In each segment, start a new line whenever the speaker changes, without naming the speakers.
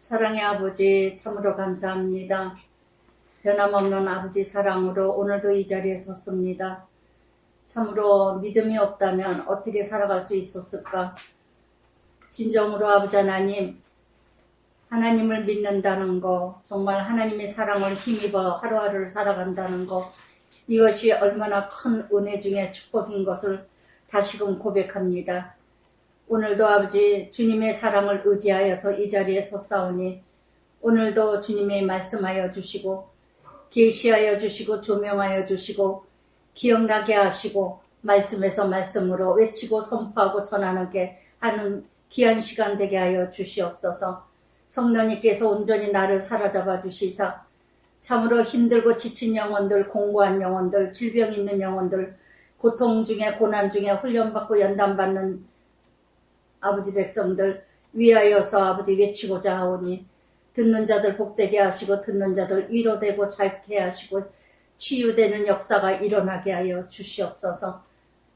사랑의 아버지 참으로 감사합니다. 변함없는 아버지 사랑으로 오늘도 이 자리에 섰습니다. 참으로 믿음이 없다면 어떻게 살아갈 수 있었을까? 진정으로 아버지 하나님, 하나님을 믿는다는 거, 정말 하나님의 사랑을 힘입어 하루하루를 살아간다는 거, 이것이 얼마나 큰 은혜 중에 축복인 것을 다시금 고백합니다. 오늘도 아버지 주님의 사랑을 의지하여서 이 자리에 섰사오니 오늘도 주님의 말씀하여 주시고 계시하여 주시고 조명하여 주시고 기억나게 하시고 말씀에서 말씀으로 외치고 선포하고 전하게 하는 귀한 시간 되게 하여 주시옵소서. 성령님께서 온전히 나를 사로잡아 주시사 참으로 힘들고 지친 영혼들, 공고한 영혼들, 질병 있는 영혼들, 고통 중에 고난 중에 훈련받고 연단받는 아버지 백성들 위하여서 아버지 외치고자 하오니 듣는 자들 복되게 하시고 듣는 자들 위로되고 자유케 하시고 치유되는 역사가 일어나게 하여 주시옵소서.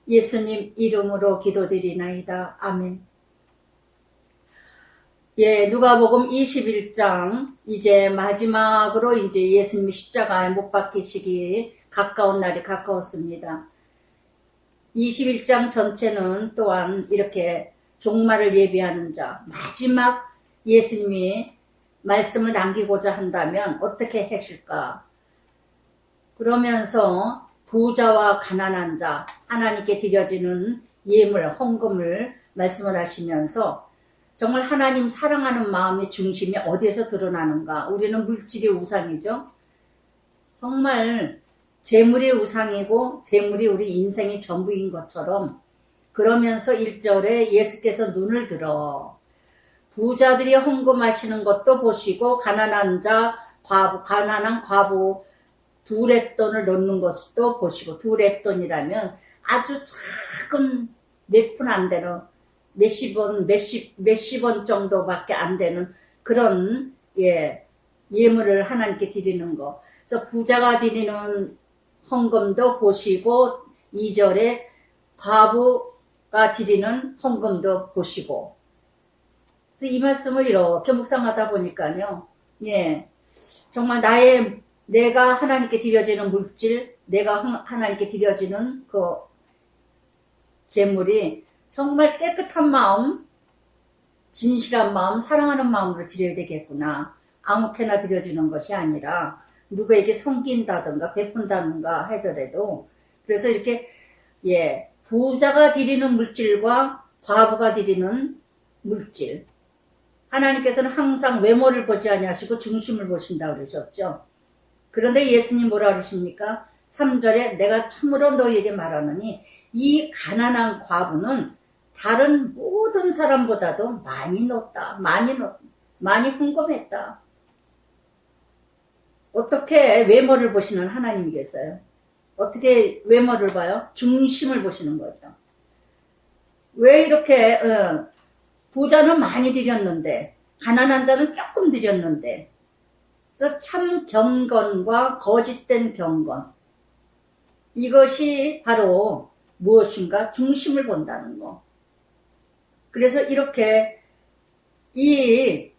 예수님 이름으로 기도드리나이다. 아멘. 예, 누가복음 21장 이제 마지막으로 이제 예수님이 십자가에 못 박히시기 가까운 날이 가까웠습니다. 21장 전체는 또한 이렇게 종말을 예비하는 자, 마지막 예수님이 말씀을 남기고자 한다면 어떻게 하실까? 그러면서 부자와 가난한 자, 하나님께 드려지는 예물, 헌금을 말씀을 하시면서 정말 하나님 사랑하는 마음의 중심이 어디에서 드러나는가? 우리는 물질이 우상이죠. 정말 재물이 우상이고 재물이 우리 인생의 전부인 것처럼 그러면서 1절에 예수께서 눈을 들어 부자들이 헌금하시는 것도 보시고 가난한 자, 가난한 과부 두 렙돈을 넣는 것도 보시고, 두 렙돈이라면 아주 작은 몇 푼 안 되는 몇십 원 정도밖에 안 되는 그런 예물을 하나님께 드리는 거. 그래서 부자가 드리는 헌금도 보시고 2절에 과부가 드리는 헌금도 보시고. 그래서 이 말씀을 이렇게 묵상하다 보니까요. 정말 내가 하나님께 드려지는 물질, 내가 하나님께 드려지는 그 재물이 정말 깨끗한 마음, 진실한 마음, 사랑하는 마음으로 드려야 되겠구나. 아무렇게나 드려지는 것이 아니라 누구에게 섬긴다든가 베푼다든가 하더라도 그래서 이렇게 부자가 드리는 물질과 과부가 드리는 물질, 하나님께서는 항상 외모를 보지 아니하시고 중심을 보신다고 그러셨죠. 그런데 예수님 뭐라 그러십니까? 3절에 내가 참으로 너희에게 말하노니 이 가난한 과부는 다른 모든 사람보다도 많이 넣었다. 많이 헌금했다. 어떻게 외모를 보시는 하나님이겠어요? 어떻게 외모를 봐요? 중심을 보시는 거죠. 왜 이렇게 부자는 많이 드렸는데 가난한 자는 조금 드렸는데, 그래서 참 경건과 거짓된 경건, 이것이 바로 무엇인가? 중심을 본다는 거. 그래서 이렇게 이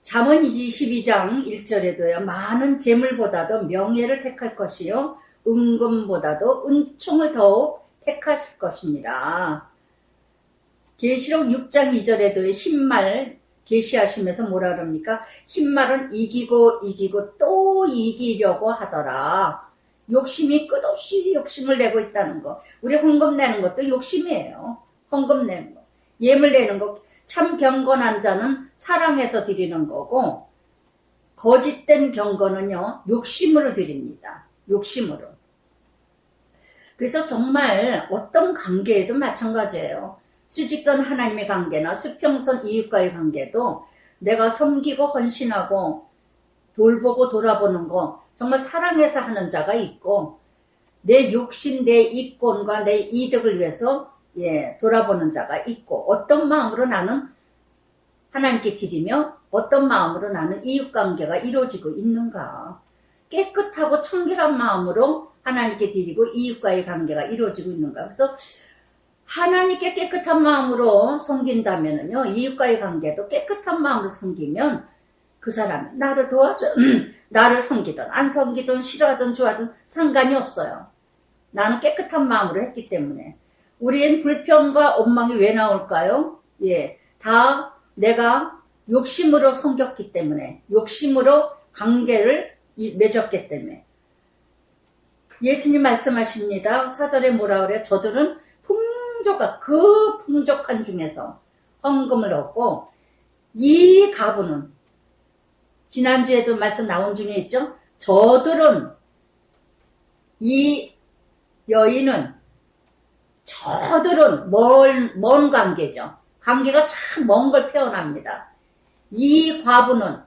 잠언 22장 1절에도요. 많은 재물보다도 명예를 택할 것이요 은금보다도 은총을 더욱 택하실 것이니라. 계시록 6장 2절에도 흰말 계시하시면서 뭐라 그럽니까? 흰말은 이기고 또 이기려고 하더라. 욕심이 끝없이 욕심을 내고 있다는 거. 우리 헌금 내는 것도 욕심이에요. 헌금 내는 거. 예물 내는 거. 참 경건한 자는 사랑해서 드리는 거고, 거짓된 경건은요, 욕심으로 드립니다. 욕심으로. 그래서 정말 어떤 관계에도 마찬가지예요. 수직선 하나님의 관계나 수평선 이웃과의 관계도 내가 섬기고 헌신하고 돌보고 돌아보는 거 정말 사랑해서 하는 자가 있고, 내 욕심, 내 이권과 내 이득을 위해서 돌아보는 자가 있고, 어떤 마음으로 나는 하나님께 드리며 어떤 마음으로 나는 이웃관계가 이루어지고 있는가. 깨끗하고 청결한 마음으로 하나님께 드리고 이웃과의 관계가 이루어지고 있는가. 그래서 하나님께 깨끗한 마음으로 섬긴다면요, 이웃과의 관계도 깨끗한 마음으로 섬기면 그 사람이 나를 도와줘. 나를 섬기든 안 섬기든 싫어하든 좋아하든 상관이 없어요. 나는 깨끗한 마음으로 했기 때문에. 우리엔 불평과 원망이 왜 나올까요? 예, 다 내가 욕심으로 섬겼기 때문에, 욕심으로 관계를 맺었기 때문에. 예수님 말씀하십니다. 4절에 뭐라 그래요? 저들은 그 풍족한 중에서 헌금을 얻고, 이 가부는 지난주에도 말씀 나온 중에 있죠. 저들은, 이 여인은, 저들은 먼 관계죠. 관계가 참 먼 걸 표현합니다. 이 과부는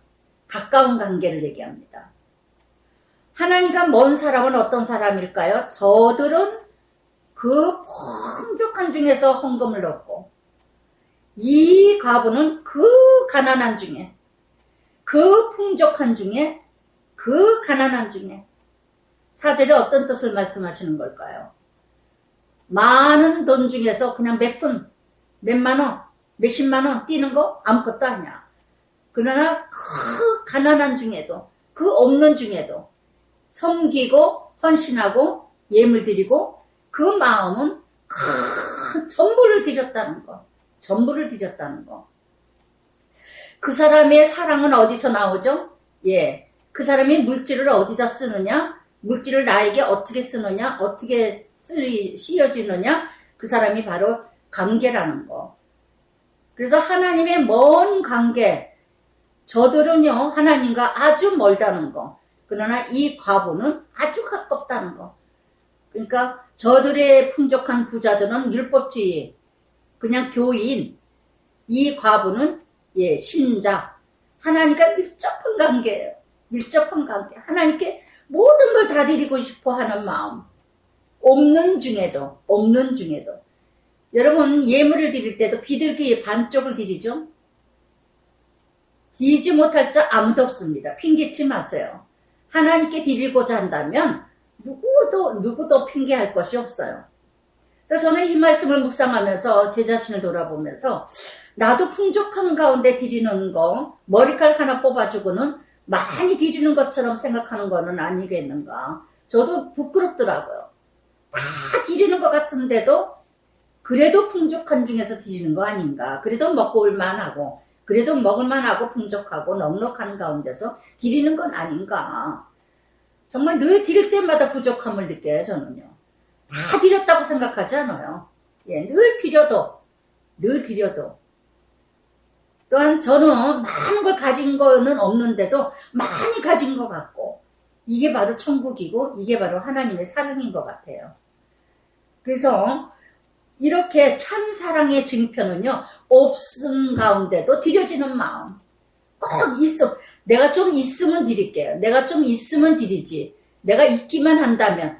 가까운 관계를 얘기합니다. 하나님과 먼 사람은 어떤 사람일까요? 저들은 그 풍족한 중에서 헌금을 얻고, 이 과부는 그 가난한 중에, 그 풍족한 중에, 그 가난한 중에. 4절에 어떤 뜻을 말씀하시는 걸까요? 많은 돈 중에서 그냥 몇 푼, 몇만 원, 몇십만 원 뛰는 거 아무것도 아니야. 그러나 그 가난한 중에도, 그 없는 중에도 섬기고 헌신하고 예물 드리고, 그 마음은 큰 전부를 드렸다는 거. 전부를 드렸다는 거. 그 사람의 사랑은 어디서 나오죠? 예, 그 사람이 물질을 어디다 쓰느냐, 물질을 나에게 어떻게 쓰느냐, 어떻게 씌워지느냐, 그 사람이 바로 관계라는 거. 그래서 하나님의 먼 관계, 저들은요 하나님과 아주 멀다는 거. 그러나 이 과부는 아주 가깝다는 거. 그러니까 저들의 풍족한 부자들은 율법주의, 그냥 교인, 이 과부는 예, 신자, 하나님과 밀접한 관계예요. 밀접한 관계. 하나님께 모든 걸 다 드리고 싶어 하는 마음. 없는 중에도. 여러분 예물을 드릴 때도 비둘기 반쪽을 드리죠? 드리지 못할 자 아무도 없습니다. 핑계치 마세요. 하나님께 드리고자 한다면 누구도 핑계할 것이 없어요. 그래서 저는 이 말씀을 묵상하면서 제 자신을 돌아보면서 나도 풍족한 가운데 드리는 거, 머리칼 하나 뽑아주고는 많이 드리는 것처럼 생각하는 거는 아니겠는가. 저도 부끄럽더라고요. 다 드리는 것 같은데도 그래도 풍족한 중에서 드리는 거 아닌가. 그래도 먹고 올만하고, 그래도 먹을만하고 풍족하고 넉넉한 가운데서 드리는 건 아닌가. 정말 늘 드릴 때마다 부족함을 느껴요, 저는요. 다 드렸다고 생각하지 않아요. 예, 늘 드려도. 또한 저는 많은 걸 가진 거는 없는데도 많이 가진 것 같고, 이게 바로 천국이고 이게 바로 하나님의 사랑인 것 같아요. 그래서 이렇게 참 사랑의 증표는요, 없음 가운데도 드려지는 마음. 꼭 있어. 내가 좀 있으면 드릴게요. 내가 좀 있으면 드리지. 내가 있기만 한다면.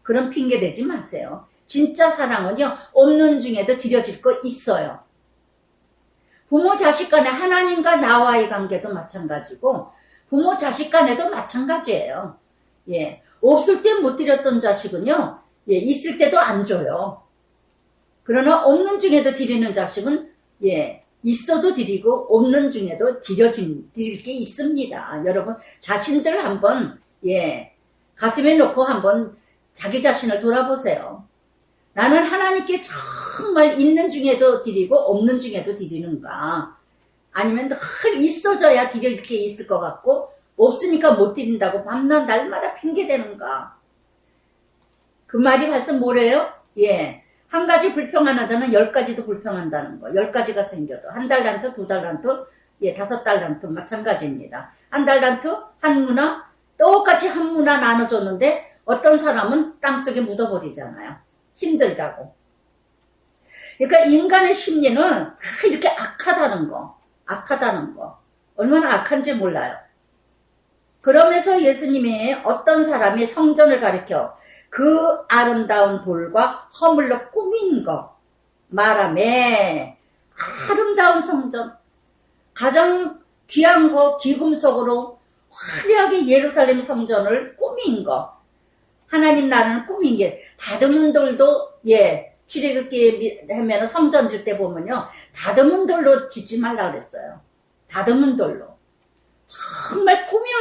그런 핑계 대지 마세요. 진짜 사랑은요, 없는 중에도 드려질 거 있어요. 부모 자식 간에, 하나님과 나와의 관계도 마찬가지고 부모 자식 간에도 마찬가지예요. 예, 없을 때 못 드렸던 자식은요, 예, 있을 때도 안 줘요. 그러나 없는 중에도 드리는 자식은 예, 있어도 드리고 없는 중에도 드릴 게 있습니다. 여러분 자신들 한번 예, 가슴에 놓고 한번 자기 자신을 돌아보세요. 나는 하나님께 정말 있는 중에도 드리고 없는 중에도 드리는가? 아니면 늘 있어져야 드릴 게 있을 것 같고 없으니까 못 드린다고 밤낮 날마다 핑계대는가? 그 말이 벌써 뭐래요? 예, 한 가지 불평하나저는 10가지도 불평한다는 거. 10가지가 생겨도 한 달란트, 2달란트, 예, 5달란트 마찬가지입니다. 한 달란트, 한 문화, 똑같이 한 문화 나눠줬는데 어떤 사람은 땅속에 묻어버리잖아요. 힘들다고. 그러니까 인간의 심리는 다 이렇게 악하다는 거. 얼마나 악한지 몰라요. 그러면서 예수님이 어떤 사람이 성전을 가리켜 그 아름다운 돌과 허물로 꾸민 거 말하매, 아름다운 성전, 가장 귀한 거 귀금속으로 화려하게 예루살렘 성전을 꾸민 거, 하나님 나라는 꾸민 게, 다듬은 돌도 예, 출애굽기 하면 성전 질 때 보면요, 다듬은 돌로 짓지 말라 그랬어요. 다듬은 돌로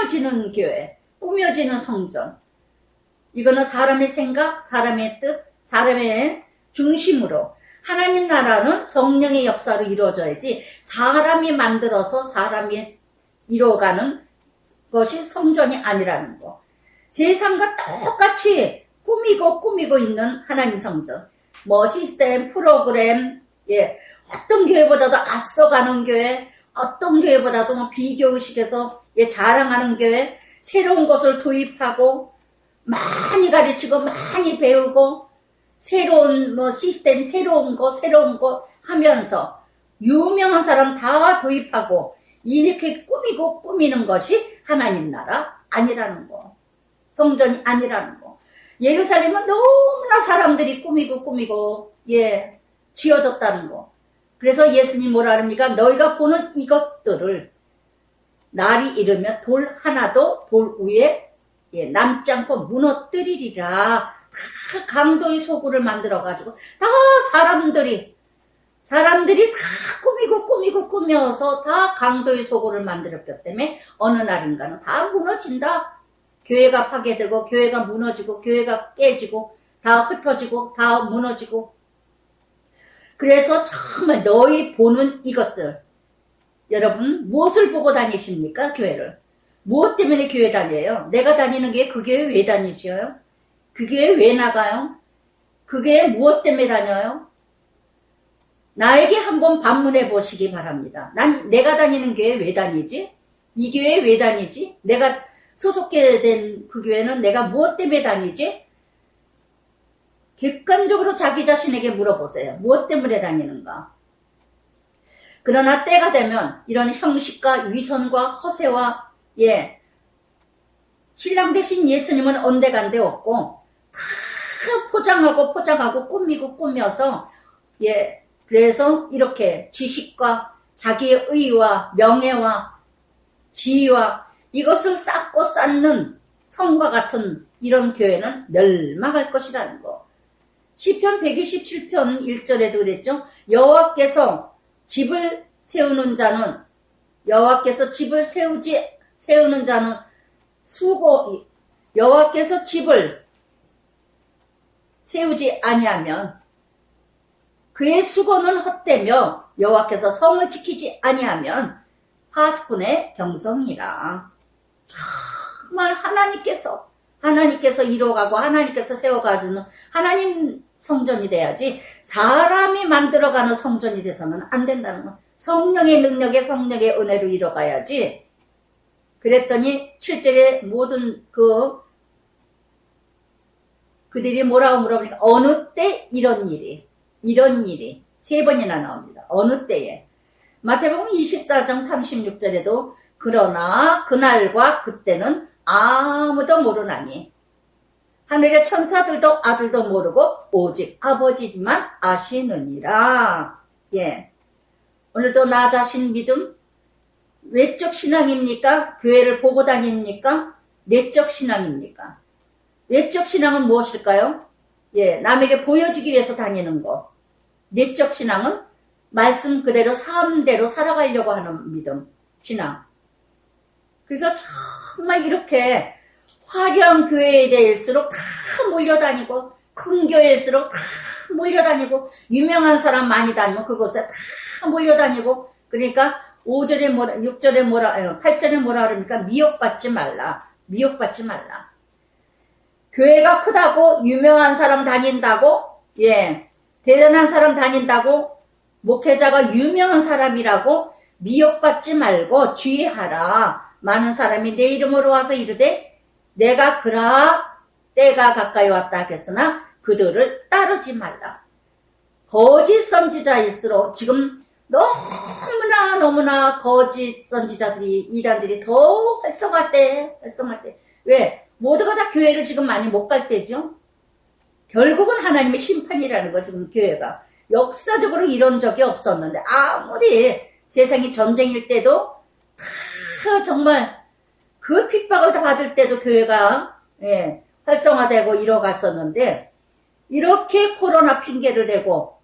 꾸며지는 교회, 꾸며지는 성전. 이거는 사람의 생각, 사람의 뜻, 사람의 중심으로 하나님 나라는 성령의 역사로 이루어져야지 사람이 만들어서 사람이 이루어가는 것이 성전이 아니라는 거. 세상과 똑같이 꾸미고 있는 하나님 성전. 뭐 시스템, 프로그램, 예, 어떤 교회보다도 앞서가는 교회, 어떤 교회보다도 뭐 비교의식에서 예, 자랑하는 교회, 새로운 것을 도입하고 많이 가르치고 많이 배우고 새로운 뭐 시스템, 새로운 거 하면서 유명한 사람 다 도입하고 이렇게 꾸미는 것이 하나님 나라 아니라는 거. 성전이 아니라는 거. 예루살렘은 너무나 사람들이 꾸미고 예, 지어졌다는 거. 그래서 예수님 뭐라 합니까? 너희가 보는 이것들을 날이 이르면 돌 하나도 돌 위에 예, 남지 않고 무너뜨리리라. 다 강도의 소굴을 만들어가지고 다 사람들이 다 꾸며서 다 강도의 소굴을 만들었기 때문에 어느 날인가는 다 무너진다. 교회가 파괴되고 교회가 무너지고 교회가 깨지고 다 흩어지고 다 무너지고. 그래서 정말 너희 보는 이것들, 여러분 무엇을 보고 다니십니까? 교회를. 무엇 때문에 교회 다녀요? 내가 다니는 게 그 교회 왜 다니셔요? 그 교회 왜 나가요? 그 교회 무엇 때문에 다녀요? 나에게 한번 반문해 보시기 바랍니다. 내가 다니는 교회 왜 다니지? 이 교회 왜 다니지? 내가 소속된 그 교회는 내가 무엇 때문에 다니지? 객관적으로 자기 자신에게 물어보세요. 무엇 때문에 다니는가? 그러나 때가 되면 이런 형식과 위선과 허세와 예, 신랑 대신 예수님은 온데간데 없고 다 포장하고 꾸며서 예, 그래서 이렇게 지식과 자기의 의와 명예와 지위와 이것을 쌓고 쌓는 성과 같은 이런 교회는 멸망할 것이라는 거. 시편 127편 1절에도 그랬죠. 여호와께서 집을 세우는 자는 여호와께서 집을 세우지 아니하면 그의 수고는 헛되며 여호와께서 성을 지키지 아니하면 파수꾼의 경성이라. 정말 하나님께서 이루어가고 하나님께서 세워가주는 하나님 성전이 돼야지 사람이 만들어가는 성전이 돼서는 안 된다는 거. 성령의 능력에 성령의 은혜로 이뤄가야지. 그랬더니 7절에 모든 그들이 뭐라고 물어보니까 어느 때 이런 일이 3번이나 나옵니다. 어느 때에. 마태복음 24장 36절에도 그러나 그날과 그때는 아무도 모르나니 하늘의 천사들도 아들도 모르고 오직 아버지만 아시느니라. 예. 오늘도 나 자신 믿음 외적 신앙입니까? 교회를 보고 다닙니까? 내적 신앙입니까? 외적 신앙은 무엇일까요? 예, 남에게 보여지기 위해서 다니는 거. 내적 신앙은 말씀 그대로 삶대로 살아가려고 하는 믿음, 신앙. 그래서 정말 이렇게 화려한 교회에 대해일수록 다 몰려다니고 큰 교회일수록 다 몰려다니고 유명한 사람 많이 다니고 그곳에 다 몰려다니고 그러니까 5절에 뭐라 6절에 뭐라 8절에 뭐라 그러니까 미혹받지 말라. 교회가 크다고 유명한 사람 다닌다고 예 대단한 사람 다닌다고 목회자가 유명한 사람이라고 미혹받지 말고 주의하라. 많은 사람이 내 이름으로 와서 이르되 내가 그라 때가 가까이 왔다 하겠으나 그들을 따르지 말라. 거짓 선지자일수록 지금 너무나 거짓 선지자들이 이단들이 더 활성화할 때 왜? 모두가 다 교회를 지금 많이 못 갈 때죠. 결국은 하나님의 심판이라는 거 지금 교회가 역사적으로 이런 적이 없었는데 아무리 세상이 전쟁일 때도 다 정말 그 핍박을 다 받을 때도 교회가 예, 활성화되고 이뤄갔었는데 이렇게 코로나 핑계를 대고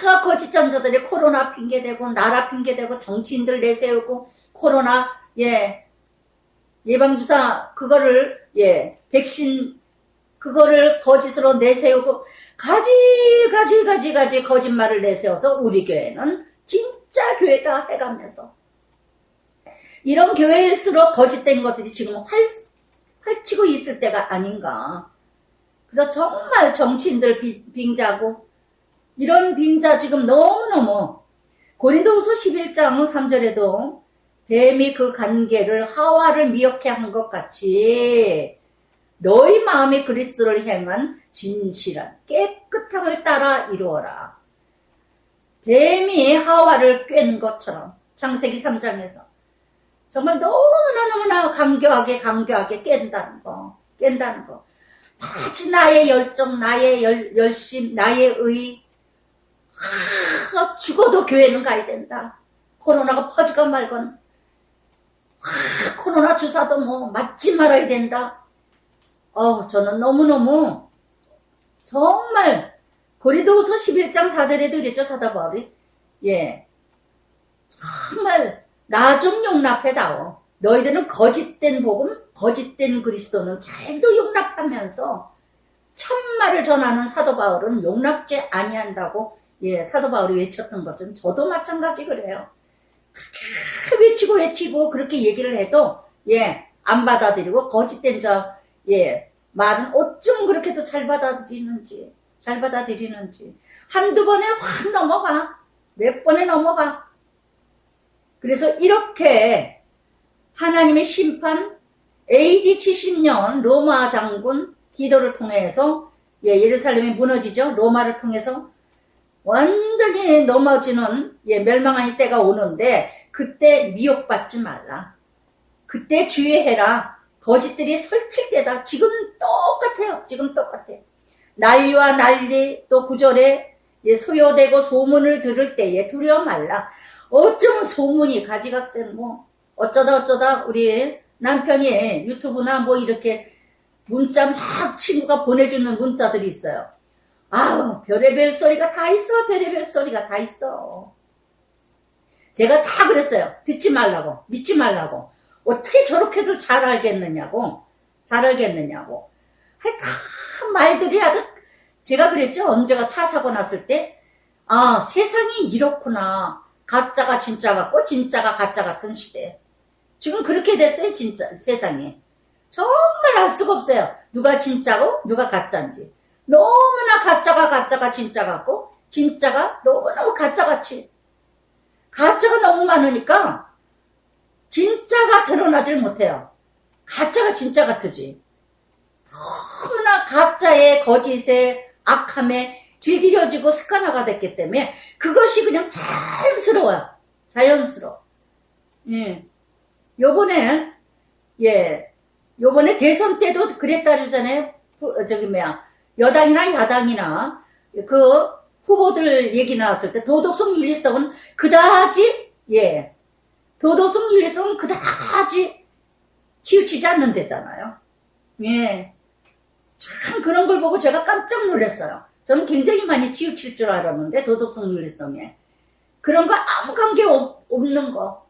다 거짓 전자들이 코로나 핑계대고 나라 핑계대고 정치인들 내세우고 코로나 예 예방주사 그거를 백신 그거를 거짓으로 내세우고 가지 거짓말을 내세워서 우리 교회는 진짜 교회다 해가면서 이런 교회일수록 거짓된 것들이 지금 활치고 있을 때가 아닌가. 그래서 정말 정치인들 빙자고 이런 빙자 지금 너무너무 고린도후서 11장 3절에도 뱀이 그 관계를 하와를 미혹해 한 것 같이 너희 마음이 그리스도를 향한 진실한 깨끗함을 따라 이루어라. 뱀이 하와를 꿰는 것처럼 창세기 3장에서 정말 너무나 강교하게 깬다는 거. 마치 나의 열정, 나의 열심, 나의 의. 죽어도 교회는 가야 된다. 코로나가 퍼지건 말건. 코로나 주사도 맞지 말아야 된다. 저는 너무너무 정말 고린도후서 11장 4절에도 그랬죠. 사도 바울이. 정말 나 좀 용납해다오. 너희들은 거짓된 복음, 거짓된 그리스도는 잘도 용납하면서 참말을 전하는 사도 바울은 용납지 아니한다고 사도 바울이 외쳤던 것은 저도 마찬가지 그래요. 외치고 그렇게 얘기를 해도 안 받아들이고 거짓된 말은 어쩜 그렇게도 잘 받아들이는지 한두 번에 확 넘어가. 몇 번에 넘어가. 그래서 이렇게 하나님의 심판 AD 70년 로마 장군 디도를 통해서 예루살렘이 무너지죠. 로마를 통해서 완전히 넘어지는 멸망한 때가 오는데 그때 미혹받지 말라. 그때 주의해라. 거짓들이 설칠 때다. 지금 똑같아요. 난리와 난리 또 구절에 소요되고 소문을 들을 때에 두려워 말라. 어쩌면 소문이 가지각색 어쩌다 우리 남편이 유튜브나 이렇게 문자 막 친구가 보내주는 문자들이 있어요. 별의별 소리가 다 있어. 제가 다 그랬어요. 듣지 말라고, 믿지 말라고. 어떻게 저렇게들 잘 알겠느냐고. 말들이 아주, 제가 그랬죠. 언제가 차 사고 났을 때, 세상이 이렇구나. 가짜가 진짜 같고, 진짜가 가짜 같은 시대. 지금 그렇게 됐어요, 진짜, 세상이. 정말 알 수가 없어요. 누가 진짜고, 누가 가짜인지. 너무나 가짜가 진짜 같고, 진짜가 너무너무 가짜같이. 가짜가 너무 많으니까, 진짜가 드러나질 못해요. 가짜가 진짜 같으지. 너무나 가짜의 거짓의 악함에 길들여지고 습관화가 됐기 때문에 그것이 그냥 자연스러워요. 요번에 대선 때도 그랬다 그러잖아요. 여당이나 야당이나 그 후보들 얘기 나왔을 때 도덕성 윤리성은 그다지 치우치지 않는 데잖아요. 참 그런 걸 보고 제가 깜짝 놀랐어요. 저는 굉장히 많이 치우칠 줄 알았는데 도덕성 윤리성에 그런 거 아무 관계 없는 거.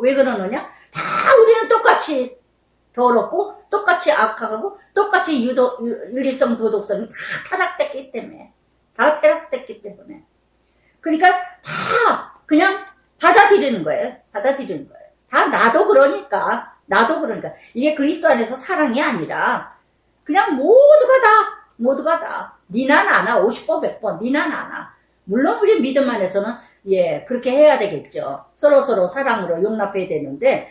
왜 그러느냐? 다 우리는 똑같이 더럽고 똑같이 악하고 똑같이 윤리성 도덕성이 다 타락됐기 때문에 그러니까 다 그냥 받아들이는 거예요. 다 나도 그러니까 이게 그리스도 안에서 사랑이 아니라 그냥 모두가 다 니나 나나 50번 100번 니나 나나. 물론 우리 믿음 안에서는 그렇게 해야 되겠죠. 서로 사랑으로 용납해야 되는데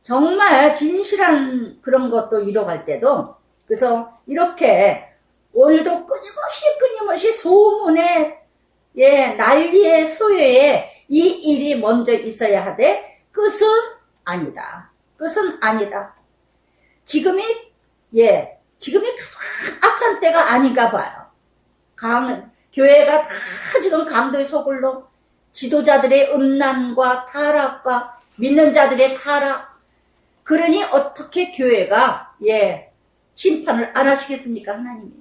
정말 진실한 그런 것도 이뤄갈 때도 그래서 이렇게 오늘도 끊임없이 소문에 난리에 소요에 이 일이 먼저 있어야 하되 끝은 아니다. 지금이 가장 악한 때가 아닌가 봐요. 교회가 다 지금 강도의 소굴로 지도자들의 음란과 타락과 믿는 자들의 타락. 그러니 어떻게 교회가 심판을 안 하시겠습니까? 하나님이.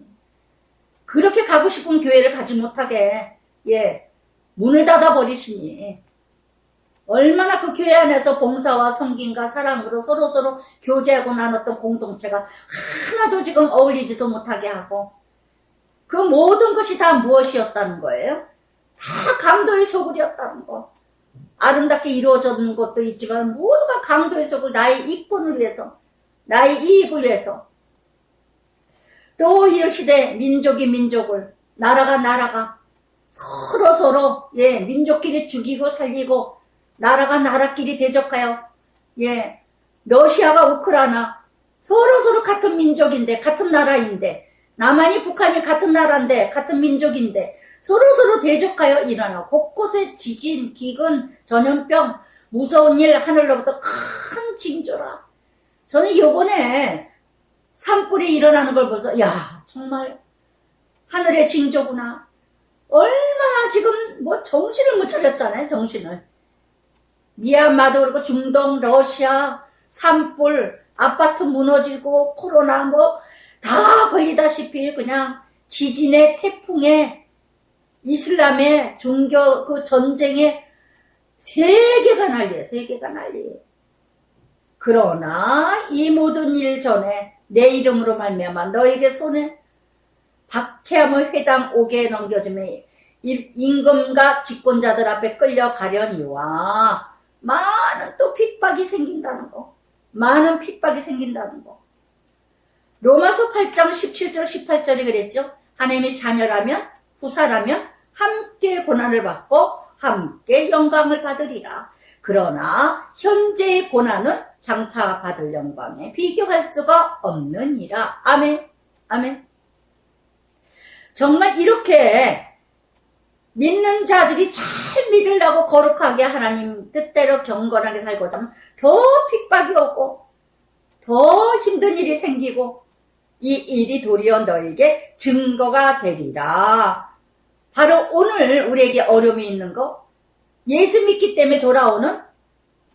그렇게 가고 싶은 교회를 가지 못하게 문을 닫아 버리시니 얼마나 그 교회 안에서 봉사와 섬김과 사랑으로 서로서로 교제하고 나눴던 공동체가 하나도 지금 어울리지도 못하게 하고, 그 모든 것이 다 무엇이었다는 거예요? 다 강도의 소굴이었다는 거. 아름답게 이루어진 것도 있지만 모두가 강도의 소굴, 나의 이권을 위해서, 나의 이익을 위해서. 또 이러시되 민족이 민족을, 나라가 나라가 서로서로 민족끼리 죽이고 살리고 나라가 나라끼리 대적하여 러시아가 우크라이나 서로서로 같은 민족인데 같은 나라인데 남한이 북한이 같은 나라인데 같은 민족인데 서로서로 대적하여 일어나 곳곳에 지진, 기근, 전염병, 무서운 일 하늘로부터 큰 징조라. 저는 요번에 산불이 일어나는 걸 보면서 야 정말 하늘의 징조구나. 얼마나 지금 정신을 못 차렸잖아요. 정신을. 미얀마도 그렇고 중동, 러시아, 산불, 아파트 무너지고 코로나 다 걸리다시피 그냥 지진에 태풍에 이슬람의 종교 그 전쟁에 세계가 난리예요. 세계가 난리예요. 그러나 이 모든 일 전에 내 이름으로 말미암아 너에게 손에 박해함의 회당 옥에 넘겨주매 임금과 집권자들 앞에 끌려가려니와 많은 또 핍박이 생긴다는 거. 많은 핍박이 생긴다는 거. 로마서 8장 17절 18절이 그랬죠. 하나님의 자녀라면 후사라면 함께 고난을 받고 함께 영광을 받으리라. 그러나 현재의 고난은 장차 받을 영광에 비교할 수가 없느니라. 아멘. 아멘. 정말 이렇게 믿는 자들이 잘 믿으려고 거룩하게 하나님 뜻대로 경건하게 살고자 하면 더 핍박이 오고 더 힘든 일이 생기고 이 일이 도리어 너에게 증거가 되리라. 바로 오늘 우리에게 어려움이 있는 거, 예수 믿기 때문에 돌아오는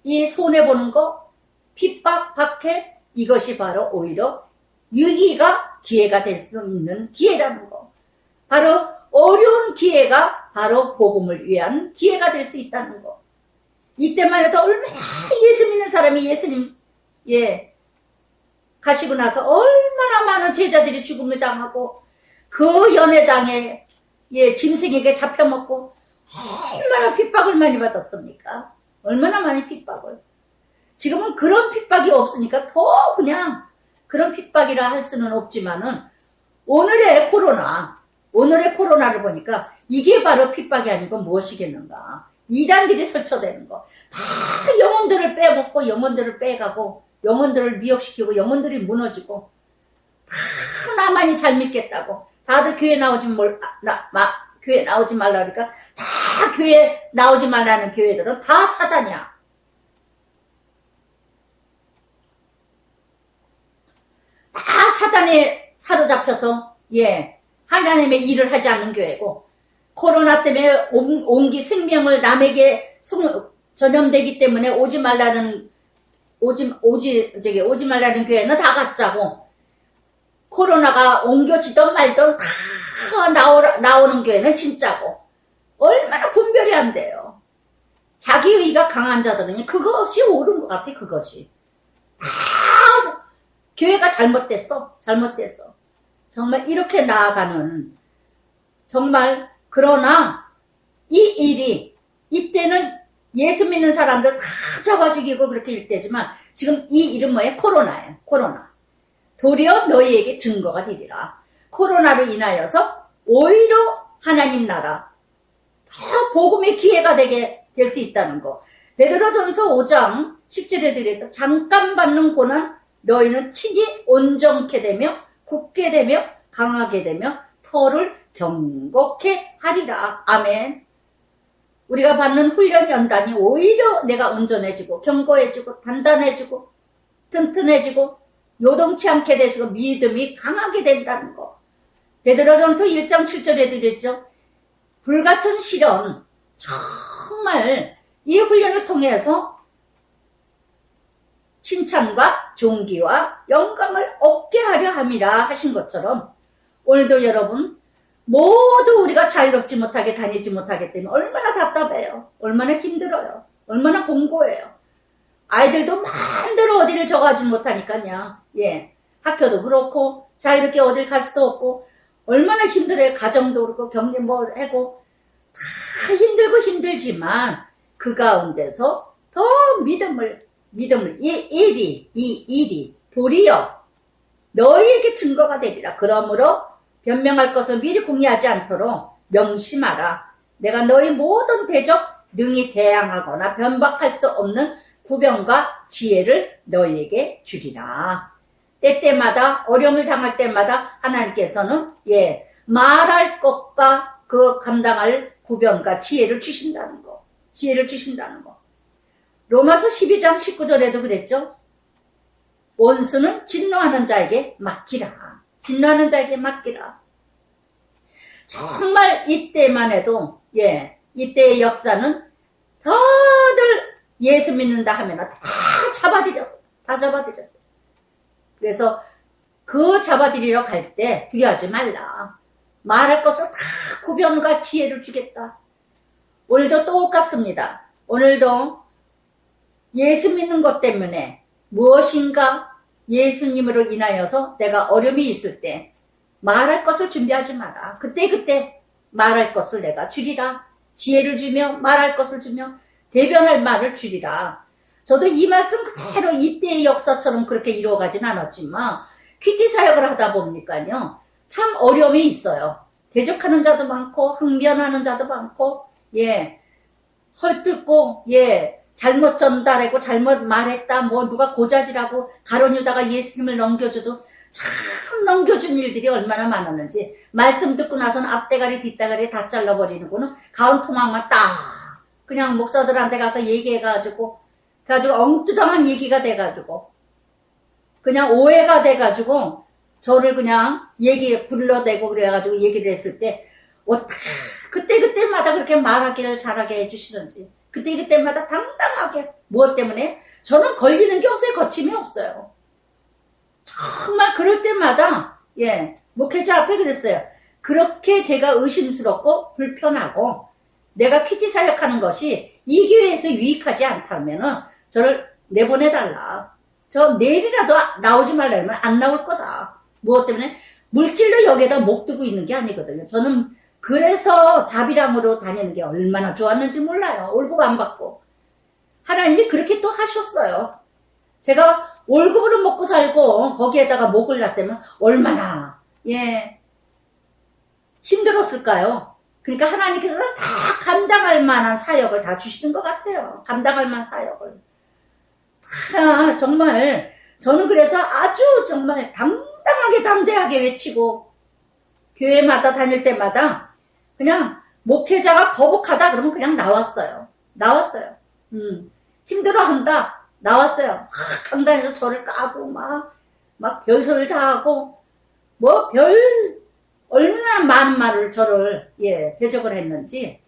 이 손해보는 거, 핍박, 박해, 이것이 바로 오히려 유익이가 기회가 될 수 있는 기회라는 거. 바로 어려운 기회가 바로 복음을 위한 기회가 될 수 있다는 거. 이때만 해도 얼마나 예수 믿는 사람이 예수님 가시고 나서 얼마나 많은 제자들이 죽음을 당하고 그 연회당에 짐승에게 잡혀먹고 얼마나 핍박을 많이 받았습니까? 얼마나 많이 핍박을. 지금은 그런 핍박이 없으니까 더 그냥 그런 핍박이라 할 수는 없지만은 오늘의 코로나를 보니까 이게 바로 핍박이 아니고 무엇이겠는가. 이단들이 설쳐대는 거. 다 영혼들을 빼먹고 영혼들을 빼가고 영혼들을 미혹시키고 영혼들이 무너지고 다 나만이 잘 믿겠다고 다들 교회 나오지 교회 나오지 말라 그러니까 다 교회 나오지 말라는 교회들은 다 사단이야. 다 사단에 사로잡혀서 하나님의 일을 하지 않는 교회고 코로나 때문에 온기 생명을 남에게 전염되기 때문에 오지 말라는 교회는 다 가짜고 코로나가 옮겨지던 말던 다 나오는 교회는 진짜고 얼마나 분별이 안 돼요. 자기의가 강한 자들은 그것이 옳은 것 같아. 그것이 다 교회가 잘못됐어. 정말 이렇게 나아가는 정말 그러나 이 일이 이때는 예수 믿는 사람들 다 잡아 죽이고 그렇게 일때지만 지금 이 이름 뭐예요? 코로나예요. 코로나. 도리어 너희에게 증거가 되리라. 코로나로 인하여서 오히려 하나님 나라 더 복음의 기회가 되게 될 수 있다는 거. 베드로전서 5장 10절에 드려서 잠깐 받는 고난 너희는 친히 온전케 되며 굳게 되며 강하게 되며 터를 경고케 하리라. 아멘. 우리가 받는 훈련 연단이 오히려 내가 온전해지고 견고해지고 단단해지고 튼튼해지고 요동치 않게 되시고 믿음이 강하게 된다는 거. 베드로전서 1장 7절에 드렸죠. 불같은 시련 정말 이 훈련을 통해서 칭찬과 존귀와 영광을 얻게 하려 함이라 하신 것처럼 오늘도 여러분 모두 우리가 자유롭지 못하게 다니지 못하기 때문에 얼마나 답답해요. 얼마나 힘들어요. 얼마나 공고해요. 아이들도 마음대로 어디를 저가지 못하니까요. 예. 학교도 그렇고, 자유롭게 어딜 갈 수도 없고, 얼마나 힘들어요. 가정도 그렇고, 경제 뭐 하고, 다 힘들고 힘들지만, 그 가운데서 더 믿음을, 이 일이 도리어 너희에게 증거가 되리라. 그러므로 변명할 것을 미리 공유하지 않도록 명심하라. 내가 너희 모든 대적 능히 대항하거나 변박할 수 없는 구변과 지혜를 너희에게 주리라. 때때마다 어려움을 당할 때마다 하나님께서는 말할 것과 그 감당할 구변과 지혜를 주신다는 거. 지혜를 주신다는 거. 로마서 12장 19절에도 그랬죠. 원수는 진노하는 자에게 맡기라. 진노하는 자에게 맡기라. 정말 이때만 해도 이때의 역사는 다들 예수 믿는다 하면 다 잡아들였어. 다 잡아들였어. 그래서 그 잡아들이러 갈 때 두려워하지 말라. 말할 것을 다 구변과 지혜를 주겠다. 오늘도 똑같습니다. 오늘도 예수 믿는 것 때문에 무엇인가 예수님으로 인하여서 내가 어려움이 있을 때 말할 것을 준비하지 마라. 그때 말할 것을 내가 주리라. 지혜를 주며 말할 것을 주며 대변할 말을 주리라. 저도 이 말씀 그대로 이때의 역사처럼 그렇게 이루어가진 않았지만 퀴티 사역을 하다 보니까요. 참 어려움이 있어요. 대적하는 자도 많고 항변하는 자도 많고 헐뜯고 잘못 전달하고 잘못 말했다 뭐 누가 고자질하고 가론유다가 예수님을 넘겨줘도 참 넘겨준 일들이 얼마나 많았는지 말씀 듣고 나서는 앞대가리 뒷대가리 다 잘라버리는 거는 가운 토막만 딱 그냥 목사들한테 가서 얘기해가지고 엉뚱한 얘기가 돼가지고 그냥 오해가 돼가지고 저를 그냥 불러대고 그래가지고 얘기를 했을 때 그때마다 그렇게 말하기를 잘하게 해주시는지 그때마다 당당하게 무엇 때문에 저는 걸리는 게 없어요. 거침이 없어요. 정말 그럴 때마다 목회자 앞에 그랬어요. 그렇게 제가 의심스럽고 불편하고 내가 퀴티 사역하는 것이 이 교회에서 유익하지 않다면은 저를 내보내달라. 저 내일이라도 나오지 말라면 안 나올 거다. 무엇 때문에? 물질로 여기에다 목 두고 있는 게 아니거든요. 저는 그래서 자비랑으로 다니는 게 얼마나 좋았는지 몰라요. 월급 안 받고. 하나님이 그렇게 또 하셨어요. 제가 월급으로 먹고 살고 거기에다가 목을 놨다면 얼마나 힘들었을까요? 그러니까 하나님께서는 다 감당할 만한 사역을 다 주시는 것 같아요. 감당할 만한 사역을. 정말 저는 그래서 아주 정말 당당하게 담대하게 외치고 교회마다 다닐 때마다 그냥 목회자가 거북하다 그러면 그냥 나왔어요. 힘들어한다. 나왔어요. 강단에서 저를 까고 막 별소리를 다 하고 얼마나 많은 말을 저를 대적을 했는지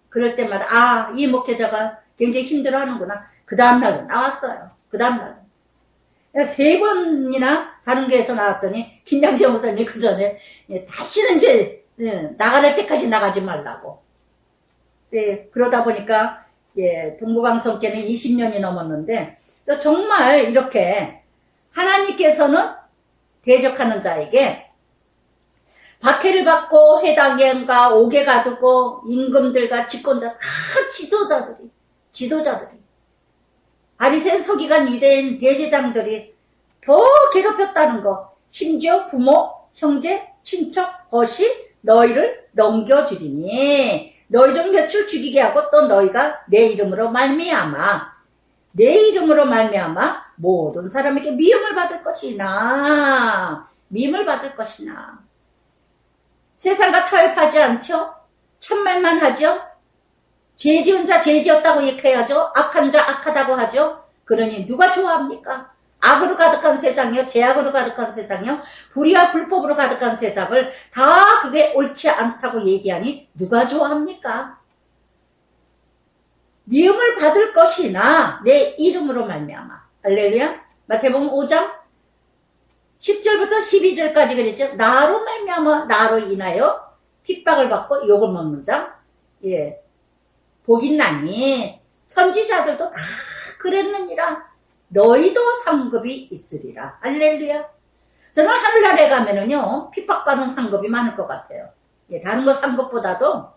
그럴 때마다 이 목회자가 굉장히 힘들어하는구나. 그 다음날은 나왔어요. 그 다음날은 3번이나 다른 교회에서 나왔더니 김양재 목사님이 그 전에 다시는 이제 나갈 때까지 나가지 말라고. 그러다 보니까 동부강성교는 20년이 넘었는데 정말 이렇게 하나님께서는 대적하는 자에게 박해를 받고 해당경과 옥에 가두고 임금들과 집권자 다 지도자들이 바리새인 서기관 유대인 대제사장들이 더 괴롭혔다는 거. 심지어 부모, 형제, 친척, 벗이 너희를 넘겨주리니 너희 중 몇을 죽이게 하고 또 너희가 내 이름으로 말미암아 모든 사람에게 미움을 받을 것이나 세상과 타협하지 않죠? 참말만 하죠? 죄 지은 자 죄 지었다고 얘기해야죠. 악한 자 악하다고 하죠. 그러니 누가 좋아합니까? 악으로 가득한 세상이요, 죄악으로 가득한 세상이요, 불의와 불법으로 가득한 세상을 다 그게 옳지 않다고 얘기하니 누가 좋아합니까? 미움을 받을 것이나 내 이름으로 말미암아. 할렐루야. 마태복음 5장 10절부터 12절까지 그랬죠. 나로 말미암아 나로 인하여 핍박을 받고 욕을 먹는 자. 복 있나니 선지자들도 다 그랬느니라. 너희도 상급이 있으리라. 할렐루야. 저는 하늘나라에 가면은요, 핍박받은 상급이 많을 것 같아요. 예, 다른 거 상급보다도,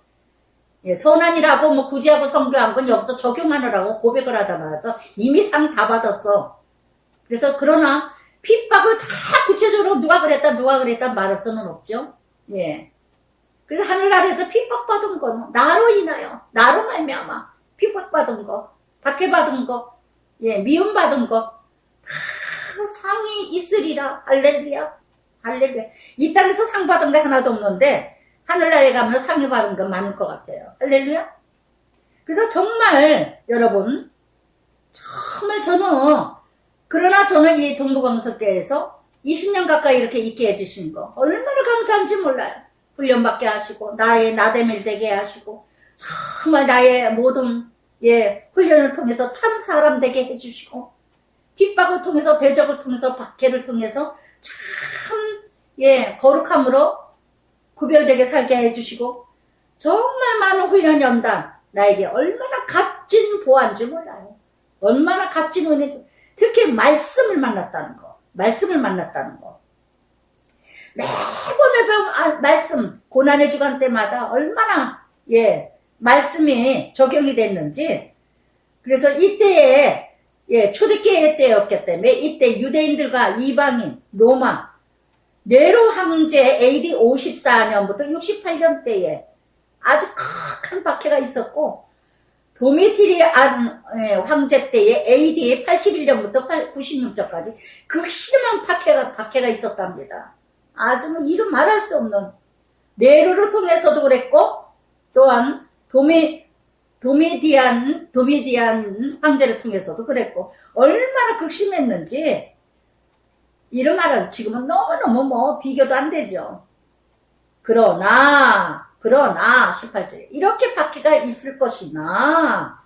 예, 선한이라고 뭐 구제하고 성교한 건 여기서 적용하느라고 고백을 하다 말아서 이미 상 다 받았어. 그래서 그러나 핍박을 다 구체적으로 누가 그랬다 말할 수는 없죠. 예. 그래서 하늘나라에서 핍박받은 건 나로 인하여, 나로 말미암아 핍박받은 거, 박해받은 거, 예, 미움받은 거 다 상이 있으리라. 할렐루야. 할렐루야. 이 땅에서 상 받은 게 하나도 없는데 하늘나라에 가면 상이 받은 거 많을 것 같아요. 할렐루야. 그래서 정말 여러분, 정말 그러나 저는 이 동부강석교회에서 20년 가까이 이렇게 있게 해주신 거 얼마나 감사한지 몰라요. 훈련받게 하시고 나의 나대밀 되게 하시고 정말 나의 모든 훈련을 통해서 참 사람 되게 해주시고 핍박을 통해서 대적을 통해서 박해를 통해서 참 거룩함으로 구별되게 살게 해주시고 정말 많은 훈련 연단 나에게 얼마나 값진 보안지 몰라요. 얼마나 값진 은혜죠. 특히 말씀을 만났다는 거. 매번 말씀 고난의 주간 때마다 얼마나 말씀이 적용이 됐는지. 그래서 이때에 초대교회 때였기 때문에 이때 유대인들과 이방인 로마 네로 황제 AD 54년부터 68년 때에 아주 큰 박해가 있었고 도미트리안 황제 때에 AD 81년부터 96년까지 극심한 박해가 있었답니다. 아주 이루 말할 수 없는 네로를 통해서도 그랬고 또한 도미디안 황제를 통해서도 그랬고 얼마나 극심했는지 이런 말하죠. 지금은 너무너무 비교도 안 되죠. 그러나 18절에 이렇게 박해가 있을 것이나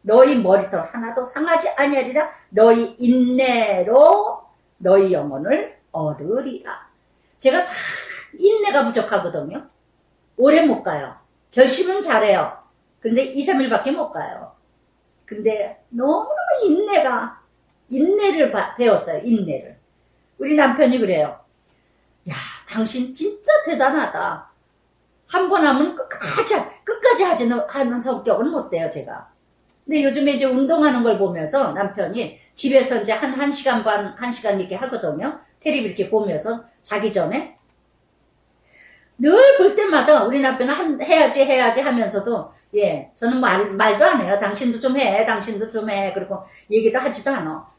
너희 머리털 하나도 상하지 아니하리라. 너희 인내로 너희 영혼을 얻으리라. 제가 참 인내가 부족하거든요. 오래 못 가요. 결심은 잘해요. 근데 2, 3일밖에 못 가요. 근데 너무너무 인내를 배웠어요. 인내를. 우리 남편이 그래요. 야, 당신 진짜 대단하다. 한 번 하면 끝까지 하는 성격은 못 돼요, 제가. 근데 요즘에 이제 운동하는 걸 보면서 남편이 집에서 이제 한 1시간 반, 1시간 이렇게 하거든요. 텔레비 이렇게 보면서 자기 전에. 늘 볼 때마다 우리 남편은 해야지 하면서도, 저는 말도 안 해요. 당신도 좀 해. 그리고 얘기도 하지도 않아.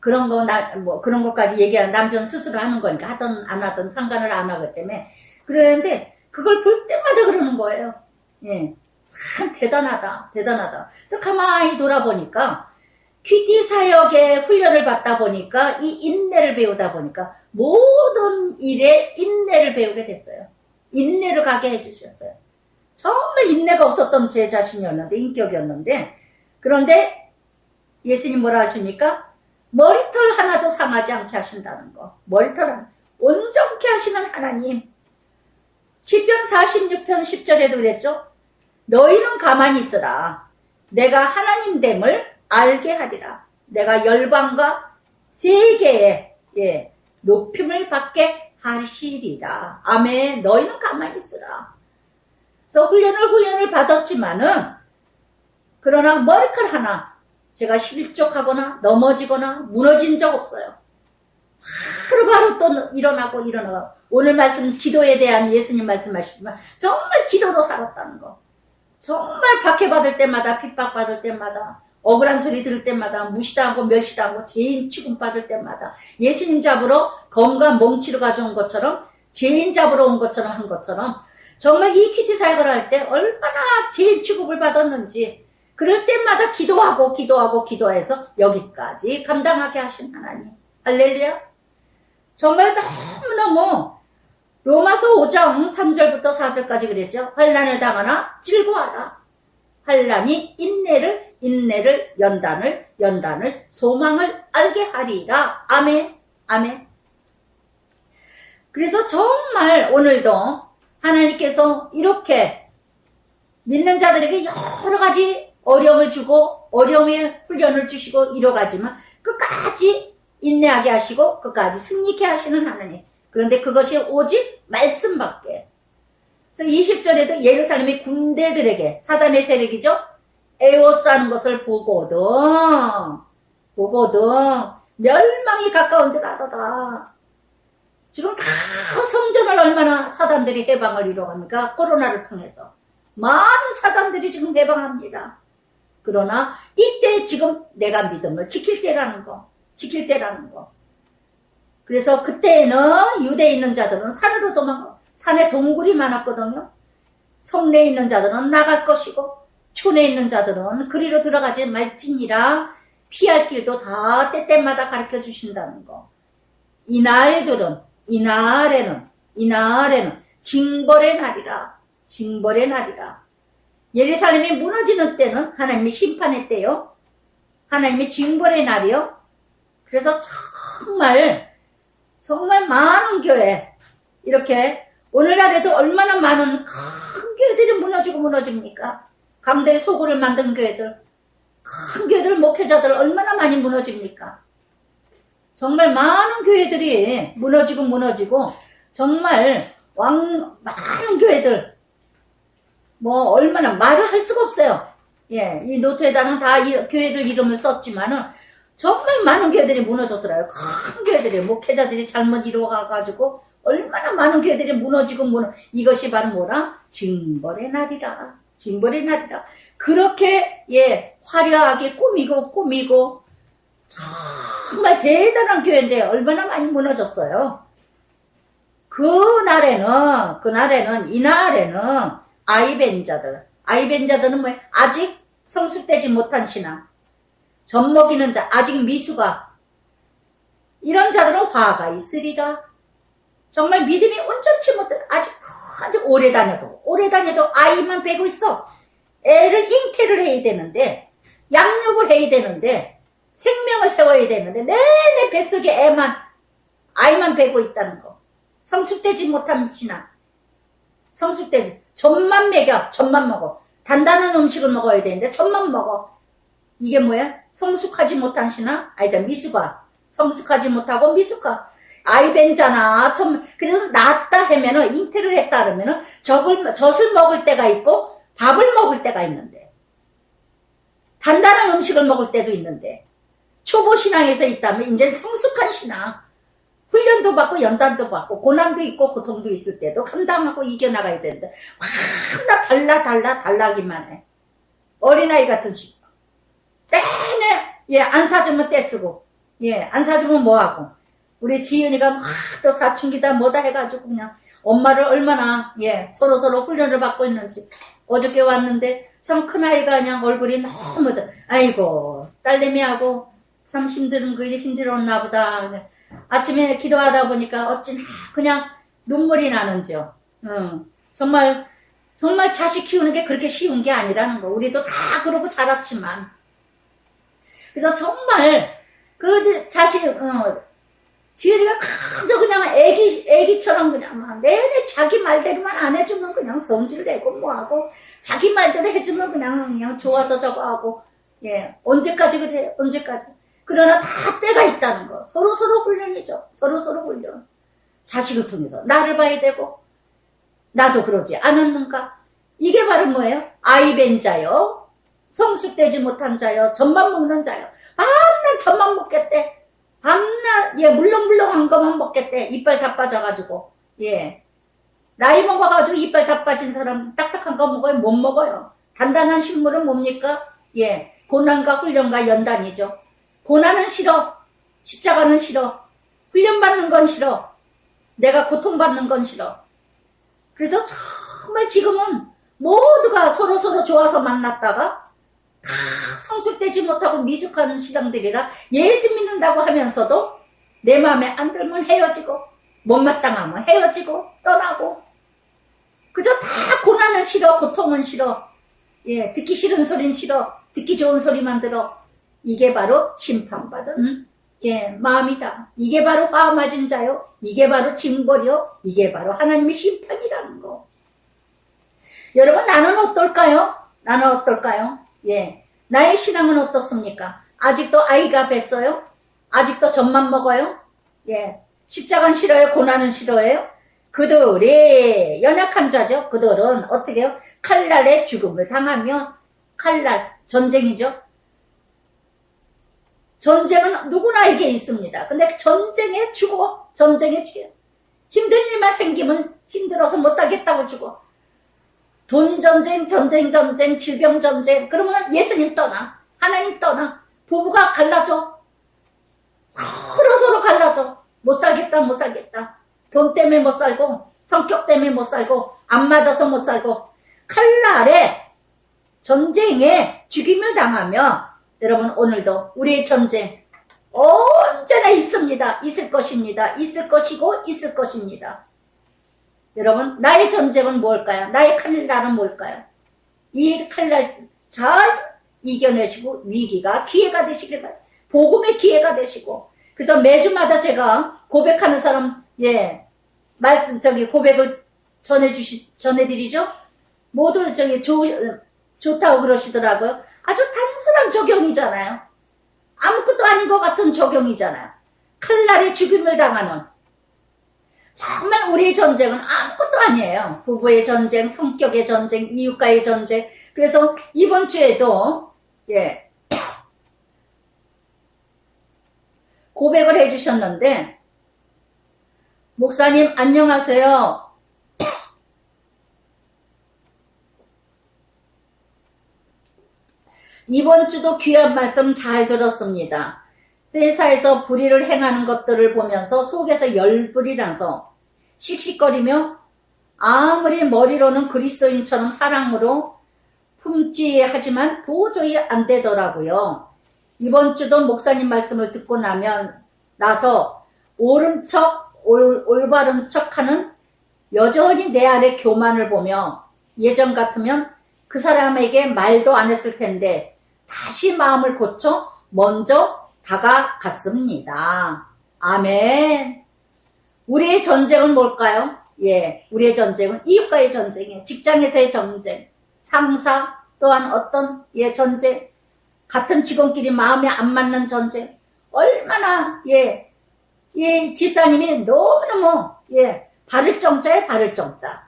그런 것까지 얘기하는 남편 스스로 하는 거니까 하든 안 하든 상관을 안 하기 때문에. 그러는데, 그걸 볼 때마다 그러는 거예요. 참 대단하다. 그래서 가만히 돌아보니까 퀴티 사역의 훈련을 받다 보니까 이 인내를 배우다 보니까 모든 일에 인내를 배우게 됐어요. 인내를 가게 해주셨어요. 정말 인내가 없었던 제 자신이었는데 인격이었는데 그런데 예수님 뭐라 하십니까? 머리털 하나도 상하지 않게 하신다는 거. 머리털 하나 온전케 하시는 하나님. 시편 46편 10절에도 그랬죠. 너희는 가만히 있으라. 내가 하나님 됨을 알게 하리라. 내가 열방과 세계에 높임을 받게 하시리라. 아멘. 너희는 가만히 있으라. 그래서 훈련을 받았지만은 그러나 머리칼 하나 제가 실족하거나 넘어지거나 무너진 적 없어요. 바로 또 일어나고 오늘 말씀 기도에 대한 예수님 말씀하시지만 정말 기도로 살았다는 거. 정말 박해받을 때마다 핍박받을 때마다 억울한 소리 들을 때마다 무시당하고 멸시당하고 죄인 취급받을 때마다 예수님 잡으러 검과 몽치로 가져온 것처럼 죄인 잡으러 온 것처럼 한 것처럼 정말 이 퀴티 사역을 할 때 얼마나 죄인 취급을 받았는지 그럴 때마다 기도해서 여기까지 감당하게 하신 하나님. 할렐루야. 정말 너무너무 로마서 5장 3절부터 4절까지 그랬죠. 환난을 당하나 즐거워하라. 환난이 인내를 연단을 소망을 알게 하리라. 아멘. 그래서 정말 오늘도 하나님께서 이렇게 믿는 자들에게 여러 가지 어려움을 주고 어려움에 훈련을 주시고 이뤄가지만 끝까지 인내하게 하시고 끝까지 승리케 하시는 하나님. 그런데 그것이 오직 말씀밖에. 그래서 20절에도 예루살렘의 군대들에게 사단의 세력이죠. 에워싸는 것을 보거든 멸망이 가까운 줄 알아라. 지금 다 성전을 얼마나 사단들이 해방을 이뤄갑니까? 코로나를 통해서 많은 사단들이 지금 해방합니다. 그러나 이때 지금 내가 믿음을 지킬 때라는 거. 그래서 그때에는 유대에 있는 자들은 산으로 도망가. 산에 동굴이 많았거든요. 성내에 있는 자들은 나갈 것이고 촌에 있는 자들은 그리로 들어가지 말지니라. 피할 길도 다 때때마다 가르쳐 주신다는 거. 이날에는 징벌의 날이라. 예루살렘이 무너지는 때는 하나님의 심판의 때요. 하나님의 징벌의 날이요. 그래서 정말 많은 교회, 이렇게 오늘날에도 얼마나 많은 큰 교회들이 무너집니까? 강대의 소굴을 만든 교회들, 큰 교회들, 목회자들 얼마나 많이 무너집니까? 정말 많은 교회들이 무너지고 정말 많은 교회들 얼마나 말을 할 수가 없어요. 예, 이 노트에다는 다 교회들 이름을 썼지만은 정말 많은 교회들이 무너졌더라고요. 큰 교회들이 목회자들이 잘못 이루어가가지고 얼마나 많은 교회들이 무너지고 이것이 바로 뭐라? 징벌의 날이라. 그렇게 화려하게 꾸미고 정말 대단한 교회인데 얼마나 많이 무너졌어요. 이날에는 아이벤자들은 뭐예요? 아직 성숙되지 못한 신앙, 젖먹이는 자, 아직 미수가, 이런 자들은 화가 있으리라. 정말 믿음이 온전치 못해 아직 오래 다녀도 아이만 베고 있어. 애를 잉태를 해야 되는데, 양육을 해야 되는데, 생명을 세워야 되는데 내내 뱃속에 아이만 베고 있다는 거. 성숙되지 못한 신앙. 젖만 먹어. 단단한 음식을 먹어야 되는데 젖만 먹어. 이게 뭐야? 성숙하지 못한 신앙? 미숙아. 성숙하지 못하고 미숙아. 아이벤자나 그래도 낳았다 하면은, 잉태를 했다 하면은 젖을 먹을 때가 있고 밥을 먹을 때가 있는데, 단단한 음식을 먹을 때도 있는데, 초보 신앙에서 있다면 이제 성숙한 신앙, 훈련도 받고 연단도 받고 고난도 있고 고통도 있을 때도 감당하고 이겨나가야 되는데 나 달라기만 해. 어린아이 같은 식으로 내내 안 사주면 떼쓰고, 안 사주면 뭐하고, 우리 지은이가 또 사춘기다 뭐다 해가지고 그냥 엄마를 얼마나 서로 훈련을 받고 있는지. 어저께 왔는데 참 큰아이가 그냥 얼굴이 너무 아이고 딸내미하고 참 힘들었나 보다. 아침에 기도하다 보니까 어찌나 그냥 눈물이 나는지요. 정말 자식 키우는 게 그렇게 쉬운 게 아니라는 거. 우리도 다 그러고 자랐지만. 그래서 정말 그 자식 지은이가 그저 그냥 애기처럼 그냥 막 내내 자기 말대로만 안 해주면 그냥 성질내고 뭐하고, 자기 말대로 해주면 그냥 좋아서 저거 하고, 언제까지 그래, 언제까지. 그러나 다 때가 있다는 거. 서로 훈련이죠. 서로 훈련. 자식을 통해서 나를 봐야 되고, 나도 그러지 않았는가. 이게 바로 뭐예요? 아이벤 자요, 성숙되지 못한 자요, 젖만 먹는 자요. 밤낮 젖만 먹겠대. 밤낮 물렁물렁한 것만 먹겠대. 이빨 다 빠져가지고. 나이 먹어가지고 이빨 다 빠진 사람 딱딱한 거 먹어요? 못 먹어요. 단단한 식물은 뭡니까? 고난과 훈련과 연단이죠. 고난은 싫어. 십자가는 싫어. 훈련받는 건 싫어. 내가 고통받는 건 싫어. 그래서 정말 지금은 모두가 서로 좋아서 만났다가 다 성숙되지 못하고 미숙한 신앙들이라 예수 믿는다고 하면서도 내 마음에 안 들면 헤어지고, 못마땅하면 헤어지고 떠나고, 그저 다 고난은 싫어, 고통은 싫어, 듣기 싫은 소리는 싫어, 듣기 좋은 소리만 들어. 이게 바로 심판받은 마음이다. 이게 바로 화 맞은 자요, 이게 바로 징벌이요, 이게 바로 하나님의 심판이라는 거. 여러분, 나는 어떨까요? 예. 나의 신앙은 어떻습니까? 아직도 아이가 뱄어요? 아직도 젖만 먹어요? 예. 십자가는 싫어요? 고난은 싫어해요? 그들이 연약한 자죠. 그들은 어떻게 해요? 칼날의 죽음을 당하며, 칼날, 전쟁이죠. 전쟁은 누구나에게 있습니다. 근데 전쟁에 죽어. 전쟁에 죽어. 힘든 일만 생기면 힘들어서 못 살겠다고 죽어. 돈 전쟁, 질병 전쟁. 그러면 예수님 떠나. 하나님 떠나. 부부가 갈라져. 서로 갈라져. 못 살겠다. 돈 때문에 못 살고, 성격 때문에 못 살고, 안 맞아서 못 살고, 칼날에 전쟁에 죽임을 당하며, 여러분 오늘도 우리의 전쟁 언제나 있습니다. 있을 것입니다. 있을 것이고 있을 것입니다. 여러분 나의 전쟁은 뭘까요? 나의 칼날은 뭘까요? 이 칼날 잘 이겨내시고 위기가 기회가 되시길 바랍니다. 복음의 기회가 되시고. 그래서 매주마다 제가 고백하는 사람 고백을 전해드리죠. 모두 좋다고 그러시더라고요. 아주 단순한 적용이잖아요. 아무것도 아닌 것 같은 적용이잖아요. 칼날에 죽임을 당하는. 정말 우리의 전쟁은 아무것도 아니에요. 부부의 전쟁, 성격의 전쟁, 이웃과의 전쟁. 그래서 이번 주에도 고백을 해주셨는데, 목사님 안녕하세요. 이번 주도 귀한 말씀 잘 들었습니다. 회사에서 불의를 행하는 것들을 보면서 속에서 열불이 나서 씩씩거리며 아무리 머리로는 그리스도인처럼 사랑으로 품지 하지만 도저히 안 되더라고요. 이번 주도 목사님 말씀을 듣고 나서 옳은 척, 올바른 척 하는 여전히 내 안의 교만을 보며 예전 같으면 그 사람에게 말도 안 했을 텐데 다시 마음을 고쳐 먼저 다가갔습니다. 아멘. 우리의 전쟁은 뭘까요? 우리의 전쟁은 이웃과의 전쟁이에요. 직장에서의 전쟁, 상사 또한 어떤 전쟁, 같은 직원끼리 마음에 안 맞는 전쟁. 얼마나 집사님이 너무너무 바를 정자에 바를 정자.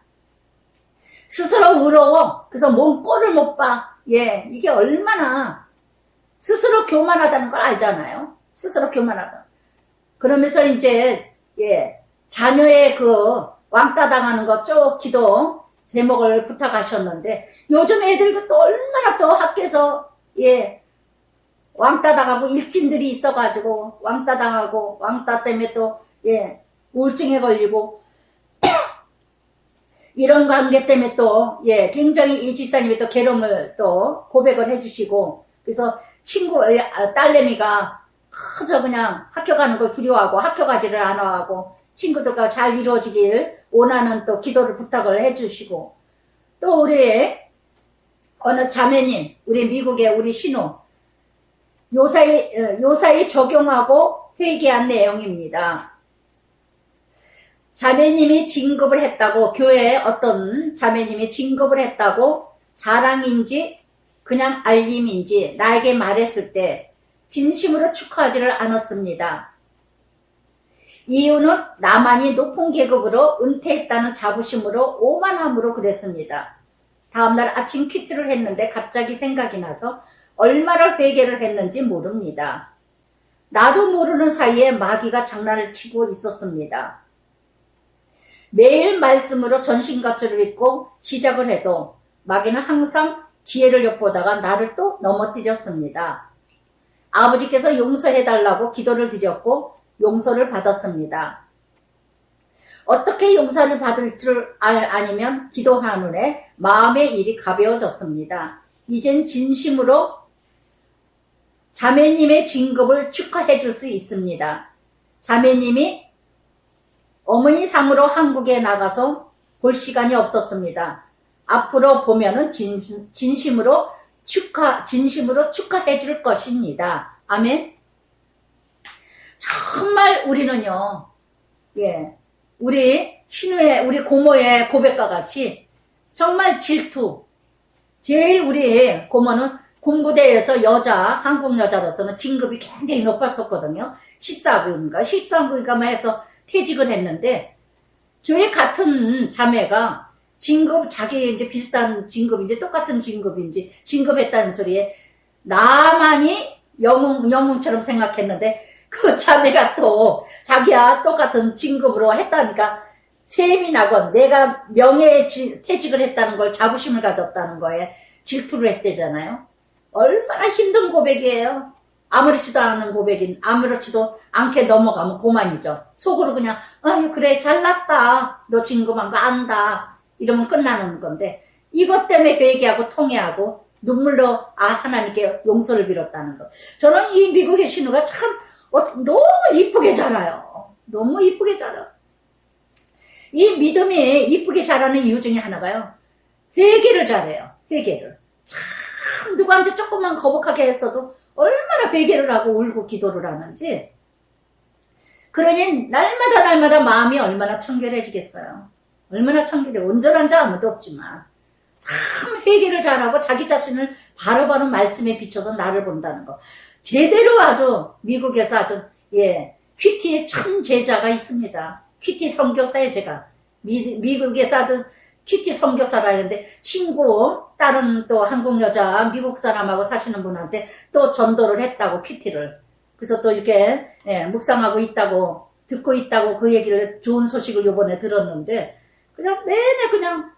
스스로 의로워. 그래서 몸 꼴을 못 봐. 이게 얼마나 스스로 교만하다는 걸 알잖아요. 스스로 교만하다. 그러면서 자녀의 그 왕따 당하는 거 쭉 기도 제목을 부탁하셨는데, 요즘 애들도 또 얼마나 또 학교에서 왕따 당하고 일진들이 있어가지고 왕따 당하고 왕따 때문에 또 우울증에 걸리고 이런 관계 때문에 또 굉장히 이 집사님이 또 괴로움을 또 고백을 해주시고, 그래서 딸내미가 그저 그냥 학교 가는 걸 두려워하고 학교 가지를 않아하고 친구들과 잘 이루어지길 원하는 또 기도를 부탁을 해주시고, 또 우리 어느 자매님, 우리 미국의 우리 신우 요사이 적용하고 회개한 내용입니다. 자매님이 진급을 했다고, 교회에 어떤 자매님이 진급을 했다고 자랑인지 그냥 알림인지 나에게 말했을 때 진심으로 축하하지를 않았습니다. 이유는 나만이 높은 계급으로 은퇴했다는 자부심으로 오만함으로 그랬습니다. 다음날 아침 퀴트를 했는데 갑자기 생각이 나서 얼마나 회개를 했는지 모릅니다. 나도 모르는 사이에 마귀가 장난을 치고 있었습니다. 매일 말씀으로 전신갑주를 입고 시작을 해도 마귀는 항상 기회를 엿보다가 나를 또 넘어뜨렸습니다. 아버지께서 용서해달라고 기도를 드렸고 용서를 받았습니다. 어떻게 용서를 받을 줄 아니면 기도하는에 마음의 일이 가벼워졌습니다. 이젠 진심으로 자매님의 진급을 축하해 줄 수 있습니다. 자매님이 어머니 상으로 한국에 나가서 볼 시간이 없었습니다. 앞으로 보면은 진심으로 축하해 줄 것입니다. 아멘. 정말 우리는요, 우리 신우의, 우리 고모의 고백과 같이 정말 질투. 제일 우리 고모는 군부대에서 한국 여자로서는 진급이 굉장히 높았었거든요. 13급인가 해서 퇴직을 했는데, 교회 같은 자매가 자기 이제 비슷한 진급인지 똑같은 진급인지 진급했다는 소리에 나만이 영웅처럼 생각했는데, 그 자매가 또 자기야 똑같은 진급으로 했다니까 셈이 나건 내가 명예에 퇴직을 했다는 걸 자부심을 가졌다는 거에 질투를 했대잖아요. 얼마나 힘든 고백이에요. 아무렇지도 않은 고백인, 아무렇지도 않게 넘어가면 그만이죠. 속으로 그냥 아유 그래 잘났다, 너 진급한 거 안다, 이러면 끝나는 건데, 이것 때문에 회개하고 통회하고 눈물로 하나님께 용서를 빌었다는 거. 저는 이 미국의 신우가 참 너무 이쁘게 자라요. 너무 이쁘게 자라. 이 믿음이 이쁘게 자라는 이유 중에 하나가요, 회개를 잘해요. 회개를 참 누구한테 조금만 거북하게 했어도 얼마나 회개를 하고 울고 기도를 하는지. 그러니 날마다 마음이 얼마나 청결해지겠어요. 얼마나 청결해. 온전한 자 아무도 없지만 참 회개를 잘하고 자기 자신을 바로바로 말씀에 비춰서 나를 본다는 거. 제대로 아주 미국에서 아주 큐티의 참 제자가 있습니다. 큐티 선교사에 제가 미국에서 아주 큐티 선교사라 했는데, 다른 또 한국 여자 미국 사람하고 사시는 분한테 또 전도를 했다고, 큐티를. 그래서 또 이렇게 묵상하고 있다고, 듣고 있다고, 그 얘기를, 좋은 소식을 요번에 들었는데, 그냥 내내 그냥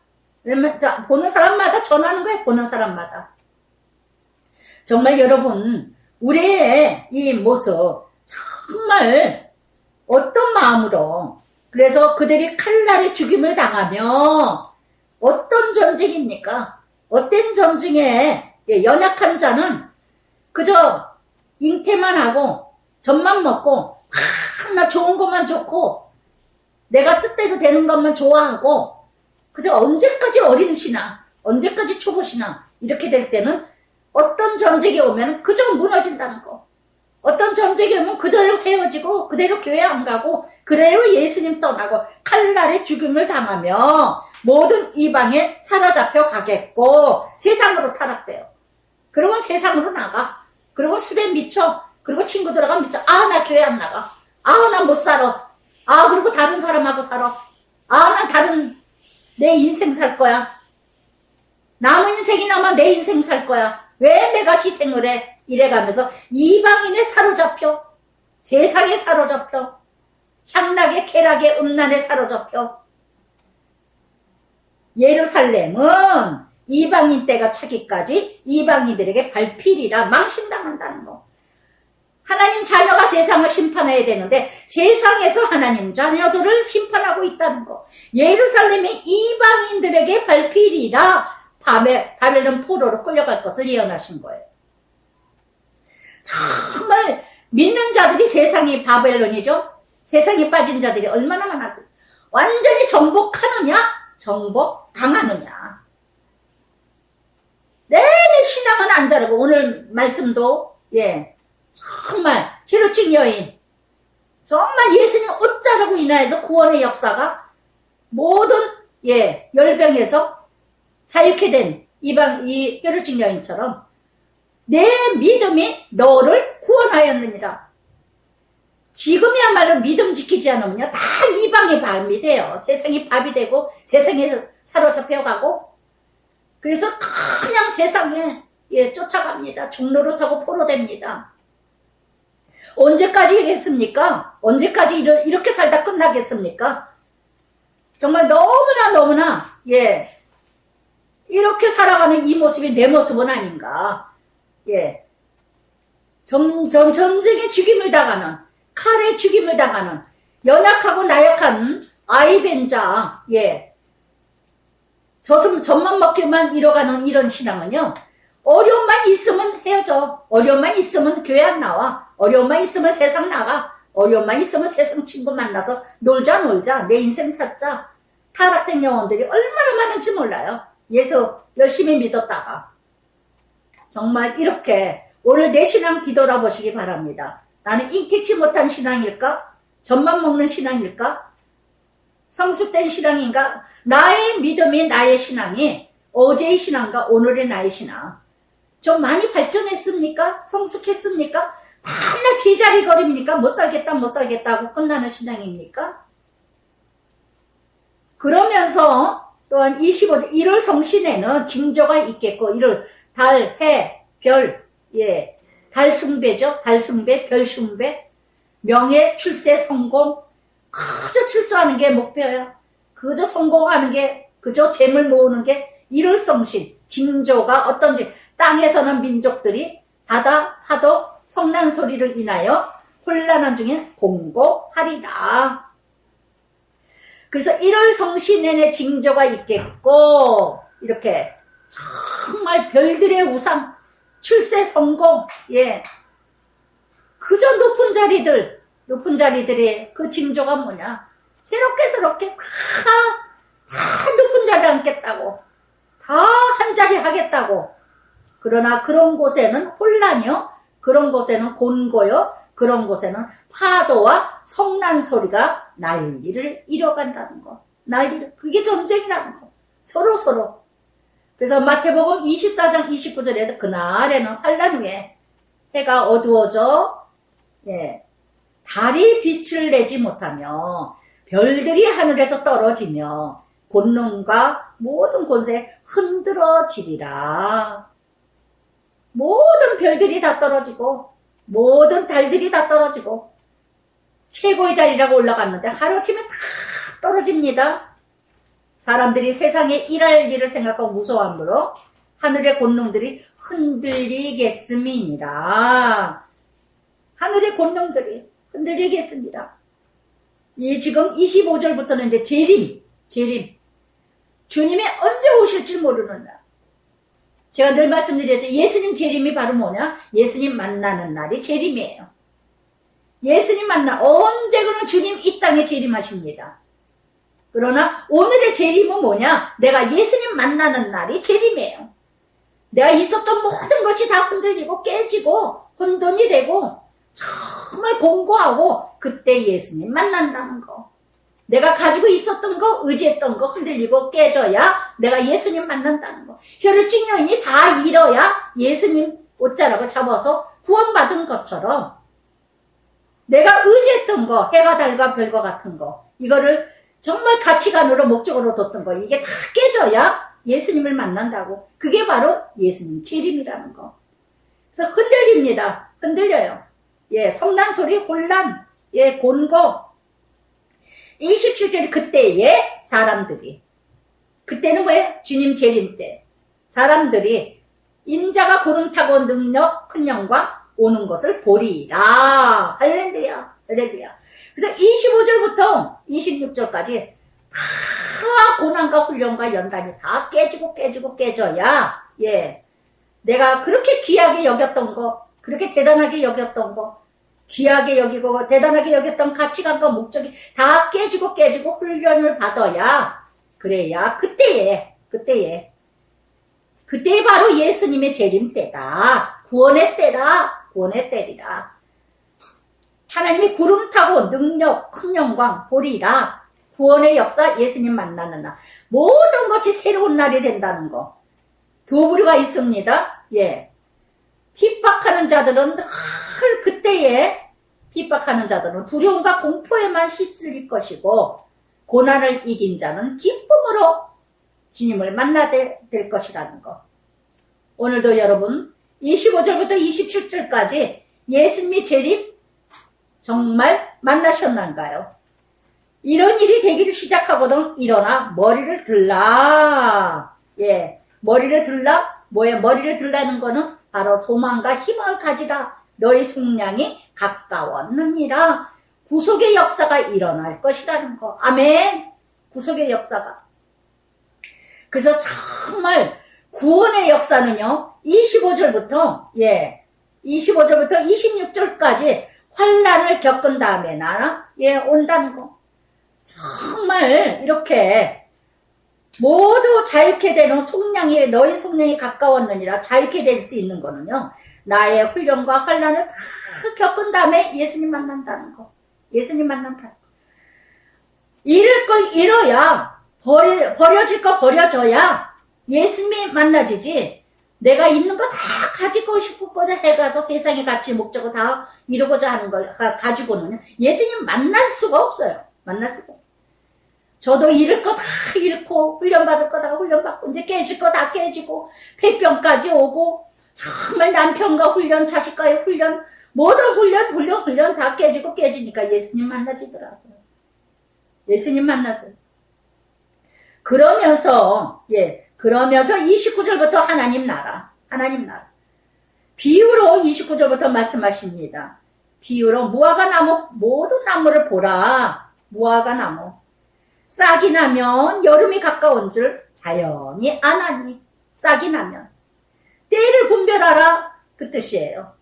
보는 사람마다 전하는 거예요. 보는 사람마다. 정말 여러분, 우리의 이 모습 정말 어떤 마음으로, 그래서 그들이 칼날에 죽임을 당하며, 어떤 전쟁입니까? 어떤 전쟁에 연약한 자는 그저 잉태만 하고 젖만 먹고 나 좋은 것만 좋고 내가 뜻대로 되는 것만 좋아하고, 그저 언제까지 어린 신앙, 언제까지 초보 신앙, 이렇게 될 때는 어떤 전쟁이 오면 그저 무너진다는 거. 어떤 전쟁이 오면 그대로 헤어지고 그대로 교회 안 가고 그대로 예수님 떠나고 칼날에 죽임을 당하며 모든 이방에 사로잡혀 가겠고 세상으로 타락돼요. 그러면 세상으로 나가. 그리고 술에 미쳐. 그리고 친구들하고 미쳐. 나 교회 안 나가. 나 못 살아. 그리고 다른 사람하고 살아. 나 내 인생 살 거야. 남은 인생이 남아 내 인생 살 거야. 왜 내가 희생을 해? 이래가면서 이방인에 사로잡혀, 세상에 사로잡혀, 향락의 쾌락의 음란에 사로잡혀. 예루살렘은 이방인 때가 차기까지 이방인들에게 발필이라 망신당한다는 거. 하나님 자녀가 세상을 심판해야 되는데 세상에서 하나님 자녀들을 심판하고 있다는 거. 예루살렘이 이방인들에게 발필이라 바벨론 포로로 끌려갈 것을 예언하신 거예요. 정말 믿는 자들이 세상이 바벨론이죠. 세상에 빠진 자들이 얼마나 많았어요. 완전히 정복하느냐, 정복당하느냐. 내내 신앙은 안 자르고, 오늘 말씀도 정말 히루증 여인, 정말 예수님 옷 자르고 인하여서 구원의 역사가 모든 열병에서 자유케 된 이 히루증 여인처럼 내 믿음이 너를 구원하였느니라. 지금이야말로 믿음 지키지 않으면요 다 이방의 밥이 돼요. 세상이 밥이 되고 세상에 사로잡혀가고, 그래서 그냥 세상에 쫓아갑니다. 종로로 타고 포로됩니다. 언제까지겠습니까? 언제까지 이렇게 살다 끝나겠습니까? 정말 너무나 이렇게 살아가는 이 모습이 내 모습은 아닌가. 전쟁에 죽임을 당하는, 칼에 죽임을 당하는 연약하고 나약한 아이벤자, 젖만 먹기만 이뤄가는 이런 신앙은요, 어려움만 있으면 헤어져. 어려움만 있으면 교회 안 나와. 어려움만 있으면 세상 나가. 어려움만 있으면 세상 친구 만나서 놀자. 내 인생 찾자. 타락된 영혼들이 얼마나 많은지 몰라요. 예수 열심히 믿었다가. 정말 이렇게 오늘 내 신앙 뒤돌아보시기 바랍니다. 나는 인택치 못한 신앙일까? 젖만 먹는 신앙일까? 성숙된 신앙인가? 나의 믿음이, 나의 신앙이 어제의 신앙과 오늘의 나의 신앙. 좀 많이 발전했습니까? 성숙했습니까? 맨날 제자리 걸입니까? 못 살겠다 하고 끝나는 신앙입니까? 그러면서 또한 25절 1월 성신에는 징조가 있겠고 1월 달, 해, 별, 예, 달 숭배죠. 달 숭배, 별 숭배, 명예, 출세, 성공. 그저 출세하는 게 목표예요. 그저 성공하는 게, 그저 재물 모으는 게 1월 성신, 징조가 어떤지. 땅에서는 민족들이 바다, 파도, 성난 소리로 인하여 혼란한 중에 공고하리라. 그래서 1월 성신에는 징조가 있겠고, 이렇게 정말 별들의 우상, 출세 성공, 예. 그저 높은 자리들의 그 징조가 뭐냐? 새롭게 다 높은 자리에 앉겠다고, 다 한 자리 하겠다고. 그러나 그런 곳에는 혼란이요, 그런 곳에는 곤고요, 그런 곳에는 파도와 성난 소리가 난리를 이뤄간다는 거. 그게 전쟁이라는 거. 서로. 그래서 마태복음 24장 29절에도 그날에는 환란 후에 해가 어두워져, 예, 달이 빛을 내지 못하며 별들이 하늘에서 떨어지며 권능과 모든 권세 흔들어지리라. 모든 별들이 다 떨어지고 모든 달들이 다 떨어지고 최고의 자리라고 올라갔는데 하루아침에 다 떨어집니다. 사람들이 세상에 일할 일을 생각하고 무서워함으로 하늘의 권능들이 흔들리겠음이니라. 하늘의 권능들이 흔들리겠습니다. 이 지금 25절부터는 이제 재림. 주님이 언제 오실지 모르는 날. 제가 늘 말씀드렸죠. 예수님 재림이 바로 뭐냐? 예수님 만나는 날이 재림이에요. 예수님 언제거나 주님 이 땅에 재림하십니다. 그러나 오늘의 재림은 뭐냐? 내가 예수님 만나는 날이 재림이에요. 내가 있었던 모든 것이 다 흔들리고 깨지고 혼돈이 되고 정말 공고하고 그때 예수님 만난다는 거. 내가 가지고 있었던 거, 의지했던 거 흔들리고 깨져야 내가 예수님 만난다는 거. 혈루증 여인이 다 잃어야 예수님 옷자락을 잡아서 구원받은 것처럼 내가 의지했던 거, 해가 달과 별과 같은 거, 이거를 정말 가치관으로 목적으로 뒀던 거, 이게 다 깨져야 예수님을 만난다고. 그게 바로 예수님 재림이라는 거. 그래서 흔들립니다. 흔들려요. 예, 성난 소리, 혼란, 예, 곤고. 27절에 그때에 사람들이, 그때는 뭐예요? 주님 재림 때 사람들이 인자가 구름 타고 능력 큰 영광 오는 것을 보리라. 할렐루야. 그래서 25절부터 26절까지 다 고난과 훈련과 연단이 다 깨져야, 예, 내가 그렇게 귀하게 여겼던 거, 그렇게 대단하게 여겼던 거, 귀하게 여기고 대단하게 여겼던 가치관과 목적이 다 깨지고 훈련을 받아야, 그래야 그때에 바로 예수님의 재림 때다. 구원의 때리라. 하나님이 구름 타고 능력 큰 영광 보리라. 구원의 역사, 예수님 만나는 날, 모든 것이 새로운 날이 된다는 거. 두 부류가 있습니다. 예, 핍박하는 자들은 늘 그때에 핍박하는 자들은 두려움과 공포에만 휩쓸릴 것이고, 고난을 이긴 자는 기쁨으로 주님을 만나게 될 것이라는 거. 오늘도 여러분 25절부터 27절까지 예수님의 재림 정말 만나셨는가요? 이런 일이 되기를 시작하거든 일어나 머리를 들라. 예, 머리를 들라. 뭐야? 머리를 들라는 거는 바로 소망과 희망을 가지라. 너희 속량이 가까웠느니라. 구속의 역사가 일어날 것이라는 거. 아멘. 구속의 역사가. 그래서 정말 구원의 역사는요, 25절부터 26절까지 환란을 겪은 다음에 온다는 거. 정말 이렇게 모두 자유케 되는 속량이, 너희 속량이 가까웠느니라. 자유케 될 수 있는 거는요, 나의 훈련과 환란을 다 겪은 다음에 예수님 만난다는 거. 예수님 만난다는 거. 잃을 걸 잃어야, 버려질 거 버려져야 예수님이 만나지지. 내가 있는 거 다 가지고 싶었거든 해가서 세상에 가치 목적을 다 이루고자 하는 걸 가지고는 예수님 만날 수가 없어요. 만날 수가 없어요. 저도 잃을 거 다 잃고 훈련받을 거 다 훈련받고 이제 깨질 거 다 깨지고 폐병까지 오고 정말 남편과 훈련 자식과의 훈련 모든 훈련 다 깨지고 깨지니까 예수님 만나지더라고요. 예수님 만나죠. 그러면서 29절부터 하나님 나라. 비유로 29절부터 말씀하십니다. 비유로 무화과 나무 모든 나무를 보라. 무화과 나무 싹이 나면 여름이 가까운 줄 자연이 아나니. 싹이 나면 때를 분별하라 그 뜻이에요.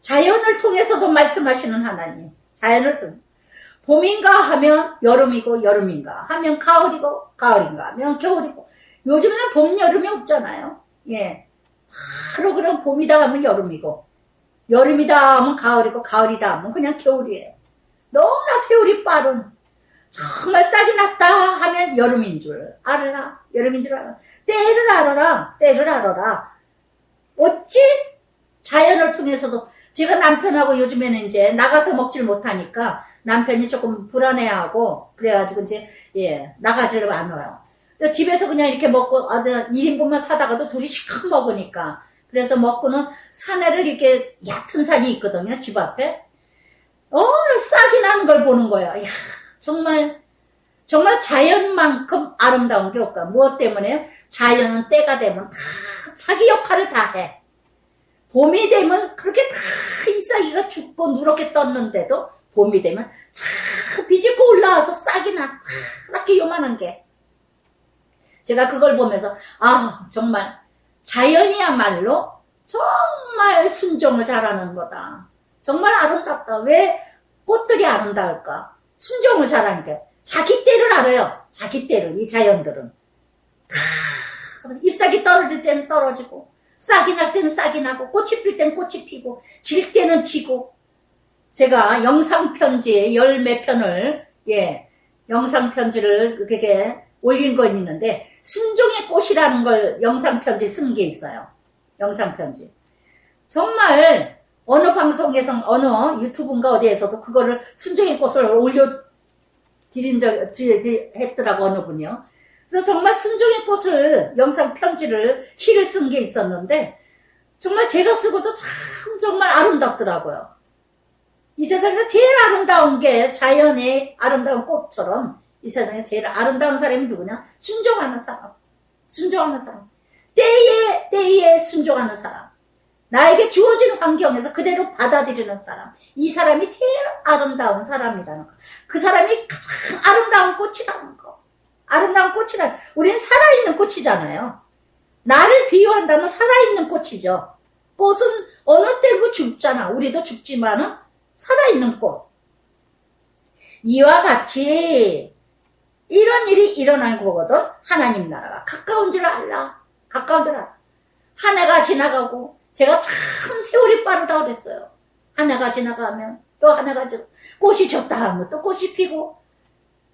자연을 통해서도 말씀하시는 하나님. 자연을 통해 봄인가 하면 여름이고 여름인가 하면 가을이고 가을인가 하면 겨울이고 요즘에는 봄, 여름이 없잖아요. 예. 바로 그럼 봄이다 하면 여름이고 여름이다 하면 가을이고 가을이다 하면 그냥 겨울이에요. 너무나 세월이 빠른 정말 싹이 났다 하면 여름인 줄 알아라. 여름인 줄 알아. 때를 알아라. 때를 알아라. 어찌 자연을 통해서도 제가 남편하고 요즘에는 이제 나가서 먹질 못하니까 남편이 조금 불안해하고 그래가지고 이제 나가지를 않아요. 그래서 집에서 그냥 이렇게 먹고 1인분만 사다가도 둘이 시컷 먹으니까 그래서 먹고는 산에를 이렇게 얕은 산이 있거든요. 집 앞에. 싹이 나는 걸 보는 거예요. 이야, 정말 자연만큼 아름다운 게 없다. 무엇 때문에? 자연은 때가 되면 다 자기 역할을 다 해. 봄이 되면 그렇게 다 잎사귀가 죽고 누렇게 떴는데도 봄이 되면 쫙 비집고 올라와서 싹이 나. 그렇게 요만한 게. 제가 그걸 보면서 정말 자연이야말로 정말 순종을 잘하는 거다. 정말 아름답다. 왜 꽃들이 아름다울까? 순종을 잘하니까. 자기 때를 알아요. 자기 때를. 이 자연들은. 잎사귀 떨어질 때는 떨어지고 싹이 날 때는 싹이 나고 꽃이 필 때는 꽃이 피고 질 때는 지고 제가 영상편지 열 몇 편을 영상편지를 그렇게 올린 건 있는데 순종의 꽃이라는 걸 영상편지 쓴 게 있어요. 영상편지. 정말 어느 방송에서 어느 유튜브인가 어디에서도 그거를 순종의 꽃을 올려드린 했더라고 어느 분이요. 그래서 정말 순종의 꽃을 영상 편지를 시를 쓴 게 있었는데 정말 제가 쓰고도 참 정말 아름답더라고요. 이 세상에서 제일 아름다운 게 자연의 아름다운 꽃처럼 이 세상에 제일 아름다운 사람이 누구냐? 순종하는 사람. 순종하는 사람. 때에 순종하는 사람. 나에게 주어지는 환경에서 그대로 받아들이는 사람. 이 사람이 제일 아름다운 사람이라는 거. 그 사람이 가장 아름다운 꽃이라는 거. 아름다운 꽃이란, 우린 살아있는 꽃이잖아요. 나를 비유한다면 살아있는 꽃이죠. 꽃은 어느 때고 죽잖아. 우리도 죽지만은 살아있는 꽃. 이와 같이 이런 일이 일어나는 거거든. 하나님 나라가 가까운 줄 알라. 가까운 줄 알아. 한 해가 지나가고 제가 참 세월이 빠르다 그랬어요. 한 해가 지나가면 또 한 해가 지나가고 꽃이 졌다 하면 또 꽃이 피고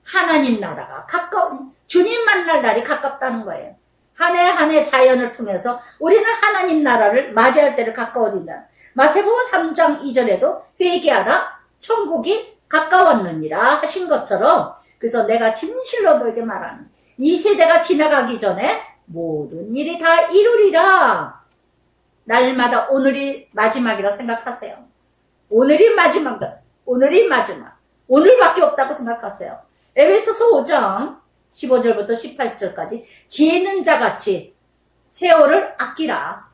하나님 나라가 가까운 주님 만날 날이 가깝다는 거예요. 한 해 한 해 자연을 통해서 우리는 하나님 나라를 맞이할 때를 가까워진다. 마태복음 3장 2절에도 회개하라 천국이 가까웠느니라 하신 것처럼 그래서 내가 진실로 너에게 말하는 이 세대가 지나가기 전에 모든 일이 다 이루리라. 날마다 오늘이 마지막이라 생각하세요. 오늘이 마지막이다. 오늘이 마지막. 오늘밖에 없다고 생각하세요. 에베소서 5장 15절부터 18절까지 지혜 있는 자같이 세월을 아끼라.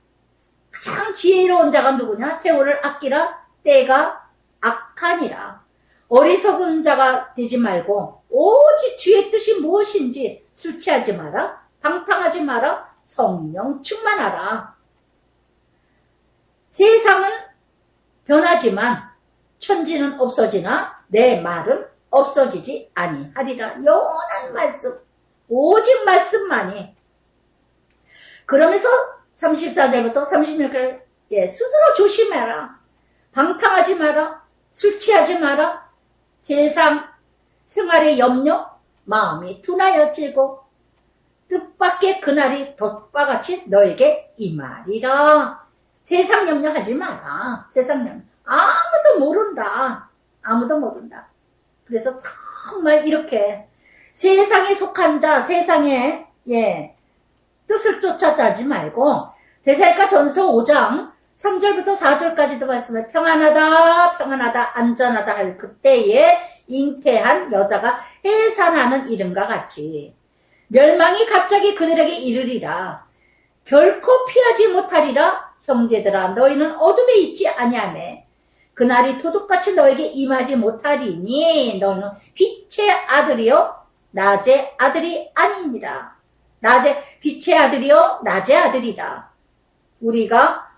가장 지혜로운 자가 누구냐? 세월을 아끼라. 때가 악하니라. 어리석은 자가 되지 말고 오직 주의 뜻이 무엇인지 술 취하지 마라. 방탕하지 마라. 성령 충만하라. 세상은 변하지만 천지는 없어지나 내 말은 없어지지 아니하리라. 영원한 말씀. 오직 말씀만이. 그러면서 34절부터 36절 스스로 조심해라. 방탕하지 마라. 술 취하지 마라. 세상 생활의 염려 마음이 둔하여지고 뜻밖의 그날이 덫과 같이 너에게 임하리라. 세상 염려하지 마라. 세상 염려. 아무도 모른다. 아무도 모른다. 그래서 정말 이렇게 세상에 속한 자, 세상의 뜻을 쫓아가지 말고 데살리가 전서 5장 3절부터 4절까지도 말씀해 평안하다, 평안하다, 안전하다 할 그때에 잉태한 여자가 해산하는 이름과 같이 멸망이 갑자기 그들에게 이르리라. 결코 피하지 못하리라. 형제들아 너희는 어둠에 있지 아니하매 그날이 도둑같이 너에게 임하지 못하리니 너희는 빛의 아들이요 낮의 아들이 아니니라. 빛의 아들이요 낮의 아들이라. 우리가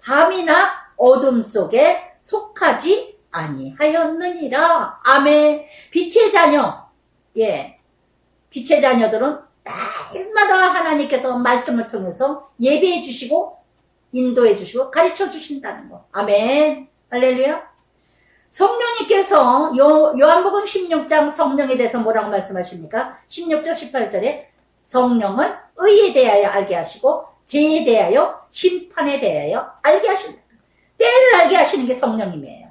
밤이나 어둠 속에 속하지 아니하였느니라. 아멘. 빛의 자녀, 빛의 자녀들은 날마다 하나님께서 말씀을 통해서 예배해 주시고 인도해 주시고 가르쳐 주신다는 거. 아멘. 할렐루야. 성령님께서 요한복음 16장 성령에 대해서 뭐라고 말씀하십니까? 16절 18절에 성령은 의에 대하여 알게 하시고 죄에 대하여 심판에 대하여 알게 하신다. 때를 알게 하시는 게 성령님이에요.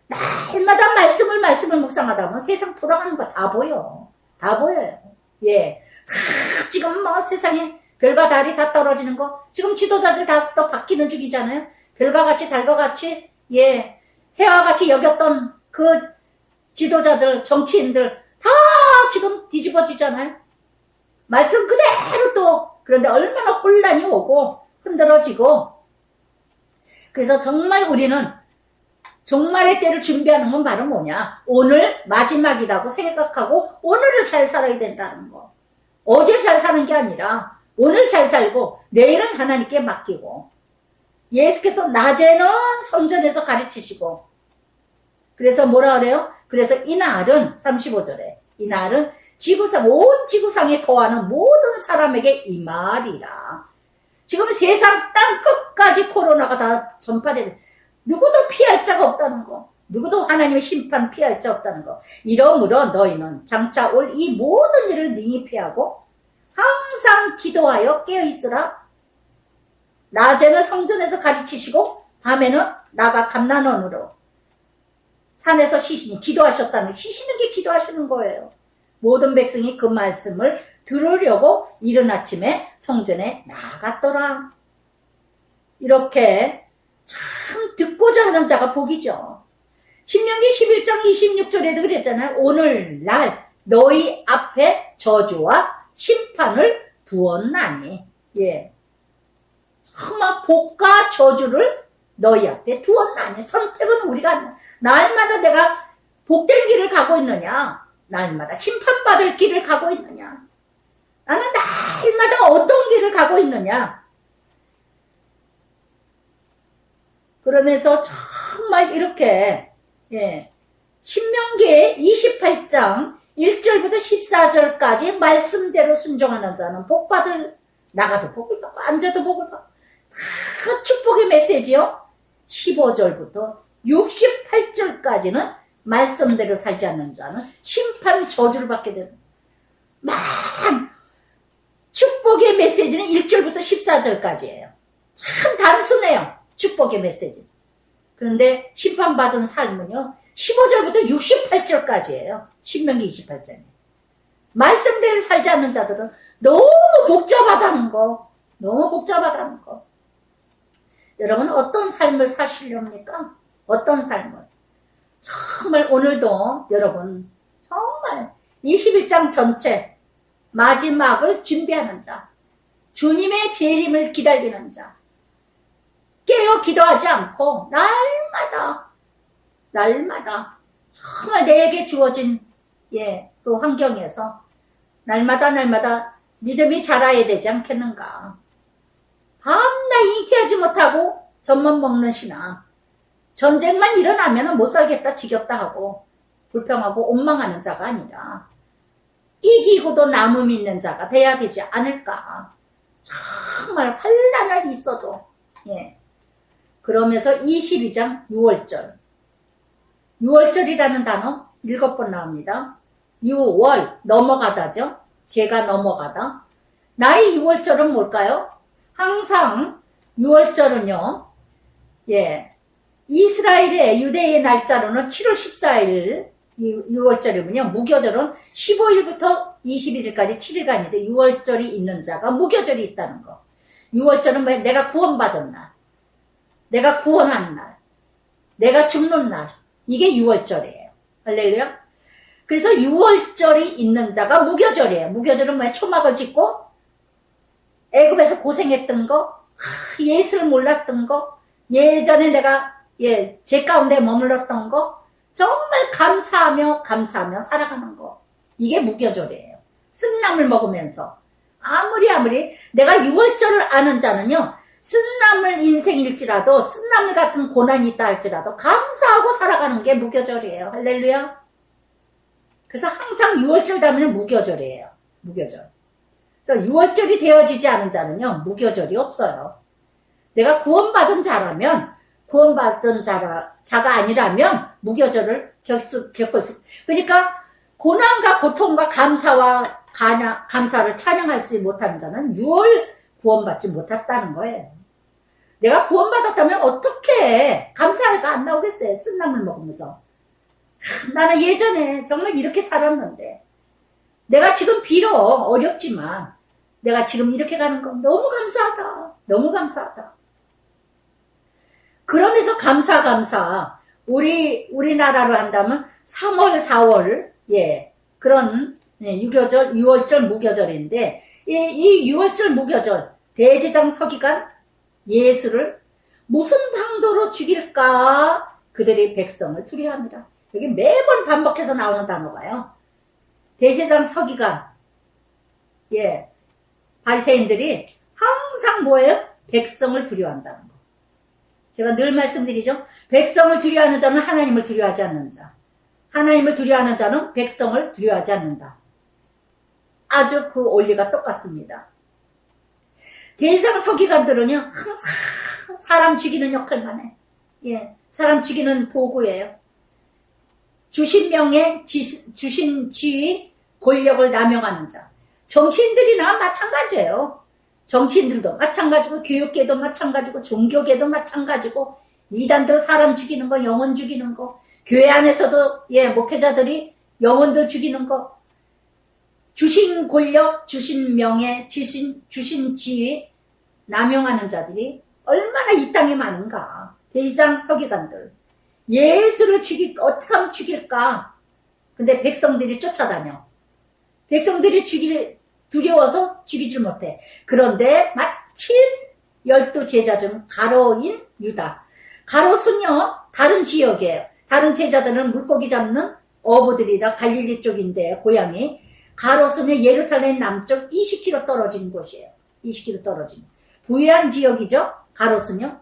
날마다 말씀을 묵상하다 보면 세상 돌아가는 거 다 보여. 다 보여요. 지금 뭐 세상에 별과 달이 다 떨어지는 거, 지금 지도자들 다 또 바뀌는 중이잖아요. 별과 같이 달과 같이, 해와 같이 여겼던 그 지도자들, 정치인들 다 지금 뒤집어지잖아요. 말씀 그대로 또, 그런데 얼마나 혼란이 오고 흔들어지고. 그래서 정말 우리는 종말의 때를 준비하는 건 바로 뭐냐? 오늘 마지막이라고 생각하고 오늘을 잘 살아야 된다는 거. 어제 잘 사는 게 아니라 오늘 잘 살고 내일은 하나님께 맡기고 예수께서 낮에는 성전에서 가르치시고 그래서 뭐라 그래요? 그래서 이날은 35절에 이날은 온 지구상에 거하는 모든 사람에게 임하리라. 지금 세상 땅 끝까지 코로나가 다 전파되는 누구도 피할 자가 없다는 거. 누구도 하나님의 심판 피할 자 없다는 거. 이러므로 너희는 장차 올 이 모든 일을 능히 피하고 항상 기도하여 깨어있으라. 낮에는 성전에서 가르치시고 밤에는 나가 감난원으로 산에서 쉬시니 기도하셨다는 쉬시는 게 기도하시는 거예요. 모든 백성이 그 말씀을 들으려고 이른 아침에 성전에 나갔더라. 이렇게 참 듣고자 하는 자가 복이죠. 신명기 11장 26절에도 그랬잖아요. 오늘날 너희 앞에 저주와 심판을 두었나니. 정말 복과 저주를 너희 앞에 두었나니. 선택은 우리가 날마다 내가 복된 길을 가고 있느냐, 날마다 심판받을 길을 가고 있느냐, 나는 날마다 어떤 길을 가고 있느냐. 그러면서 정말 이렇게 신명기 28장 1절부터 14절까지 말씀대로 순종하는 자는 복받을, 나가도 복을 받고 앉아도 복을 받고 다 축복의 메시지요. 15절부터 68절까지는 말씀대로 살지 않는 자는 심판 저주를 받게 되는, 막 축복의 메시지는 1절부터 14절까지예요. 참 단순해요. 축복의 메시지. 그런데 심판받은 삶은요 15절부터 68절까지예요. 신명기 28장에. 말씀대로 살지 않는 자들은 너무 복잡하다는 거. 너무 복잡하다는 거. 여러분 어떤 삶을 사시렵니까? 어떤 삶을? 정말 오늘도 여러분 정말 21장 전체 마지막을 준비하는 자, 주님의 재림을 기다리는 자, 깨어 기도하지 않고 날마다 정말 내게 주어진 그 환경에서 날마다 믿음이 자라야 되지 않겠는가. 밤낮 잉태하지 못하고 젖만 먹는 신앙, 전쟁만 일어나면 못 살겠다 지겹다 하고 불평하고 원망하는 자가 아니라 이기고도 남음 있는 자가 돼야 되지 않을까. 정말 환난을 있어도 그러면서 22장 6월절. 6월절이라는 단어 7번 나옵니다. 6월 넘어가다죠. 제가 넘어가다. 나의 유월절은 뭘까요? 항상 유월절은요, 예, 이스라엘의 유대의 날짜로는 7월 14일, 유월절이면요, 무교절은 15일부터 21일까지 7일간인데, 유월절이 있는 자가 무교절이 있다는 거. 유월절은 뭐 내가 구원받은 날, 내가 구원한 날, 내가 죽는 날, 이게 유월절이에요. 할렐루야. 그래서 유월절이 있는 자가 무교절이에요. 무교절은 뭐야? 초막을 짓고 애굽에서 고생했던 거, 예수를 몰랐던 거, 예전에 내가 제 가운데 머물렀던 거, 정말 감사하며 살아가는 거. 이게 무교절이에요. 쓴나물 먹으면서 아무리 내가 유월절을 아는 자는요, 쓴나물 인생일지라도 쓴나물 같은 고난이 있다 할지라도 감사하고 살아가는 게 무교절이에요. 할렐루야. 그래서 항상 유월절 되면 무교절이에요. 무교절. 그래서 유월절이 되어지지 않은 자는요, 무교절이 없어요. 내가 구원받은 자라면, 구원받은 자가 아니라면 무교절을 겪을 수. 그러니까 고난과 고통과 감사를 찬양하지 못하는 자는 유월 구원받지 못했다는 거예요. 내가 구원받았다면 어떻게 감사가 안 나오겠어요? 쓴나물 먹으면서. 나는 예전에 정말 이렇게 살았는데, 내가 지금 비록 어렵지만 내가 지금 이렇게 가는 건 너무 감사하다. 너무 감사하다. 그러면서 감사. 우리나라로 한다면 3월, 4월, 그런 유월절, 무교절인데, 이 유월절, 무교절, 대제사장 서기관 예수를 무슨 방도로 죽일까? 그들이 백성을 두려워합니다. 여기 매번 반복해서 나오는 단어가요. 대제사장 서기관, 바리새인들이 항상 뭐예요? 백성을 두려워한다는 거. 제가 늘 말씀드리죠. 백성을 두려워하는 자는 하나님을 두려워하지 않는 자. 하나님을 두려워하는 자는 백성을 두려워하지 않는다. 아주 그 원리가 똑같습니다. 대제사장 서기관들은요, 항상 사람 죽이는 역할만 해. 사람 죽이는 도구예요. 주신 명예, 주신 지위, 권력을 남용하는 자. 정치인들이나 마찬가지예요. 정치인들도 마찬가지고, 교육계도 마찬가지고, 종교계도 마찬가지고, 이단들 사람 죽이는 거, 영혼 죽이는 거, 교회 안에서도 목회자들이 영혼들 죽이는 거, 주신 권력, 주신 명예, 주신 지위 남용하는 자들이 얼마나 이 땅에 많은가. 대제사장 서기관들. 예수를 어떻게 하면 죽일까? 근데 백성들이 쫓아다녀. 백성들이 두려워서 죽이질 못해. 그런데 마침 12제자 중 가로인 유다. 가롯은요, 다른 지역이에요. 다른 제자들은 물고기 잡는 어부들이라 갈릴리 쪽인데, 고향이. 가롯은 예루살렘 남쪽 20km 떨어진 곳이에요. 20km 떨어진. 부유한 지역이죠, 가롯은요.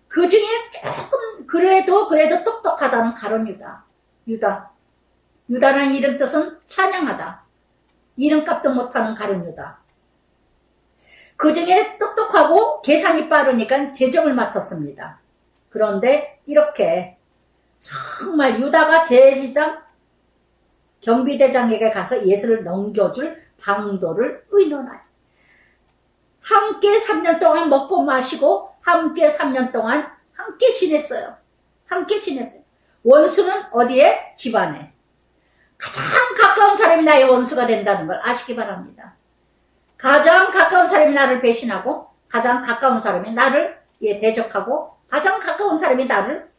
그 중에 조금, 그래도 똑똑하다는 가롯 유다. 유다라는 이름 뜻은 찬양하다. 이름값도 못하는 가룟 유다. 그 중에 똑똑하고 계산이 빠르니까 재정을 맡았습니다. 그런데 이렇게 정말 유다가 제사장 경비대장에게 가서 예수를 넘겨줄 방도를 의논하여 함께 3년 동안 먹고 마시고 함께 3년 동안 함께 지냈어요. 원수는 어디에? 집안에. 가장 가까운 사람이 나의 원수가 된다는 걸 아시기 바랍니다. 가장 가까운 사람이 나를 배신하고, 가장 가까운 사람이 나를 대적하고, 가장 가까운 사람이 나를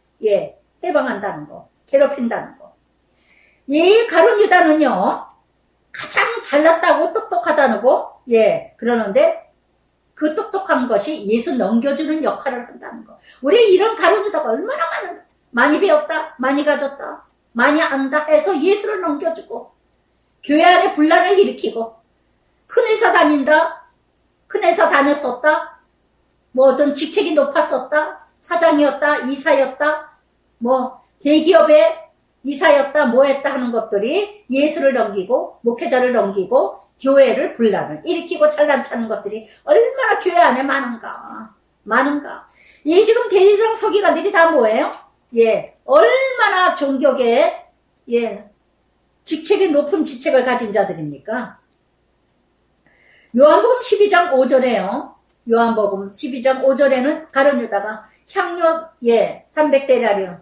해방한다는 거, 괴롭힌다는 거. 이 가룟 유다는요, 가장 잘났다고 똑똑하다는 거, 그러는데 그 똑똑한 것이 예수 넘겨주는 역할을 한다는 거. 우리 이런 가룟 유다가 얼마나 많이 배웠다, 많이 가졌다, 많이 안다 해서 예수를 넘겨주고, 교회 안에 분란을 일으키고, 큰 회사 다닌다, 큰 회사 다녔었다, 뭐 어떤 직책이 높았었다, 사장이었다, 이사였다, 뭐 대기업의 이사였다, 뭐 했다 하는 것들이 예수를 넘기고, 목회자를 넘기고, 교회를 분란을 일으키고 잘난 차는 것들이 얼마나 교회 안에 많은가. 이 지금 대제사장 서기관들이 다 뭐예요? 얼마나 종교계에 직책이 높은 직책을 가진 자들입니까? 요한복음 12장 5절에요. 요한복음 12장 5절에는 가룟 유다가 향료 300데나리온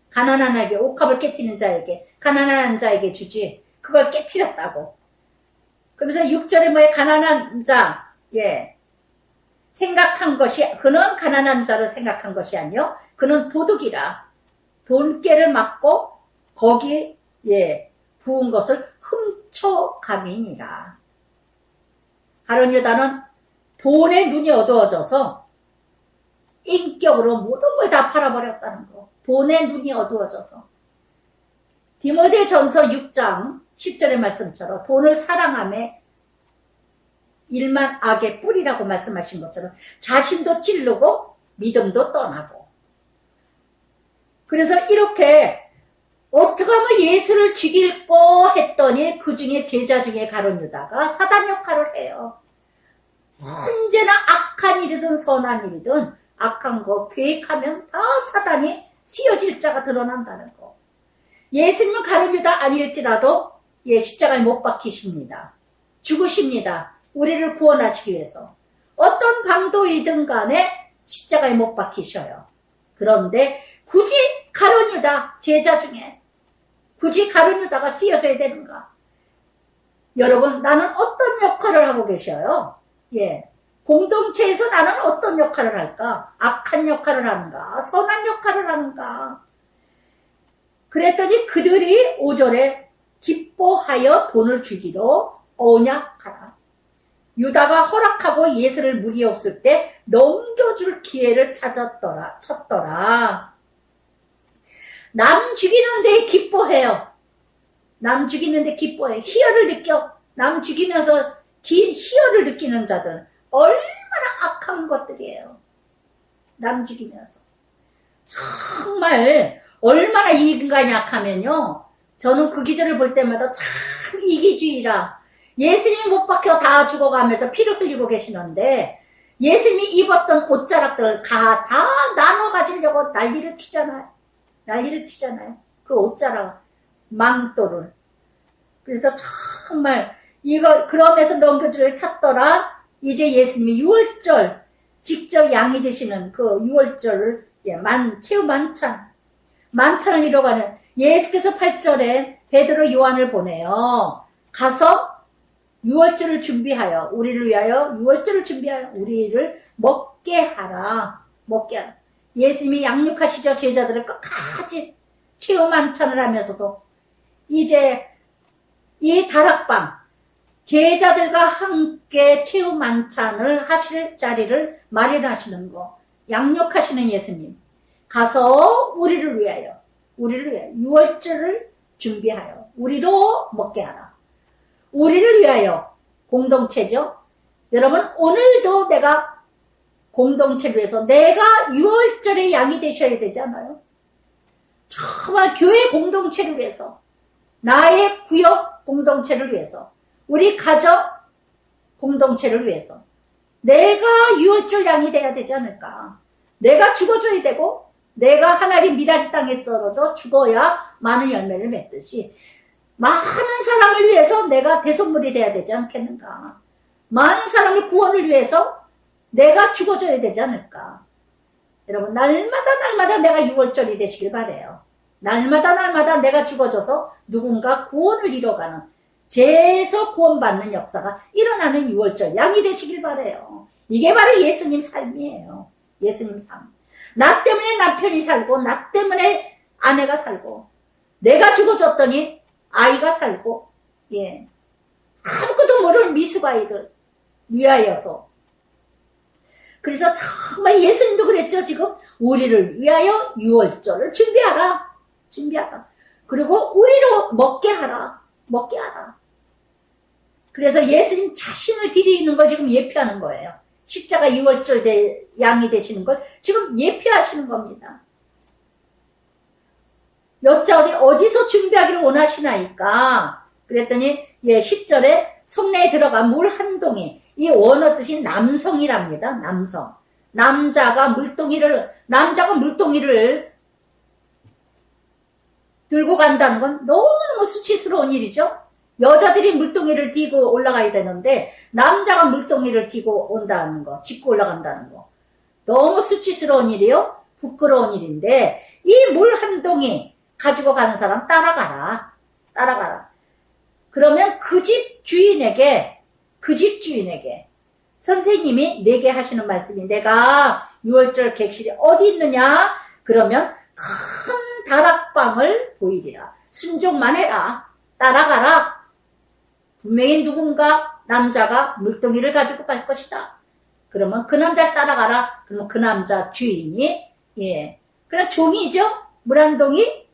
가난한 자에게 옥합을 깨트리는 자에게 가난한 자에게 주지 그걸 깨트렸다고. 그러면서 6절에 뭐에 가난한 자 생각한 것이 그는 가난한 자를 생각한 것이 아니요 그는 도둑이라 돈깨를 맞고 거기 부은 것을 훔쳐감이니라. 가룟 유다는 돈에 눈이 어두워져서 인격으로 모든 걸 다 팔아버렸다는 거. 돈에 눈이 어두워져서. 디모데전서 6장 10절의 말씀처럼 돈을 사랑함에 일만 악의 뿌리라고 말씀하신 것처럼 자신도 찌르고 믿음도 떠나고. 그래서 이렇게 어떻게 하면 예수를 죽일까 했더니 그 중에 제자 중에 가룟 유다가 사단 역할을 해요. 언제나 악한 일이든 선한 일이든 악한 거 계획하면 다 사단이 쓰여질 자가 드러난다는 거. 예수님은 가룟 유다 아닐지라도 십자가에 못 박히십니다. 죽으십니다. 우리를 구원하시기 위해서. 어떤 방도이든 간에 십자가에 못 박히셔요. 그런데 굳이 가룟 유다 제자 중에 굳이 가룟 유다가 쓰여져야 되는가? 여러분 나는 어떤 역할을 하고 계셔요? 공동체에서 나는 어떤 역할을 할까? 악한 역할을 하는가? 선한 역할을 하는가? 그랬더니 그들이 5절에 기뻐하여 돈을 주기로 언약하라. 유다가 허락하고 예수를 무리 없을 때 넘겨줄 기회를 쳤더라. 남 죽이는데 기뻐해요. 남 죽이는데 기뻐해. 희열을 느껴. 남 죽이면서 희열을 느끼는 자들 얼마나 악한 것들이에요. 남 죽이면서. 정말 얼마나 이 인간이 약하면요. 저는 그 기절을 볼 때마다 참 이기주의라. 예수님이 못 박혀 다 죽어가면서 피를 흘리고 계시는데 예수님이 입었던 옷자락들을 다 나눠 가지려고 난리를 치잖아요. 그 옷자락, 망토를. 그래서 정말 그러면서 넘겨줄 찾더라. 이제 예수님이 6월절 직접 양이 되시는 그 6월절을 최후 만찬을 이뤄가는 예수께서 8절에 베드로 요한을 보내요. 가서 6월절을 준비하여 우리를 위하여 6월절을 준비하여 우리를 먹게 하라. 예수님이 양육하시죠. 제자들을 끝까지 최후 만찬을 하면서도 이제 이 다락방 제자들과 함께 최후 만찬을 하실 자리를 마련하시는 거 양육하시는 예수님 가서 우리를 위하여 6월절을 준비하여 우리로 먹게 하라. 우리를 위하여 공동체죠. 여러분 오늘도 내가 공동체를 위해서 내가 6월절의 양이 되셔야 되잖아요. 정말 교회 공동체를 위해서 나의 구역 공동체를 위해서 우리 가정 공동체를 위해서 내가 6월절 양이 돼야 되지 않을까. 내가 죽어줘야 되고 내가 하나님 미라리 땅에 떨어져 죽어야 많은 열매를 맺듯이 많은 사람을 위해서 내가 대속물이 돼야 되지 않겠는가. 많은 사람을 구원을 위해서 내가 죽어줘야 되지 않을까. 여러분 날마다 내가 6월절이 되시길 바라요. 날마다 내가 죽어져서 누군가 구원을 이뤄가는 죄에서 구원받는 역사가 일어나는 6월절 양이 되시길 바라요. 이게 바로 예수님 삶이에요. 예수님 삶. 나 때문에 남편이 살고 나 때문에 아내가 살고 내가 죽어졌더니 아이가 살고 아무것도 모르는 미숙아이들 위하여서. 그래서 정말 예수님도 그랬죠. 지금 우리를 위하여 6월절을 준비하라. 그리고 우리로 먹게 하라. 그래서 예수님 자신을 드리는 걸 지금 예표하는 거예요. 십자가 6월절 양이 되시는 걸 지금 예표하시는 겁니다. 여짜오니 어디서 준비하기를 원하시나이까? 그랬더니 10절에 성내에 들어가 물 한 동이, 이 원어 뜻이 남성이랍니다. 남성. 남자가 물동이를 들고 간다는 건 너무너무 수치스러운 일이죠. 여자들이 물동이를 띠고 올라가야 되는데 남자가 물동이를 띠고 온다는 거, 짚고 올라간다는 거. 너무 수치스러운 일이요. 부끄러운 일인데 이 물 한 동이 가지고 가는 사람 따라가라. 따라가라. 그러면 그 집 주인에게 선생님이 내게 하시는 말씀이 내가 6월절 객실이 어디 있느냐? 그러면 큰 다락방을 보이리라. 순종만 해라. 따라가라. 분명히 누군가 남자가 물동이를 가지고 갈 것이다. 그러면 그 남자를 따라가라. 그러면 그 남자 주인이 그냥 종이죠. 물 한 동이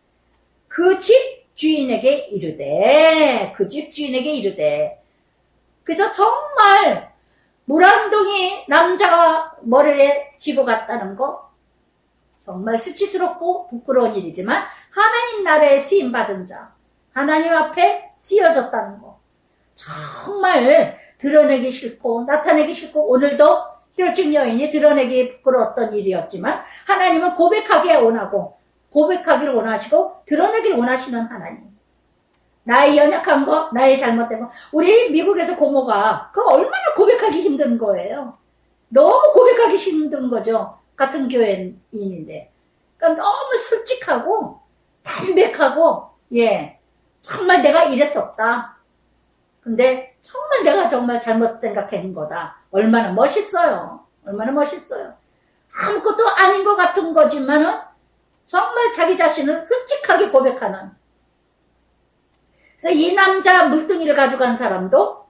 그 집 주인에게 이르되 그래서 정말 물 한 동이 남자가 머리에 지고 갔다는 거 정말 수치스럽고 부끄러운 일이지만 하나님 나라에 쓰임받은 자 하나님 앞에 쓰여졌다는 거 정말 드러내기 싫고 나타내기 싫고 오늘도 혈증 여인이 드러내기 부끄러웠던 일이었지만 하나님은 고백하기를 원하시고 드러내기를 원하시는 하나님. 나의 연약한 거, 나의 잘못된 거. 우리 미국에서 고모가 그거 얼마나 고백하기 힘든 거예요. 너무 고백하기 힘든 거죠. 같은 교회인인데. 그러니까 너무 솔직하고 담백하고 정말 내가 이랬었다. 근데 정말 내가 정말 잘못 생각한 거다. 얼마나 멋있어요. 얼마나 멋있어요. 아무것도 아닌 것 같은 거지만은 정말 자기 자신을 솔직하게 고백하는. 그래서 이 남자 물뚱이를 가져간 사람도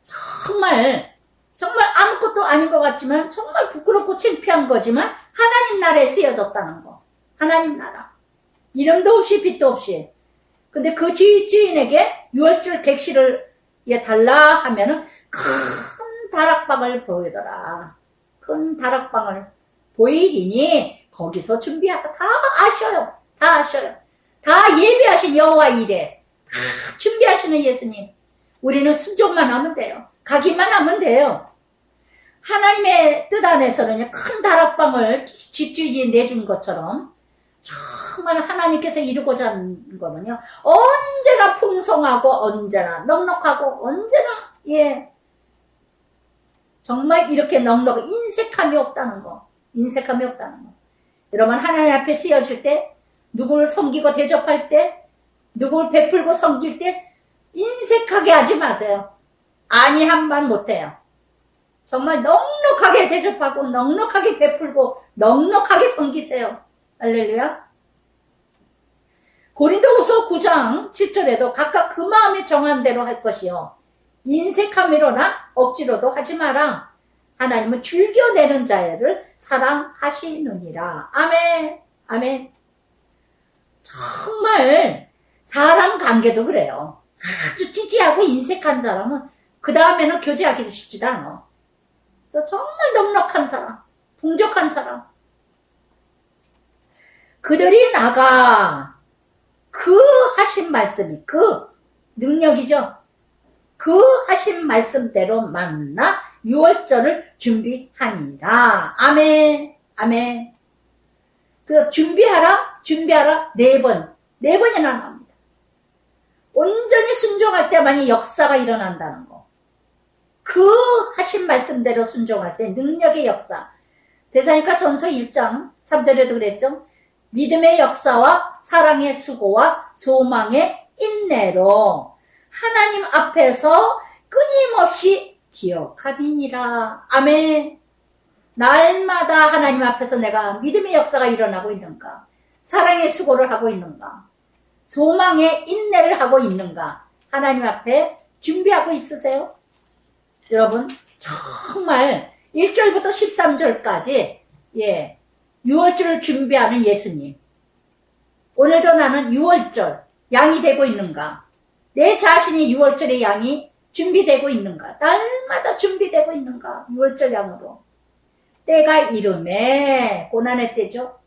정말 아무것도 아닌 것 같지만 정말 부끄럽고 창피한 거지만 하나님 나라에 쓰여졌다는 거. 하나님 나라. 이름도 없이 빛도 없이. 근데 그 주인에게 6월절 객실을 달라 하면은 큰 다락방을 보이더라. 큰 다락방을 보이리니 거기서 준비하고 다 아셔요. 다 예비하신 여호와 이래. 다 준비하시는 예수님. 우리는 순종만 하면 돼요. 가기만 하면 돼요. 하나님의 뜻 안에서는 큰 다락방을 집주인이 내준 것처럼 정말 하나님께서 이루고자 하는 거는요. 언제나 풍성하고 언제나 넉넉하고 언제나 정말 이렇게 넉넉 인색함이 없다는 거. 여러분 하나님 앞에 쓰여질 때 누구를 섬기고 대접할 때 누구를 베풀고 섬길 때 인색하게 하지 마세요. 아니한만 못해요. 정말 넉넉하게 대접하고 넉넉하게 베풀고 넉넉하게 섬기세요. 할렐루야. 고린도후서 9장 7절에도 각각 그 마음에 정한 대로 할 것이요 인색함이로나 억지로도 하지 마라. 하나님은 즐겨내는 자를 사랑하시느니라. 아멘. 아멘. 정말 사람 관계도 그래요. 아주 찌찌하고 인색한 사람은 그 다음에는 교제하기도 쉽지도 않아. 그래서 정말 넉넉한 사람, 풍족한 사람. 그들이 나가 그 하신 말씀이 그 능력이죠. 그 하신 말씀대로 만나 6월절을 준비하니라. 아멘. 아멘. 그래서 준비하라 4번이나 나옵니다. 온전히 순종할 때만이 역사가 일어난다는 거. 그 하신 말씀대로 순종할 때 능력의 역사. 데살로니가 전서 1장 3절에도 그랬죠. 믿음의 역사와 사랑의 수고와 소망의 인내로 하나님 앞에서 끊임없이 기억함이니라. 아멘. 날마다 하나님 앞에서 내가 믿음의 역사가 일어나고 있는가? 사랑의 수고를 하고 있는가? 소망의 인내를 하고 있는가? 하나님 앞에 준비하고 있으세요? 여러분 정말 1절부터 13절까지 6월절을 준비하는 예수님. 오늘도 나는 6월절 양이 되고 있는가? 내 자신이 6월절의 양이 준비되고 있는가? 날마다 준비되고 있는가? 6월절 양으로. 때가 이름에 고난의 때죠.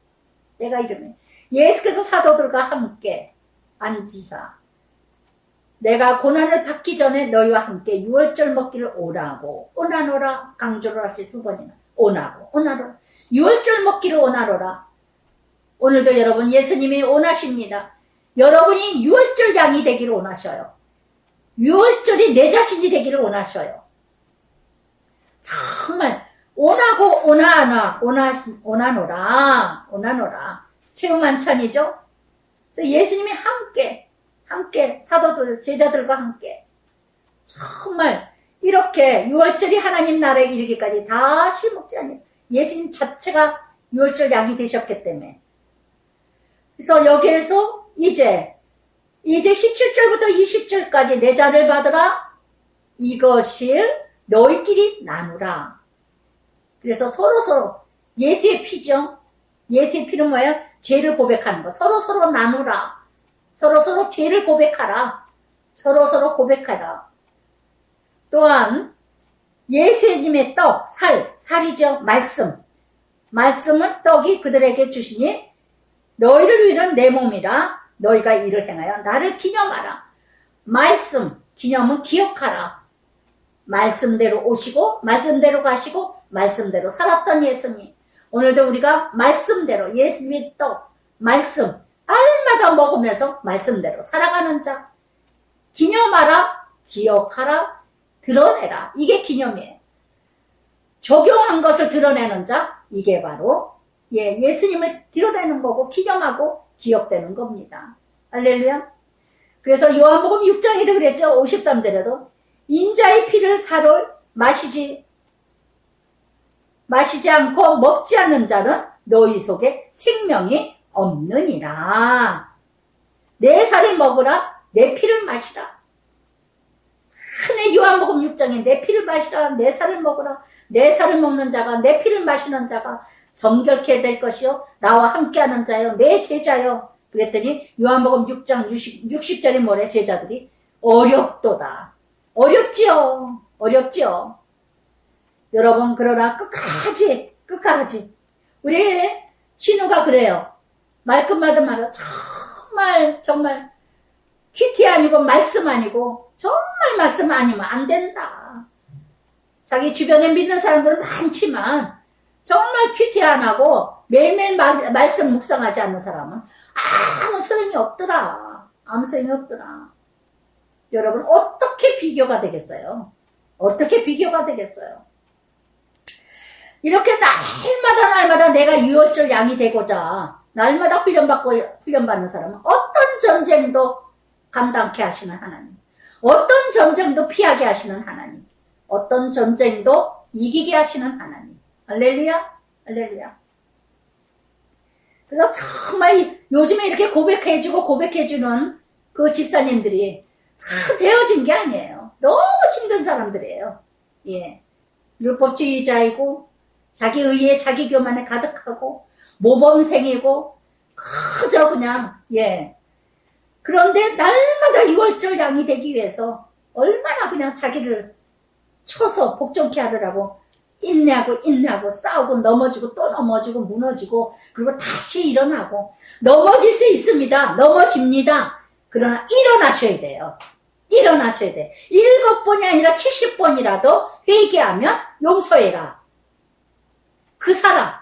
때가 이름에 예수께서 사도들과 함께 앉으사 내가 고난을 받기 전에 너희와 함께 6월절 먹기를 오라고 오나노라 강조를 하실 2번이나 오나로라 6월절 먹기를 오나노라. 오늘도 여러분 예수님이 원하십니다. 여러분이 6월절 양이 되기를 원하셔요. 유월절이 내 자신이 되기를 원하셔요. 정말 오나고 오나노라 최후 만찬이죠. 그래서 예수님이 함께 사도들 제자들과 함께 정말 이렇게 유월절이 하나님 나라에 이르기까지 다시 먹지 않는 예수님 자체가 유월절 양이 되셨기 때문에. 그래서 여기에서 이제 17절부터 20절까지 내 잔을 받으라 이것을 너희끼리 나누라. 그래서 서로 예수의 피죠. 예수의 피는 뭐예요? 죄를 고백하는 거. 서로 나누라. 서로 죄를 고백하라. 서로 고백하라. 또한 예수님의 떡, 살이죠. 말씀은 떡이 그들에게 주시니 너희를 위한 내 몸이라 너희가 이를 행하여 나를 기념하라. 기념은 기억하라. 말씀대로 오시고 말씀대로 가시고 말씀대로 살았던 예수님. 오늘도 우리가 말씀대로 예수님의 떡, 말씀 알마다 먹으면서 말씀대로 살아가는 자. 기념하라, 기억하라, 드러내라. 이게 기념이에요. 적용한 것을 드러내는 자, 이게 바로 예수님을 드러내는 거고 기념하고 기억되는 겁니다. 할렐루야. 그래서 요한복음 6장에도 그랬죠. 53절에도 인자의 피를 사를 마시지 않고 먹지 않는 자는 너희 속에 생명이 없느니라. 내 살을 먹으라, 내 피를 마시라. 흔히 요한복음 6장에 내 피를 마시라, 내 살을 먹으라. 내 살을 먹는 자가, 내 피를 마시는 자가 정결케 될 것이요 나와 함께하는 자요 내 제자요. 그랬더니 요한복음 6장 60절에 뭐래? 제자들이 어렵도다. 어렵지요. 여러분 그러나 끝까지 우리 신우가 그래요. 말끝마다 말이야. 정말 큐티 아니고 말씀 아니고 정말 말씀 아니면 안 된다. 자기 주변에 믿는 사람들은 많지만 정말 큐티 안 하고 매일매일 말씀 묵상하지 않는 사람은 아무 소용이 없더라. 여러분 어떻게 비교가 되겠어요? 이렇게 날마다 내가 유월절 양이 되고자 날마다 훈련받는 사람은 어떤 전쟁도 감당케 하시는 하나님, 어떤 전쟁도 피하게 하시는 하나님, 어떤 전쟁도 이기게 하시는 하나님. 할렐루야. 그래서 정말 요즘에 이렇게 고백해주는 그 집사님들이 다 되어진 게 아니에요. 너무 힘든 사람들이에요. 율법주의자이고 자기 의에 자기 교만에 가득하고 모범생이고 그저 그냥 그런데 날마다 유월절 양이 되기 위해서 얼마나 그냥 자기를 쳐서 복종케 하더라고. 인내하고 싸우고 넘어지고 또 넘어지고 무너지고 그리고 다시 일어나고 넘어질 수 있습니다. 넘어집니다. 그러나 일어나셔야 돼요. 7번이 아니라 70번이라도 회개하면 용서해라. 그 사람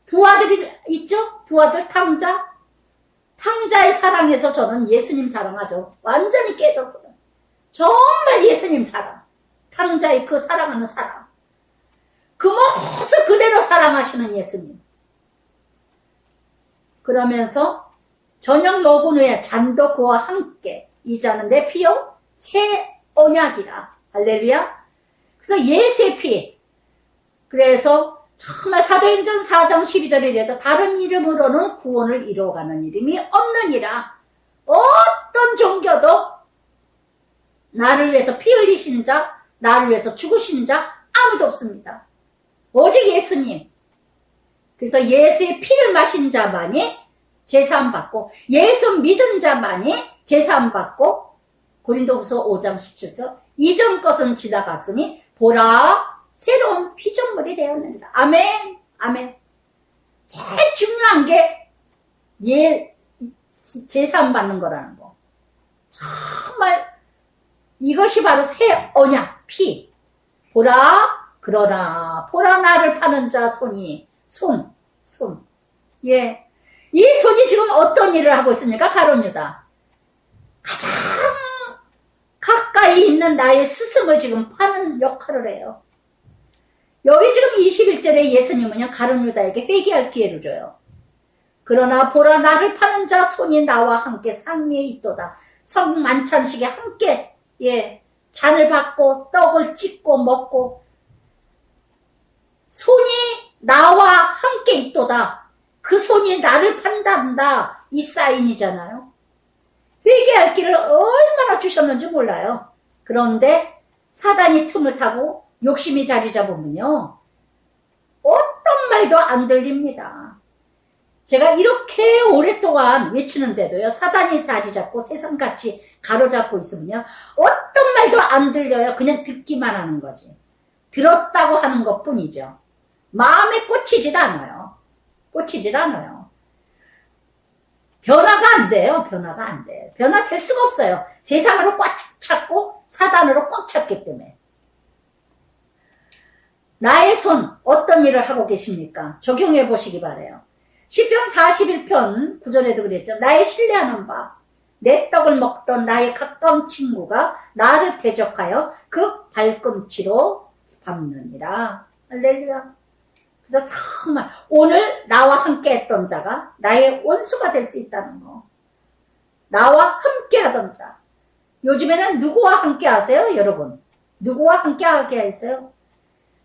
두 아들이 있죠? 두 아들 탕자의 사랑에서 저는 예수님 사랑하죠. 완전히 깨졌어요. 정말 예수님 사랑. 탕자의 그 사랑하는 사랑. 그 모습 그대로 사랑하시는 예수님. 그러면서 저녁 먹은 후에 잔도 그와 함께 이 잔은 내 피요 새 언약이라. 할렐루야. 그래서 예수의 피. 그래서 정말 사도행전 4장 12절에 이래도 다른 이름으로는 구원을 이루어가는 이름이 없느니라. 어떤 종교도 나를 위해서 피 흘리시는 자, 나를 위해서 죽으시는 자 아무도 없습니다. 오직 예수님. 그래서 예수의 피를 마신 자만이 제사함 받고 예수 믿은 자만이 제사함 받고 고린도후서 5장 17절 이전 것은 지나갔으니 보라 새로운 피조물이 되었느니라. 아멘. 제일 중요한 게 제사함 받는 거라는 거. 정말 이것이 바로 새 언약 피. 보라 나를 파는 자 손. 이 손이 지금 어떤 일을 하고 있습니까? 가룟유다. 가장 가까이 있는 나의 스승을 지금 파는 역할을 해요. 여기 지금 21절에 예수님은요, 가룟 유다에게 회개할 기회를 줘요. 그러나 보라, 나를 파는 자 손이 나와 함께 상위에 있도다. 성만찬식에 함께 잔을 받고 떡을 찢고 먹고 손이 나와 함께 있도다. 그 손이 나를 판단한다. 이 사인이잖아요. 회개할 길을 얼마나 주셨는지 몰라요. 그런데 사단이 틈을 타고 욕심이 자리 잡으면요, 어떤 말도 안 들립니다. 제가 이렇게 오랫동안 외치는데도요, 사단이 자리 잡고 세상같이 가로잡고 있으면요, 어떤 말도 안 들려요. 그냥 듣기만 하는 거지. 들었다고 하는 것 뿐이죠. 마음에 꽂히질 않아요. 꽂히질 않아요. 변화가 안 돼요. 변화가 안 돼요. 변화될 수가 없어요. 세상으로 꽉 찾고 사단으로 꽉 찼기 때문에. 나의 손, 어떤 일을 하고 계십니까? 적용해 보시기 바라요. 시편 41편 9절에도 그랬죠. 나의 신뢰하는 바, 내 떡을 먹던 나의 가까운 친구가 나를 대적하여 그 발꿈치로 밟느니라. 할렐루야. 그래서 정말 오늘 나와 함께 했던 자가 나의 원수가 될 수 있다는 거. 나와 함께 하던 자. 요즘에는 누구와 함께 하세요, 여러분? 누구와 함께 하게 하세요?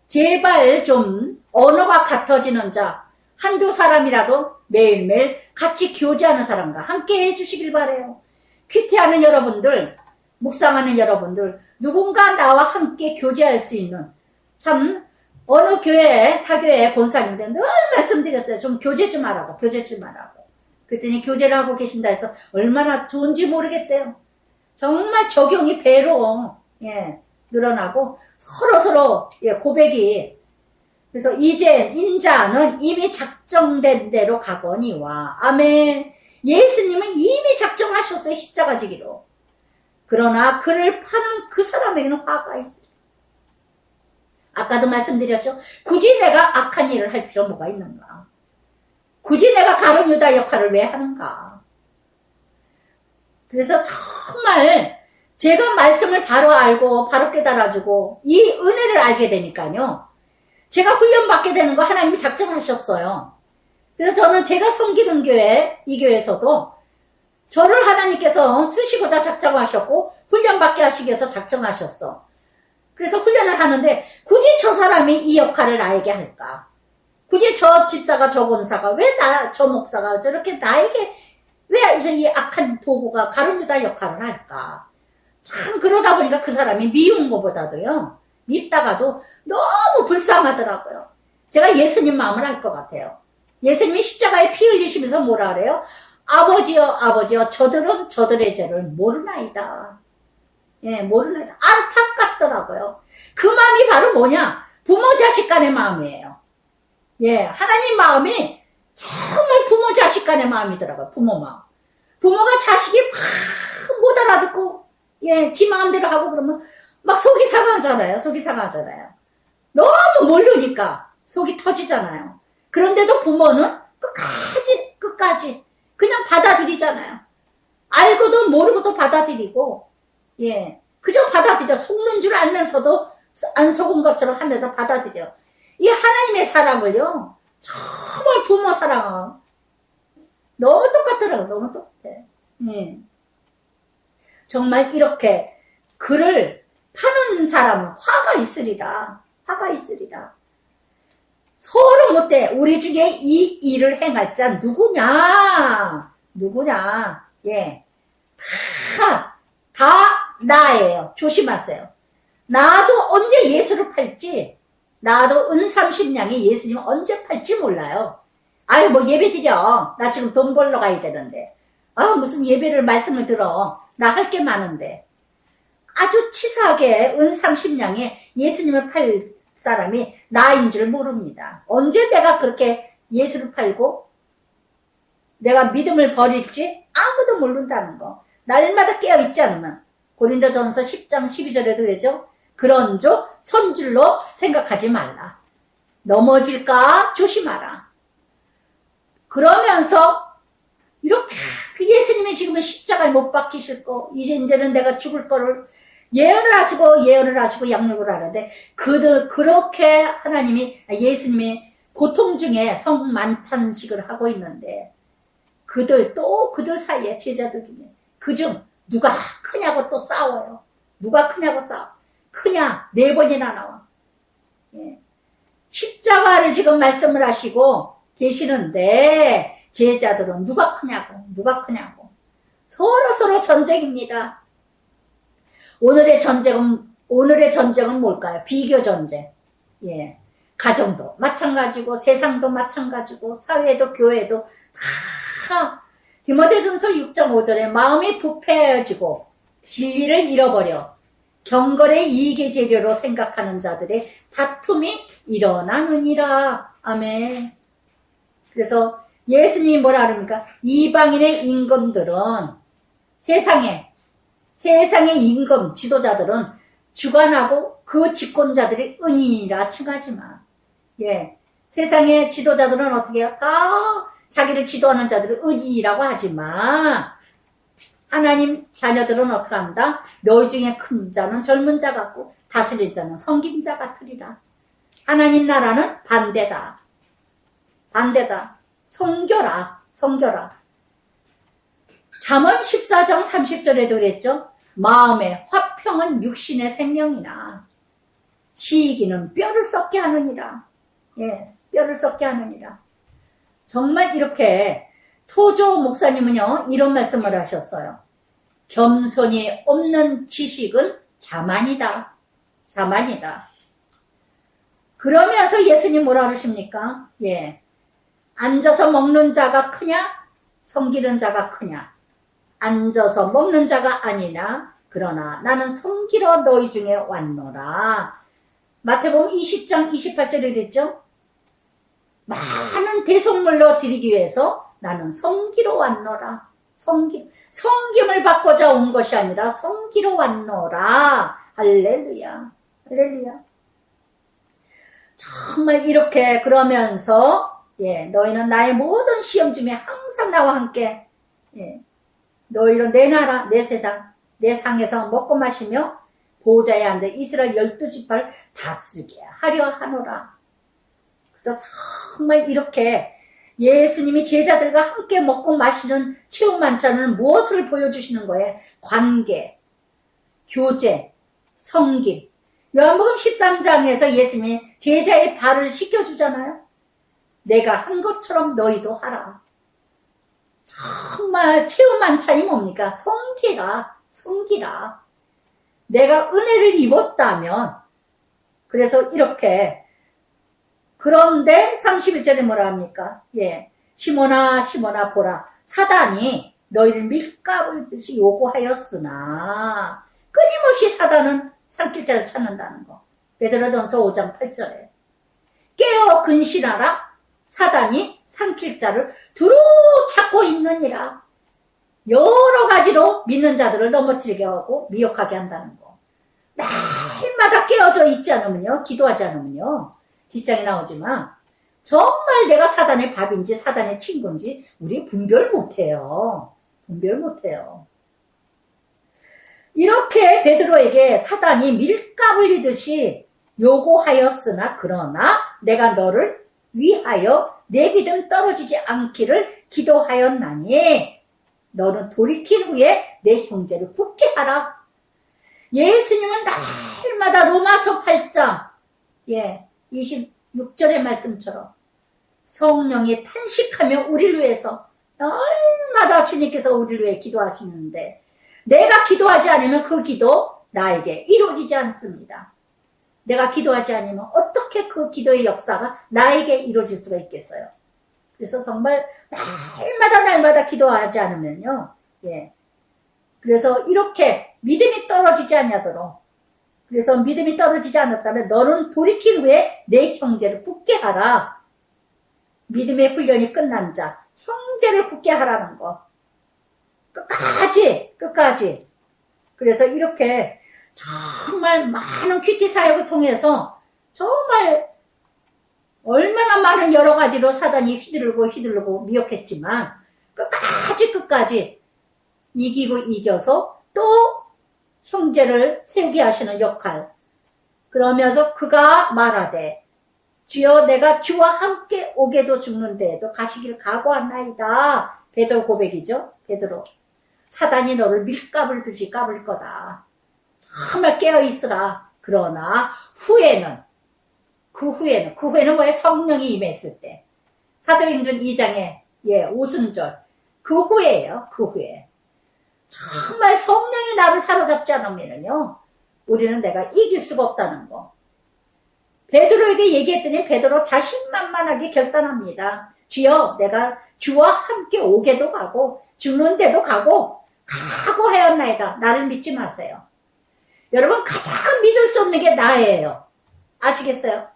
제발 좀 언어가 같아지는 자, 한두 사람이라도 매일매일 같이 교제하는 사람과 함께 해주시길 바라요. 큐티하는 여러분들, 묵상하는 여러분들, 누군가 나와 함께 교제할 수 있는, 참 어느 교회, 타교회 권사님들 늘 말씀드렸어요. 좀 교제 좀 하라고, 교제 좀 하라고. 그랬더니 교제를 하고 계신다 해서 얼마나 좋은지 모르겠대요. 정말 적용이 배로 늘어나고 서로 고백이. 그래서 이제 인자는 이미 작정된 대로 가거니와. 아멘. 예수님은 이미 작정하셨어요. 십자가 지기로. 그러나 그를 파는 그 사람에게는 화가 있어요. 아까도 말씀드렸죠. 굳이 내가 악한 일을 할 필요 뭐가 있는가. 굳이 내가 가룟 유다 역할을 왜 하는가. 그래서 정말 제가 말씀을 바로 알고 바로 깨달아주고 이 은혜를 알게 되니까요. 제가 훈련받게 되는 거 하나님이 작정하셨어요. 그래서 저는 제가 섬기는 교회, 이 교회에서도 저를 하나님께서 쓰시고자 작정하셨고 훈련받게 하시기 위해서 작정하셨어. 그래서 훈련을 하는데 굳이 저 사람이 이 역할을 나에게 할까? 굳이 저 집사가 저 권사가 왜 저 목사가 저렇게 나에게 왜 이 악한 도구가 가룟 유다 역할을 할까? 참 그러다 보니까 그 사람이 미운 것보다도요. 밉다가도 너무 불쌍하더라고요. 제가 예수님 마음을 알 것 같아요. 예수님이 십자가에 피 흘리시면서 뭐라 그래요? 아버지여 아버지여 저들은 저들의 죄를 모르나이다. 모르나이다. 안타깝더라고요. 그 마음이 바로 뭐냐? 부모 자식 간의 마음이에요. 하나님 마음이 정말 부모 자식 간의 마음이더라고요. 부모 마음. 부모가 자식이 막 못 알아듣고 지 마음대로 하고 그러면 막 속이 상하잖아요. 속이 상하잖아요. 너무 모르니까 속이 터지잖아요. 그런데도 부모는 끝까지 그냥 받아들이잖아요. 알고도 모르고도 받아들이고 그저 받아들여. 속는 줄 알면서도 안 속은 것처럼 하면서 받아들여. 이 하나님의 사랑을요. 정말 부모 사랑은 너무 똑같더라고요. 너무 똑같아. 정말 이렇게 그를 파는 사람은 화가 있으리라. 화가 있으리라. 서로 못해. 우리 중에 이 일을 행할 자 누구냐? 누구냐? 다 나예요. 조심하세요. 나도 언제 예수를 팔지? 나도 은 30냥이 예수님 언제 팔지 몰라요. 아유 뭐 예배 드려. 나 지금 돈 벌러 가야 되는데. 무슨 예배를 말씀을 들어. 나 할 게 많은데. 아주 치사하게 은 30냥에 예수님을 팔 사람이 나인 줄 모릅니다. 언제 내가 그렇게 예수를 팔고 내가 믿음을 버릴지 아무도 모른다는 거. 날마다 깨어있지 않으면. 고린도전서 10장 12절에도 그러죠. 그런즉 손줄로 생각하지 말라. 넘어질까 조심하라. 그러면서 이렇게 예수님이 지금은 십자가에 못 박히실 거, 이제는 내가 죽을 거를 예언을 하시고 양육을 하는데, 그렇게 예수님이 고통 중에 성국 만찬식을 하고 있는데, 그들 사이에 제자들 중에, 그중 누가 크냐고 또 싸워요. 누가 크냐고 싸워. 크냐? 4번이나 나와. 예. 십자가를 지금 말씀을 하시고 계시는데, 제자들은 누가 크냐고. 서로 전쟁입니다. 오늘의 전쟁은 뭘까요? 비교 전쟁. 예. 가정도 마찬가지고, 세상도 마찬가지고, 사회도, 교회도 다 디모데전서 6장 5절에 마음이 부패해지고 진리를 잃어버려 경건의 이익의 재료로 생각하는 자들의 다툼이 일어나느니라. 아멘. 그래서 예수님이 뭐라 그럽니까? 이방인의 임금들은 세상의 임금 지도자들은 주관하고 그 집권자들이 은인이라 칭하지 마. 예. 세상의 지도자들은 어떻게 해요? 다 자기를 지도하는 자들을 은인이라고 하지 마. 하나님 자녀들은 어떻게 한다? 너희 중에 큰 자는 젊은 자 같고 다스릴 자는 성긴 자 같으리라. 하나님 나라는 반대다. 성겨라. 잠언 14장 30절에도 그랬죠. 마음의 화평은 육신의 생명이나 시기는 뼈를 썩게 하느니라. 예, 뼈를 썩게 하느니라. 정말 이렇게 토조 목사님은요, 이런 말씀을 하셨어요. 겸손이 없는 지식은 자만이다. 그러면서 예수님 뭐라 그러십니까? 예. 앉아서 먹는 자가 크냐? 섬기는 자가 크냐? 앉아서 먹는 자가 아니나, 그러나 나는 섬기러 너희 중에 왔노라. 마태복음 20장 28절에 그랬죠? 많은 대속물로 드리기 위해서 나는 섬기러 왔노라. 섬김을 받고자 온 것이 아니라 섬기러 왔노라. 할렐루야. 정말 이렇게 그러면서, 예, 너희는 나의 모든 시험 중에 항상 나와 함께, 예, 너희는 내 나라, 내 세상, 내 상에서 먹고 마시며 보좌에 앉아 이스라엘 12지파를 다스리게 하려 하노라. 그래서 정말 이렇게 예수님이 제자들과 함께 먹고 마시는 체험 만찬은 무엇을 보여주시는 거예요? 관계, 교제, 섬김. 요한복음 13장에서 예수님이 제자의 발을 씻겨주잖아요. 내가 한 것처럼 너희도 하라. 정말 체험 만찬이 뭡니까? 섬기라. 내가 은혜를 입었다면, 그래서 이렇게, 그런데 31절에 뭐라 합니까? 예. 시몬아 보라. 사단이 너희를 밀가루듯이 요구하였으나, 끊임없이 사단은 산길자를 찾는다는 거. 베드로전서 5장 8절에. 깨어 근신하라. 사단이 산길자를 두루 찾고 있느니라. 여러 가지로 믿는 자들을 넘어뜨리게 하고 미혹하게 한다는 거. 매일마다 깨어져 있지 않으면요, 기도하지 않으면요, 뒷장에 나오지만 정말 내가 사단의 밥인지 사단의 친구인지 우리 분별 못해요. 이렇게 베드로에게 사단이 밀가 불리듯이 요구하였으나, 그러나 내가 너를 위하여 내 믿음 떨어지지 않기를 기도하였나니 너는 돌이킨 후에 내 형제를 굳게 하라. 예수님은 날마다 로마서 8장 26절의 말씀처럼 성령이 탄식하며 우리를 위해서 날마다 주님께서 우리를 위해 기도하시는데, 내가 기도하지 않으면 그 기도 나에게 이루어지지 않습니다. 내가 기도하지 않으면 어떻게 그 기도의 역사가 나에게 이루어질 수가 있겠어요? 그래서 정말 날마다 기도하지 않으면요, 그래서 이렇게 믿음이 떨어지지 않도록, 그래서 믿음이 떨어지지 않았다면 너는 돌이킨 후에 내 형제를 굳게 하라. 믿음의 훈련이 끝난 자, 형제를 굳게 하라는 거. 끝까지. 그래서 이렇게 정말 많은 큐티 사역을 통해서 정말 얼마나 많은 여러 가지로 사단이 휘두르고 미혹했지만 끝까지 이기고 이겨서 또 형제를 세우게 하시는 역할. 그러면서 그가 말하되 주여 내가 주와 함께 오게도 죽는데도 가시길 각오하나이다. 베드로 고백이죠. 베드로. 사단이 너를 밀가불 듯이 까불 거다. 정말 깨어있으라. 그러나 그 후에는 뭐예요? 성령이 임했을 때. 사도행전 2장에 오순절. 그 후에예요. 그 후에. 정말 성령이 나를 사로잡지 않으면요. 우리는 내가 이길 수가 없다는 거. 베드로에게 얘기했더니 베드로 자신만만하게 결단합니다. 주여 내가 주와 함께 오게도 가고 죽는 데도 가고 각오하였나이다. 나를 믿지 마세요. 여러분 가장 믿을 수 없는 게 나예요. 아시겠어요?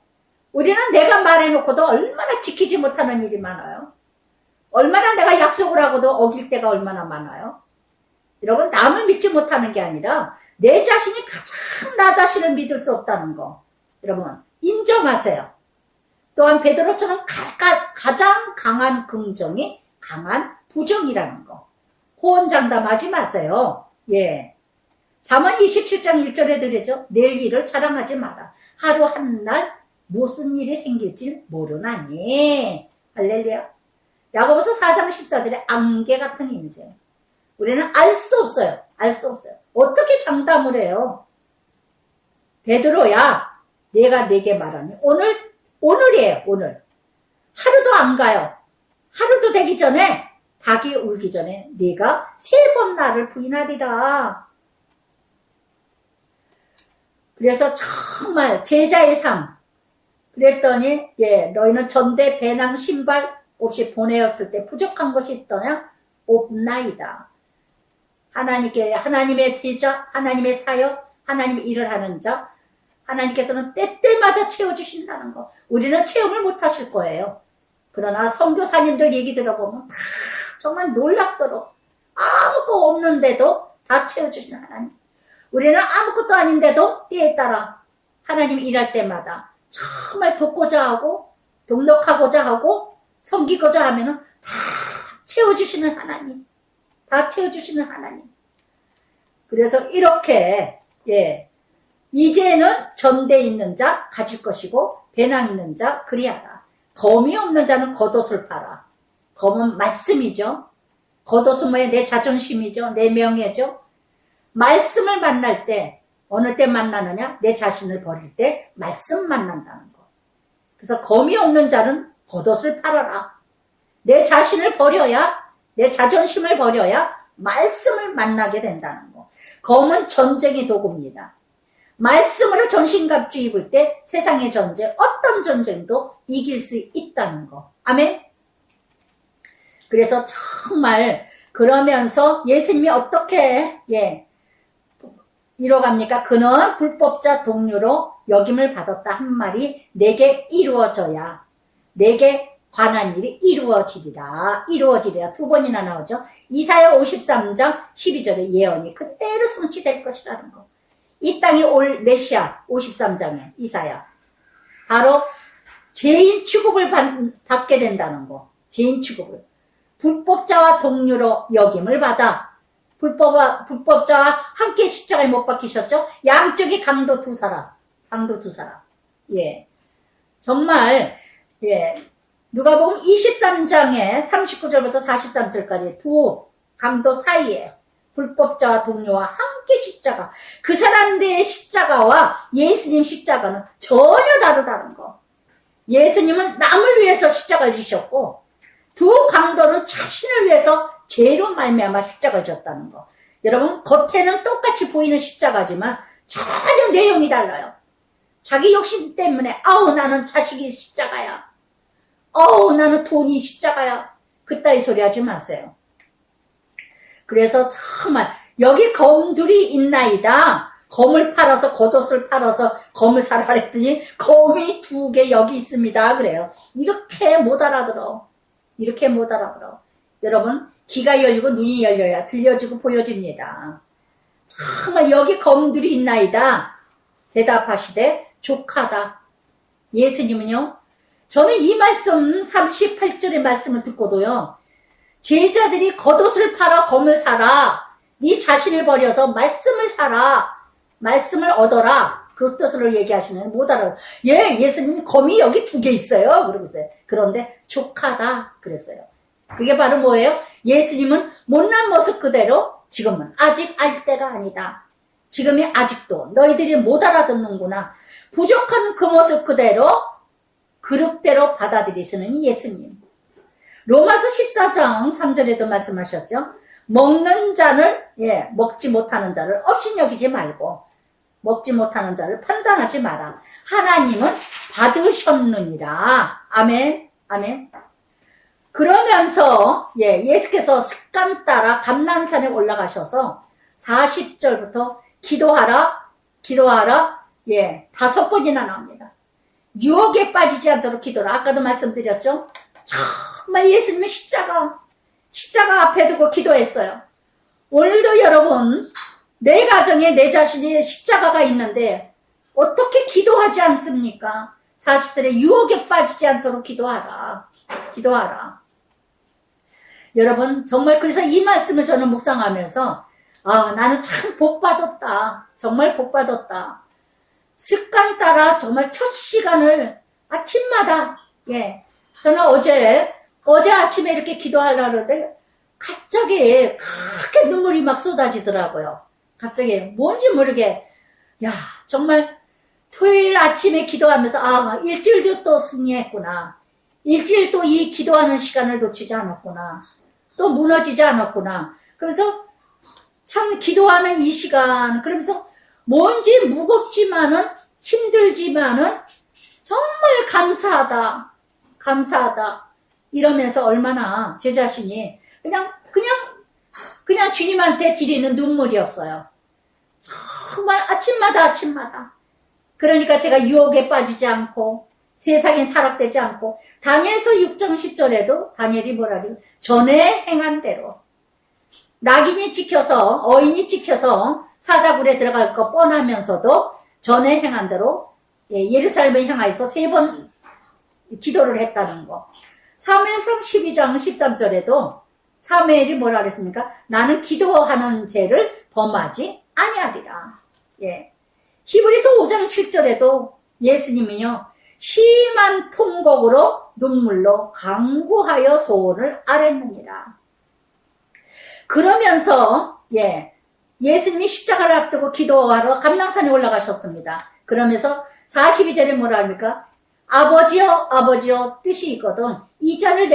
우리는 내가 말해놓고도 얼마나 지키지 못하는 일이 많아요. 얼마나 내가 약속을 하고도 어길 때가 얼마나 많아요. 여러분 남을 믿지 못하는 게 아니라 내 자신이 가장 나 자신을 믿을 수 없다는 거. 여러분 인정하세요. 또한 베드로처럼 가장 강한 긍정이 강한 부정이라는 거. 호언장담하지 마세요. 잠언 27장 1절에 들으죠. 내일 일을 자랑하지 마라. 하루 한 날 무슨 일이 생길지 모르나니. 할렐루야. 야고보서 4장 14절에 안개 같은 인생. 우리는 알 수 없어요. 알 수 없어요. 어떻게 장담을 해요? 베드로야, 내가 네게 말하니 오늘이에요. 오늘. 하루도 안 가요. 하루도 되기 전에 닭이 울기 전에 네가 3번 나를 부인하리라. 그래서 정말 제자의 삶. 그랬더니 너희는 전대 배낭 신발 없이 보내었을 때 부족한 것이 있더냐? 없나이다. 하나님의 제자, 하나님의 사역, 하나님의 일을 하는 자, 하나님께서는 때때마다 채워주신다는 거. 우리는 체험을 못 하실 거예요. 그러나 선교사님들 얘기 들어보면 다 정말 놀랍도록 아무것도 없는데도 다 채워주시는 하나님. 우리는 아무것도 아닌데도 때에 따라 하나님 일할 때마다 정말 돕고자 하고 동력하고자 하고 섬기고자 하면은 다 채워주시는 하나님. 다 채워주시는 하나님. 그래서 이렇게 이제는 전대 있는 자 가질 것이고 배낭 있는 자 그리하라. 검이 없는 자는 겉옷을 팔아. 검은 말씀이죠. 겉옷은 뭐예요? 내 자존심이죠. 내 명예죠. 말씀을 만날 때 어느 때 만나느냐? 내 자신을 버릴 때 말씀 만난다는 거. 그래서 검이 없는 자는 겉옷을 팔아라. 내 자신을 버려야, 내 자존심을 버려야 말씀을 만나게 된다는 거. 검은 전쟁의 도구입니다. 말씀으로 전신갑주 입을 때 세상의 전쟁, 어떤 전쟁도 이길 수 있다는 거. 아멘? 그래서 정말 그러면서 예수님이 어떻게 이뤄갑니까? 그는 불법자 동료로 역임을 받았다 한 말이 내게 이루어져야 내게 관한 일이 이루어지리라. 두 번이나 나오죠. 이사야 53장 12절의 예언이 그대로 성취될 것이라는 거. 이 땅이 올 메시아 53장에 이사야 바로 죄인 취급을 받게 된다는 거. 죄인 취급을. 불법자와 동료로 역임을 받아 불법자와 함께 십자가에 못 박히셨죠. 양쪽이 강도 두 사람. 정말 누가복음 23장에 39절부터 43절까지 두 강도 사이에 불법자와 동료와 함께 십자가. 그 사람들의 십자가와 예수님 십자가는 전혀 다르다는 거. 예수님은 남을 위해서 십자가를 지셨고 두 강도는 자신을 위해서 죄로 말미암아 십자가를 졌다는 거. 여러분 겉에는 똑같이 보이는 십자가지만 전혀 내용이 달라요. 자기 욕심 때문에 나는 자식이 십자가야. 나는 돈이 십자가야. 그따위 소리 하지 마세요. 그래서 정말 여기 검둘이 있나이다. 검을 팔아서 겉옷을 팔아서 검을 사라 그랬더니 검이 2개 여기 있습니다. 그래요. 이렇게 못 알아들어. 여러분 귀가 열리고 눈이 열려야 들려지고 보여집니다. 정말 여기 검둘이 있나이다. 대답하시되 족하다. 예수님은요. 저는 이 말씀 38절의 말씀을 듣고도요. 제자들이 겉옷을 팔아 검을 사라. 네 자신을 버려서 말씀을 살아. 말씀을 얻어라. 그 뜻으로 얘기하시면 못 알아요. 예, 예수님 검이 여기 2개 있어요. 그러면서요. 그런데 족하다. 그랬어요. 그게 바로 뭐예요? 예수님은 못난 모습 그대로 지금은 아직 알 때가 아니다. 지금이 아직도 너희들이 못 알아듣는구나. 부족한 그 모습 그대로 그릇대로 받아들이시는 예수님. 로마서 14장 3절에도 말씀하셨죠. 먹는 자를 먹지 못하는 자를 업신여기지 말고 먹지 못하는 자를 판단하지 마라. 하나님은 받으셨느니라. 아멘. 아멘. 그러면서 예수께서 습관 따라 감난산에 올라가셔서 40절부터 기도하라 5번이나 나옵니다. 유혹에 빠지지 않도록 기도라. 아까도 말씀드렸죠. 정말 예수님은 십자가 앞에 두고 기도했어요. 오늘도 여러분 내 가정에 내 자신이 십자가가 있는데 어떻게 기도하지 않습니까? 40절에 유혹에 빠지지 않도록 기도하라. 여러분 정말 그래서 이 말씀을 저는 묵상하면서 나는 참 복받았다. 정말 복받았다. 습관 따라 정말 첫 시간을 아침마다 저는 어제 아침에 이렇게 기도하려고 하는데 갑자기 크게 눈물이 막 쏟아지더라고요. 갑자기 뭔지 모르게 정말 토요일 아침에 기도하면서 일주일도 또 승리했구나. 일주일 또 이 기도하는 시간을 놓치지 않았구나. 또 무너지지 않았구나. 그래서 참 기도하는 이 시간 그러면서 뭔지 무겁지만은 힘들지만은 정말 감사하다 이러면서 얼마나 제 자신이 그냥 주님한테 드리는 눈물이었어요. 정말 아침마다 그러니까 제가 유혹에 빠지지 않고 세상에 타락되지 않고 다니엘서 6장 10절에도 다니엘이 뭐라고 전에 행한 대로 어인이 지켜서 사자굴에 들어갈 거 뻔하면서도 전에 행한 대로 예루살렘을 향하여서 3번 기도를 했다는 거. 사무엘상 12장 13절에도 사무엘이 뭐라 그랬습니까? 나는 기도하는 죄를 범하지 아니하리라. 히브리서 5장 7절에도 예수님은요. 심한 통곡으로 눈물로 간구하여 소원을 아뢰느니라. 그러면서 예수님이 십자가를 앞두고 기도하러 감난산에 올라가셨습니다. 그러면서 42절에 뭐라 합니까? 아버지여 뜻이 있거든 이 잔을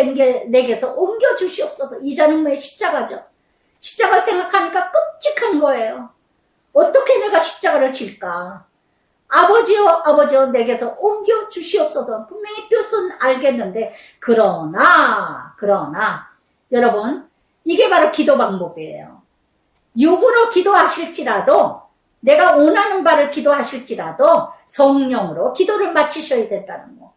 내게서 옮겨 주시옵소서. 이 잔은 뭐예요? 십자가죠. 십자가 생각하니까 끔찍한 거예요. 어떻게 내가 십자가를 질까? 아버지여 내게서 옮겨 주시옵소서. 분명히 뜻은 알겠는데 그러나 여러분 이게 바로 기도 방법이에요. 육으로 기도하실지라도 내가 원하는 바를 기도하실지라도 성령으로 기도를 마치셔야 된다는 거.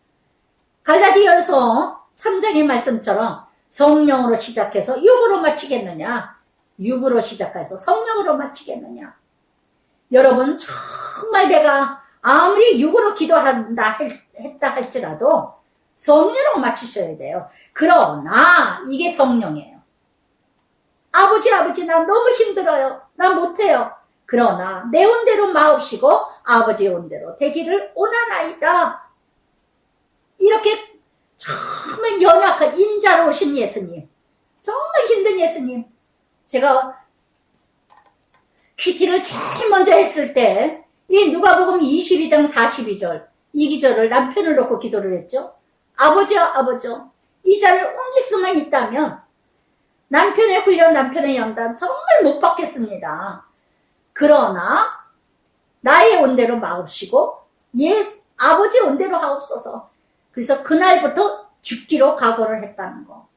갈라디아서 3장의 말씀처럼 성령으로 시작해서 육으로 마치겠느냐, 육으로 시작해서 성령으로 마치겠느냐. 여러분 정말 내가 아무리 육으로 기도한다 했다 할지라도 성령으로 마치셔야 돼요. 그러나 이게 성령이에요. 아버지 나 너무 힘들어요. 나 못해요. 그러나 내 온대로 마옵시고 아버지의 온대로 되기를 원하나이다. 이렇게 정말 연약한 인자로우신 예수님, 정말 힘든 예수님. 제가 큐티를 제일 먼저 했을 때 이 누가복음 22장 42절 이 기절을 남편을 놓고 기도를 했죠. 아버지여 이 잔을 옮길 수만 있다면 남편의 훈련, 남편의 연단 정말 못 받겠습니다. 그러나 나의 온대로 마옵시고 아버지 온대로 하옵소서. 그래서 그날부터 죽기로 각오를 했다는 거.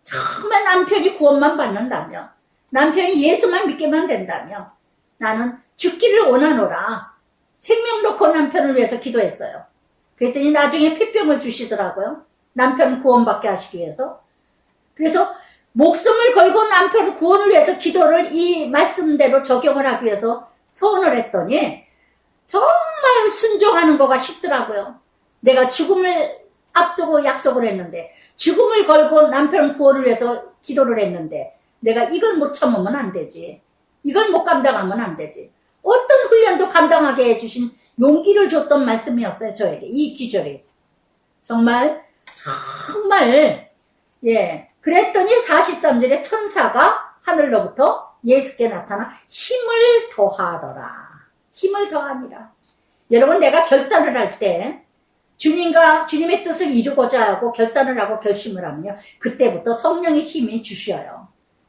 정말 남편이 구원만 받는다면, 남편이 예수만 믿게만 된다면 나는 죽기를 원하노라. 생명 놓고 남편을 위해서 기도했어요. 그랬더니 나중에 폐병을 주시더라고요. 남편 구원받게 하시기 위해서. 그래서 목숨을 걸고 남편 구원을 위해서 기도를 이 말씀대로 적용을 하기 위해서 소원을 했더니 정말 순종하는 거가 쉽더라고요. 내가 죽음을 앞두고 약속을 했는데, 죽음을 걸고 남편 구원을 위해서 기도를 했는데 내가 이걸 못 참으면 안 되지. 이걸 못 감당하면 안 되지. 어떤 훈련도 감당하게 해주신 용기를 줬던 말씀이었어요, 저에게. 이 기절이. 정말, 예. 그랬더니 43절에 천사가 하늘로부터 예수께 나타나 힘을 더하더라. 힘을 더하니라. 여러분, 내가 결단을 할 때, 주님과 주님의 뜻을 이루고자 하고 결단을 하고 결심을 하면요. 그때부터 성령의 힘이 주셔요.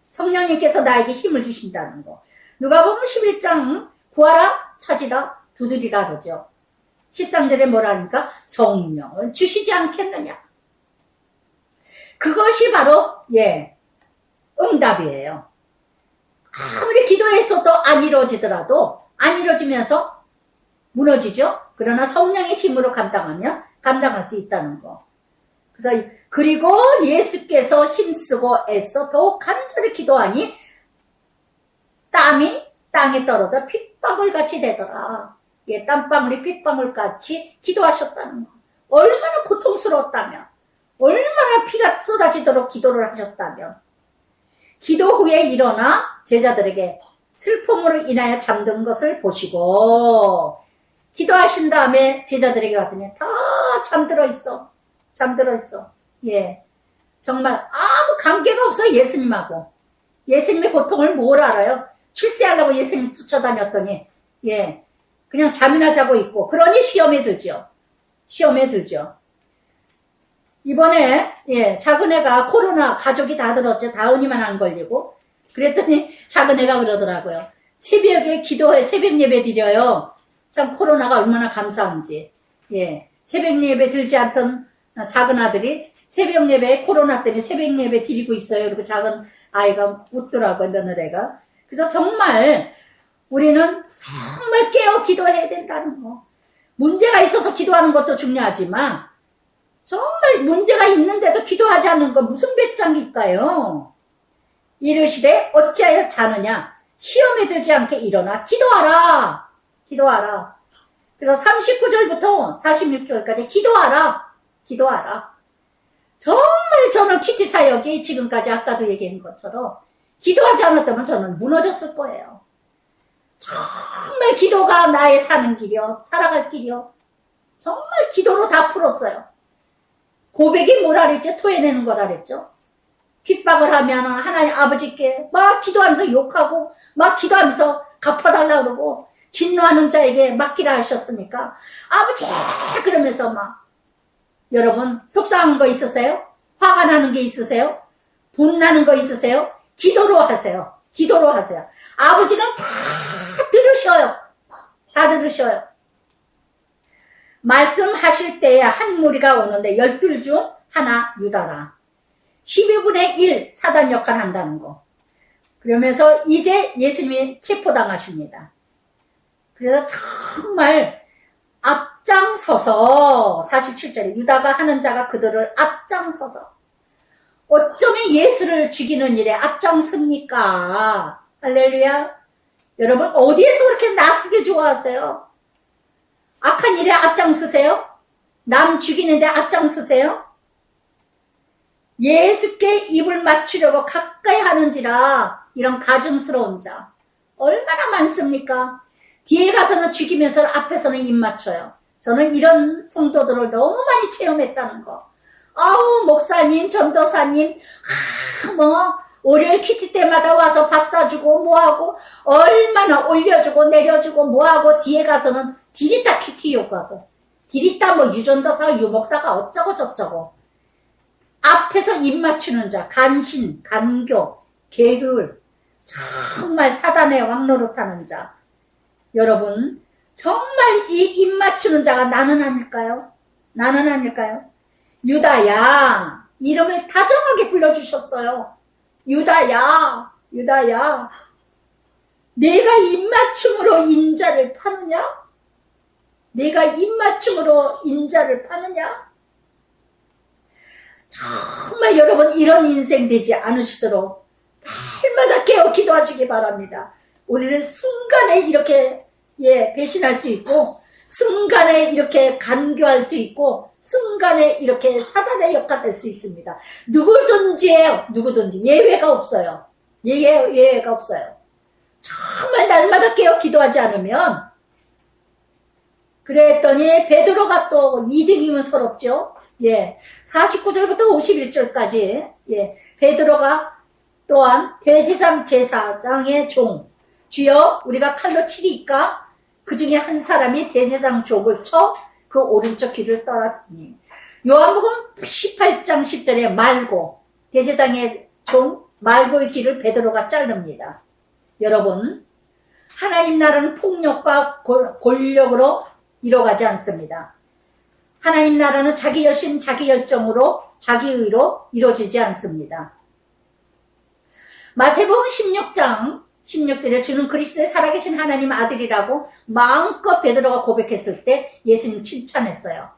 성령님께서 나에게 힘을 주신다는 거. 누가복음 11장 구하라 찾으라 두드리라 그러죠. 13절에 뭐라 하니까 성령을 주시지 않겠느냐. 그것이 바로 응답이에요. 아무리 기도했어도 안 이루어지더라도 안 이루어지면서 무너지죠. 그러나 성령의 힘으로 감당하면 감당할 수 있다는 거. 그래서 그리고 예수께서 힘쓰고 애써 더욱 간절히 기도하니 땀이 땅에 떨어져 핏방울같이 되더라. 땀방울이 핏방울같이 기도하셨다는 거. 얼마나 고통스러웠다면, 얼마나 피가 쏟아지도록 기도를 하셨다면, 기도 후에 일어나 제자들에게 슬픔으로 인하여 잠든 것을 보시고 기도하신 다음에 제자들에게 왔더니 다 잠들어 있어. 잠들어 있어. 예. 정말 아무 관계가 없어, 예수님하고. 예수님의 고통을 뭘 알아요? 출세하려고 예수님 쫓아다녔더니, 그냥 잠이나 자고 있고, 그러니 시험에 들죠. 시험에 들죠. 이번에, 작은 애가 코로나 가족이 다 들었죠. 다은이만 안 걸리고. 그랬더니 작은 애가 그러더라고요. 새벽에 기도해, 새벽 예배 드려요. 참 코로나가 얼마나 감사한지. 새벽 예배 들지 않던 작은 아들이 새벽 예배, 코로나 때문에 새벽 예배 드리고 있어요. 그리고 작은 아이가 웃더라고요, 며느리가. 그래서 정말 우리는 정말 깨어 기도해야 된다는 거. 문제가 있어서 기도하는 것도 중요하지만 정말 문제가 있는데도 기도하지 않는 건 무슨 배짱일까요? 이르시되 어찌하여 자느냐? 시험에 들지 않게 일어나 기도하라. 기도하라. 그래서 39절부터 46절까지 기도하라. 기도하라. 정말 저는 큐티 사역이 지금까지 아까도 얘기한 것처럼 기도하지 않았다면 저는 무너졌을 거예요. 정말 기도가 나의 사는 길이요. 살아갈 길이요. 정말 기도로 다 풀었어요. 고백이 뭐라 그랬죠? 토해내는 거라 그랬죠? 핍박을 하면 하나님 아버지께 막 기도하면서 욕하고 막 기도하면서 갚아달라고 그러고 진노하는 자에게 맡기라 하셨습니까? 아버지 그러면서 막 여러분 속상한 거 있으세요? 화가 나는 게 있으세요? 분나는 거 있으세요? 기도로 하세요. 기도로 하세요. 아버지는 다 들으셔요. 다 들으셔요. 말씀하실 때에 한 무리가 오는데 12 중 하나 유다라. 12분의 1 사단 역할 한다는 거. 그러면서 이제 예수님이 체포당하십니다. 그래서 정말 앞장서서 47절에 유다가 하는 자가 그들을 앞장서서 어쩌면 예수를 죽이는 일에 앞장섭니까? 할렐루야. 여러분 어디에서 그렇게 나서게 좋아하세요? 악한 일에 앞장서세요? 남 죽이는데 앞장서세요? 예수께 입을 맞추려고 가까이 하는지라 이런 가증스러운 자 얼마나 많습니까? 뒤에 가서는 죽이면서 앞에서는 입 맞춰요. 저는 이런 성도들을 너무 많이 체험했다는 거. 아우 목사님 전도사님 월요일 키티 때마다 와서 밥 사주고 뭐하고 얼마나 올려주고 내려주고 뭐하고 뒤에 가서는 디리따 키티 욕하고 디리따 뭐 유전도사 유목사가 어쩌고 저쩌고 앞에서 입 맞추는 자 간신 간교 계율 정말 사단의 왕노릇하는 자 여러분 정말 이 입 맞추는 자가 나는 아닐까요? 나는 아닐까요? 유다야 이름을 다정하게 불러주셨어요. 유다야 유다야 내가 입맞춤으로 인자를 파느냐? 내가 입맞춤으로 인자를 파느냐? 정말 여러분 이런 인생 되지 않으시도록 날마다 깨어 기도하시기 바랍니다. 우리는 순간에 이렇게 배신할 수 있고 순간에 이렇게 간교할 수 있고 순간에 이렇게 사단의 역할을 할 수 있습니다. 누구든지 예외가 없어요. 예외가 없어요. 정말 날마다 깨어 기도하지 않으면. 그랬더니 베드로가 또 2등이면 서럽죠. 예, 49절부터 51절까지 베드로가 또한 대제사장 제사장의 종, 주여 우리가 칼로 치리까? 그 중에 한 사람이 대제사장 족을 쳐 그 오른쪽 귀를 떠났더니. 요한복음 18장 10절에 말고, 대제사장의 종 말고의 귀를 베드로가 자릅니다. 여러분, 하나님 나라는 폭력과 권력으로 이뤄가지 않습니다. 하나님 나라는 자기 열심, 자기 열정으로, 자기 의로 이루어지지 않습니다. 마태복음 16장 16절에 주는 그리스도의 살아계신 하나님 아들이라고 마음껏 베드로가 고백했을 때 예수님 칭찬했어요.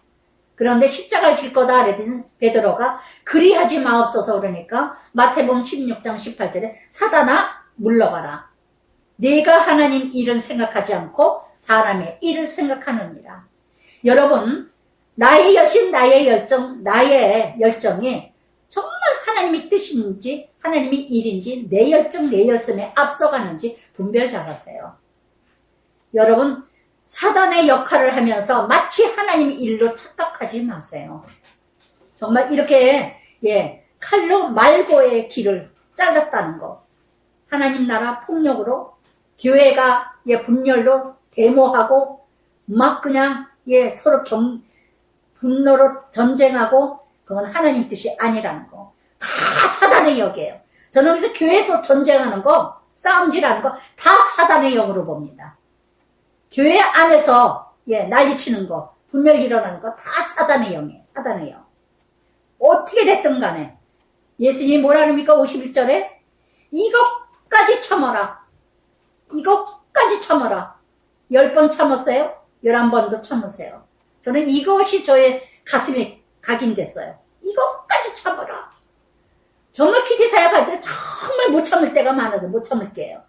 그런데 십자가를 질 거다 그랬더니 베드로가 그리하지 마옵소서 그러니까 마태복음 16장 18절에 사단아 물러가라. 네가 하나님 일은 생각하지 않고 사람의 일을 생각하느니라. 여러분, 나의 열심, 나의 열정이 정말 하나님의 뜻인지 하나님의 일인지 내 열정, 내 열심에 앞서가는지 분별 잘하세요. 여러분, 사단의 역할을 하면서 마치 하나님의 일로 착각하지 마세요. 정말 이렇게 칼로 말고의 길을 잘랐다는 거. 하나님 나라 폭력으로 교회가 분열로 데모하고 막 그냥 서로 분노로 전쟁하고 그건 하나님 뜻이 아니라는 거. 다 사단의 역이에요. 저는 그래서 교회에서 전쟁하는 거, 싸움질하는 거 다 사단의 역으로 봅니다. 교회 안에서 난리치는 거, 분열 일어나는 거 다 사단의 영이에요. 사단의 영. 어떻게 됐든 간에 예수님이 뭐라 합니까? 51절에 이것까지 참아라. 이것까지 참아라. 10번 참았어요? 11번도 참으세요. 저는 이것이 저의 가슴에 각인됐어요. 이것까지 참아라. 정말 PT 사역할 때 정말 못 참을 때가 많아서 못 참을 게요.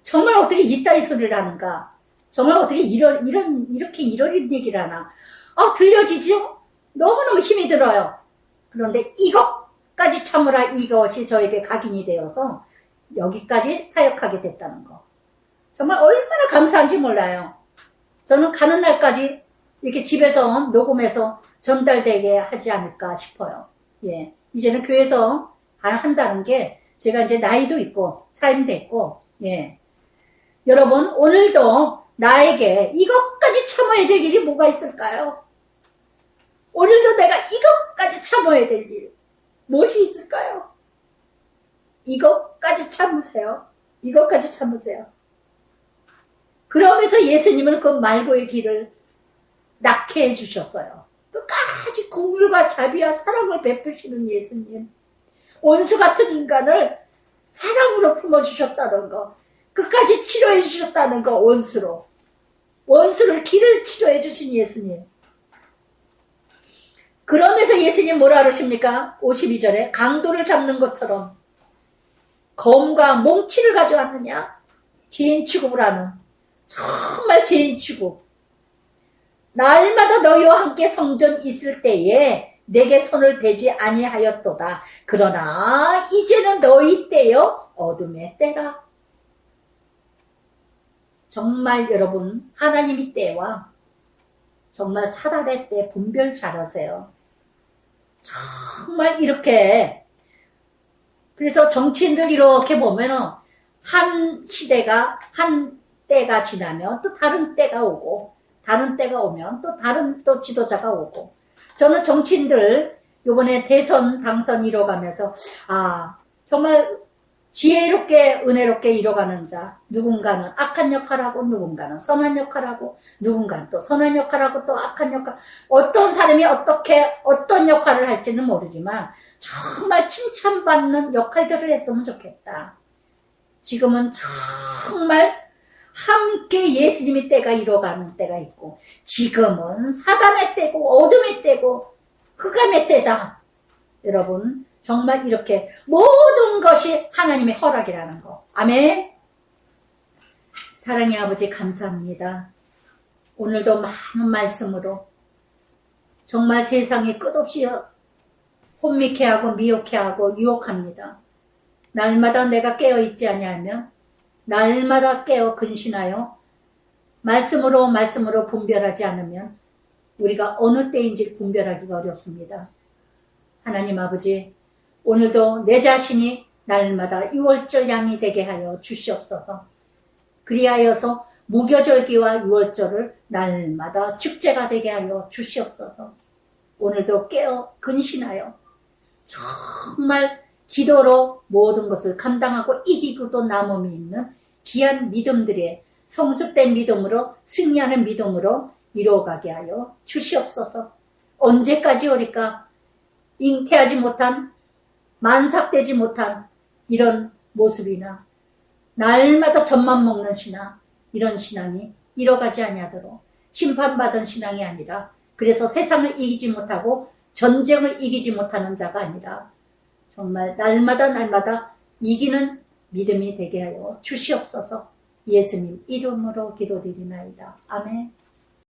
정말 어떻게 이따위 소리를 하는가? 정말 어떻게 이렇게 이런 얘기를 하나? 들려지죠? 너무너무 힘이 들어요. 그런데 이것까지 참으라, 이것이 저에게 각인이 되어서 여기까지 사역하게 됐다는 거. 정말 얼마나 감사한지 몰라요. 저는 가는 날까지 이렇게 집에서 녹음해서 전달되게 하지 않을까 싶어요. 이제는 교회에서 한다는 게 제가 이제 나이도 있고 삶도 있고 여러분, 오늘도 나에게 이것까지 참아야 될 일이 뭐가 있을까요? 오늘도 내가 이것까지 참아야 될 일 무엇이 있을까요? 이것까지 참으세요. 이것까지 참으세요. 그러면서 예수님은 그 말고의 길을 낳게 해주셨어요. 끝까지 긍휼과 자비와 사랑을 베푸시는 예수님. 원수 같은 인간을 사랑으로 품어주셨다는 거. 끝까지 치료해 주셨다는 거. 원수를 길을 치료해 주신 예수님. 그러면서 예수님 뭐라 그러십니까? 52절에 강도를 잡는 것처럼 검과 몽치를 가져왔느냐? 죄인 취급을 하는, 정말 죄인 취급. 날마다 너희와 함께 성전 있을 때에 내게 손을 대지 아니하였도다. 그러나 이제는 너희 때요 어둠의 때라. 정말 여러분, 하나님의 때와 정말 사단의 때 분별 잘하세요. 정말 이렇게. 그래서 정치인들 이렇게 보면은 한 시대가, 한 때가 지나면 또 다른 때가 오고, 다른 때가 오면 또 다른 또 지도자가 오고. 저는 정치인들 이번에 대선 당선 이뤄가면서 정말 지혜롭게 은혜롭게 이뤄가는 자, 누군가는 악한 역할하고 누군가는 선한 역할하고 누군가는 또 선한 역할하고 또 악한 역할. 어떤 사람이 어떤 역할을 할지는 모르지만 정말 칭찬받는 역할들을 했으면 좋겠다. 지금은 정말 함께 예수님의 때가 이뤄가는 때가 있고, 지금은 사단의 때고 어둠의 때고 흑암의 때다. 여러분, 정말 이렇게 모든 것이 하나님의 허락이라는 거. 아멘. 사랑의 아버지 감사합니다. 오늘도 많은 말씀으로 정말 세상이 끝없이 혼미케 하고 미혹해 하고 유혹합니다. 날마다 내가 깨어있지 아니하면 날마다 깨어 근신하여 말씀으로 분별하지 않으면 우리가 어느 때인지 분별하기가 어렵습니다. 하나님 아버지, 오늘도 내 자신이 날마다 유월절 양이 되게 하여 주시옵소서. 그리하여서 무교절기와 유월절을 날마다 축제가 되게 하여 주시옵소서. 오늘도 깨어 근신하여 정말 기도로 모든 것을 감당하고 이기고도 남음이 있는 귀한 믿음들의 성숙된 믿음으로 승리하는 믿음으로 이루어가게 하여 주시옵소서. 언제까지 오리까? 잉태하지 못한, 만삭되지 못한 이런 모습이나 날마다 젖만 먹는 신앙, 이런 신앙이 이뤄가지 아니하도록 심판받은 신앙이 아니라, 그래서 세상을 이기지 못하고 전쟁을 이기지 못하는 자가 아니라 정말 날마다 이기는 믿음이 되게 하여 주시옵소서. 예수님 이름으로 기도드리나이다. 아멘.